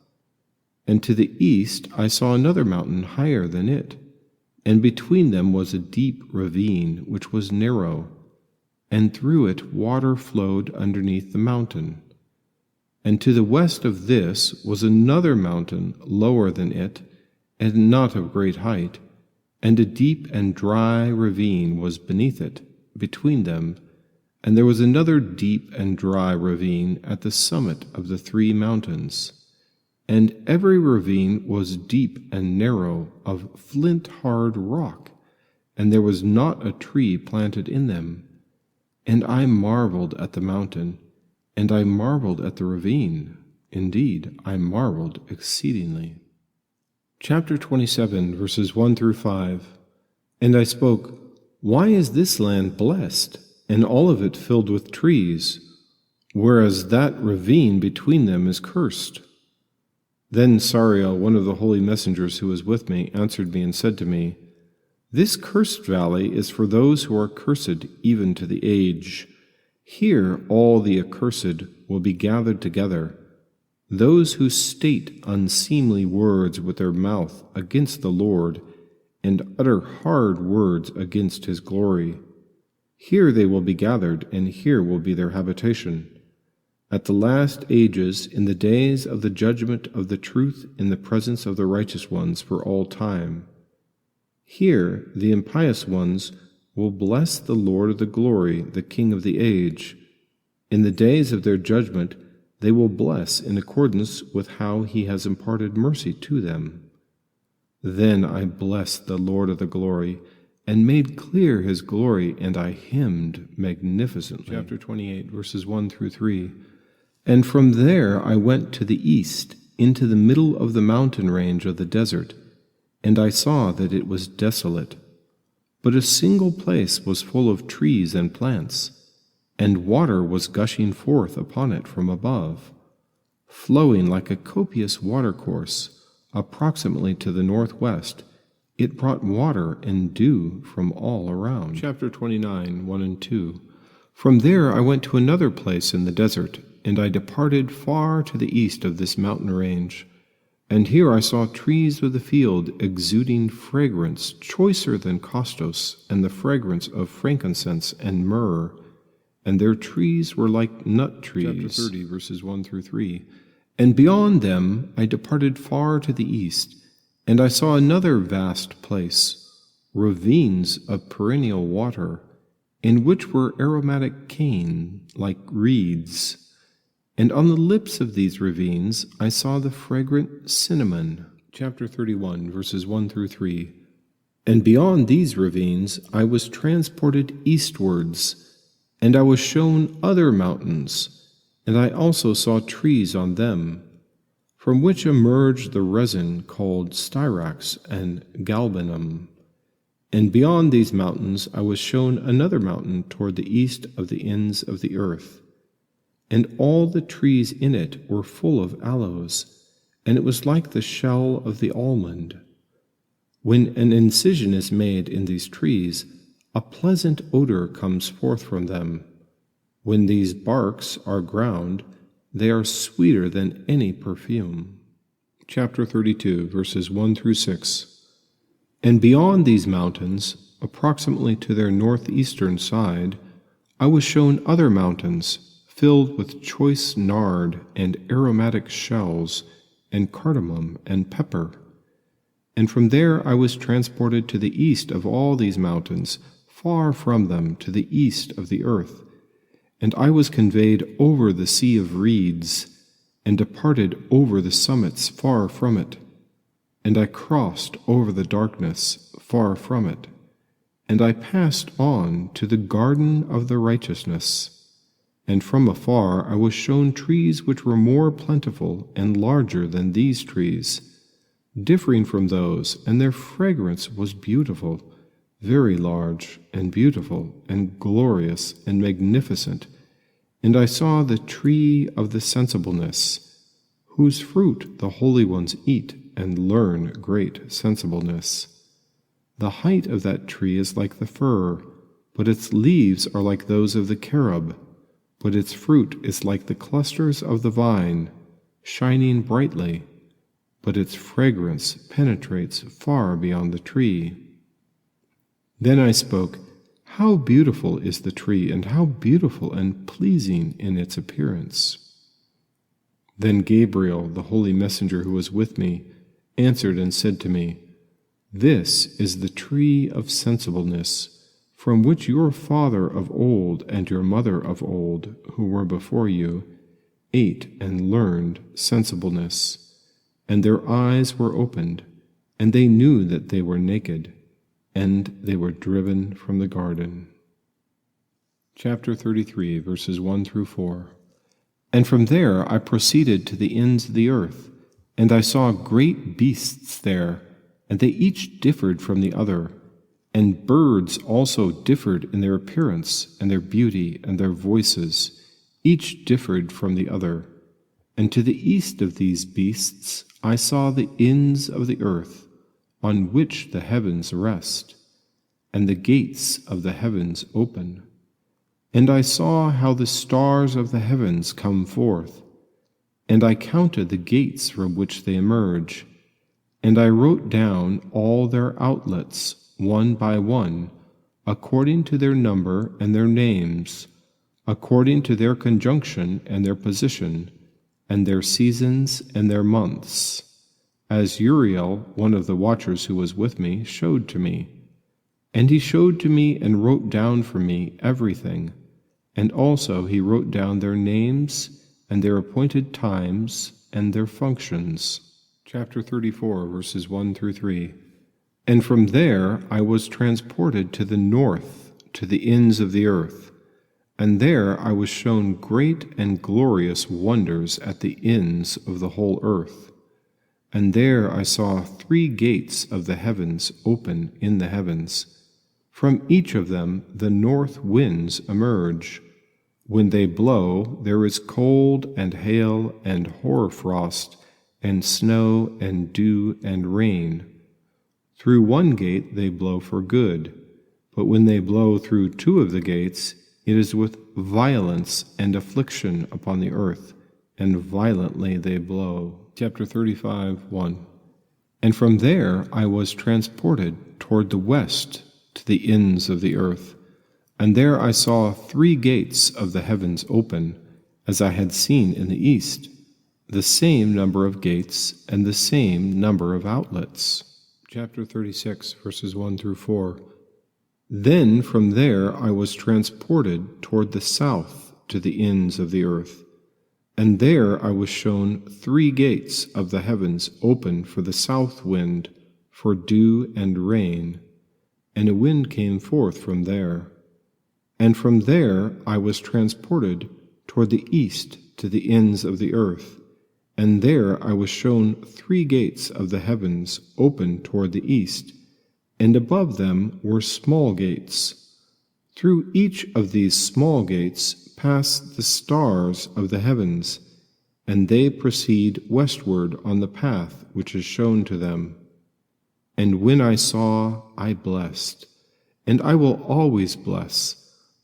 Speaker 1: And to the east I saw another mountain higher than it, and between them was a deep ravine which was narrow, and through it water flowed underneath the mountain. And to the west of this was another mountain lower than it, and not of great height, and a deep and dry ravine was beneath it, between them, and there was another deep and dry ravine at the summit of the 3 mountains. And every ravine was deep and narrow, of flint-hard rock, and there was not a tree planted in them. And I marveled at the mountain, and I marveled at the ravine. Indeed, I marveled exceedingly. Chapter 27, verses 1 through 5. And I spoke, Why is this land blessed, and all of it filled with trees, whereas that ravine between them is cursed? Then Sariel, one of the holy messengers who was with me, answered me and said to me, This cursed valley is for those who are cursed even to the age. Here all the accursed will be gathered together, those who state unseemly words with their mouth against the Lord, and utter hard words against his glory. Here they will be gathered, and here will be their habitation. At the last ages, in the days of the judgment of the truth in the presence of the righteous ones for all time. Here the impious ones will bless the Lord of the glory, the King of the age. In the days of their judgment they will bless in accordance with how he has imparted mercy to them. Then I blessed the Lord of the glory, and made clear his glory, and I hymned magnificently. Chapter 28, verses 1 through 3. And from there I went to the east, into the middle of the mountain range of the desert, and I saw that it was desolate. But a single place was full of trees and plants, and water was gushing forth upon it from above, flowing like a copious watercourse. Approximately to the northwest, it brought water and dew from all around. Chapter 29, 1 and 2. From there I went to another place in the desert, and I departed far to the east of this mountain range. And here I saw trees of the field exuding fragrance choicer than costos, and the fragrance of frankincense and myrrh. And their trees were like nut trees. Chapter 30, verses 1 through 3. And beyond them I departed far to the east, and I saw another vast place, ravines of perennial water, in which were aromatic cane, like reeds. And on the lips of these ravines I saw the fragrant cinnamon. Chapter 31, verses 1 through 3. And beyond these ravines I was transported eastwards, and I was shown other mountains, and I also saw trees on them, from which emerged the resin called styrax and galbanum. And beyond these mountains I was shown another mountain toward the east of the ends of the earth. And all the trees in it were full of aloes, and it was like the shell of the almond. When an incision is made in these trees, a pleasant odor comes forth from them. When these barks are ground, they are sweeter than any perfume. Chapter 32, verses 1 through 6. And beyond these mountains, approximately to their northeastern side, I was shown other mountains, filled with choice nard and aromatic shells, and cardamom and pepper. And from there I was transported to the east of all these mountains, far from them to the east of the earth. And I was conveyed over the sea of reeds, and departed over the summits far from it. and I crossed over the darkness far from it, and I passed on to the garden of the righteousness. And from afar I was shown trees which were more plentiful and larger than these trees, differing from those, and their fragrance was beautiful, very large and beautiful and glorious and magnificent. And I saw the tree of the sensibleness, whose fruit the holy ones eat and learn great sensibleness. The height of that tree is like the fir, but its leaves are like those of the carob, but its fruit is like the clusters of the vine, shining brightly, but its fragrance penetrates far beyond the tree. Then I spoke, "How beautiful is the tree, and how beautiful and pleasing in its appearance!" Then Gabriel, the holy messenger who was with me, answered and said to me, "This is the tree of sensibleness, from which your father of old and your mother of old, who were before you, ate and learned sensibleness. And their eyes were opened, and they knew that they were naked, and they were driven from the garden." Chapter 33, verses 1 through 4. And from there I proceeded to the ends of the earth, and I saw great beasts there, and they each differed from the other. And birds also differed in their appearance, and their beauty, and their voices. Each differed from the other. And to the east of these beasts I saw the ends of the earth, on which the heavens rest, and the gates of the heavens open. And I saw how the stars of the heavens come forth, and I counted the gates from which they emerge, and I wrote down all their outlets, one by one, according to their number and their names, according to their conjunction and their position, and their seasons and their months, as Uriel, one of the watchers who was with me, showed to me. And he showed to me and wrote down for me everything, and also he wrote down their names and their appointed times and their functions. Chapter 34, verses 1 through 3. And from there I was transported to the north, to the ends of the earth. And there I was shown great and glorious wonders at the ends of the whole earth. And there I saw 3 gates of the heavens open in the heavens. From each of them the north winds emerge. When they blow, there is cold and hail and hoarfrost and snow and dew and rain. Through one gate they blow for good, but when they blow through 2 of the gates, it is with violence and affliction upon the earth, and violently they blow. Chapter 35, 1. And from there I was transported toward the west to the ends of the earth, and there I saw 3 gates of the heavens open, as I had seen in the east, the same number of gates and the same number of outlets. Chapter 36, verses 1 through 4. Then from there I was transported toward the south to the ends of the earth, and there I was shown 3 gates of the heavens open for the south wind, for dew and rain, and a wind came forth from there. And from there I was transported toward the east to the ends of the earth, and there I was shown 3 gates of the heavens open toward the east, and above them were small gates. Through each of these small gates pass the stars of the heavens, and they proceed westward on the path which is shown to them. And when I saw, I blessed, and I will always bless,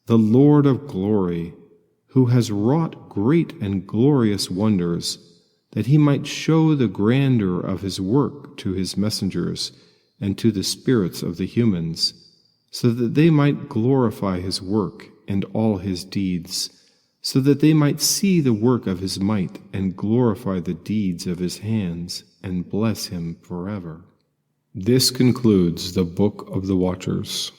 Speaker 1: the Lord of glory, who has wrought great and glorious wonders, that he might show the grandeur of his work to his messengers and to the spirits of the humans, so that they might glorify his work and all his deeds, so that they might see the work of his might and glorify the deeds of his hands and bless him forever. This concludes the Book of the Watchers.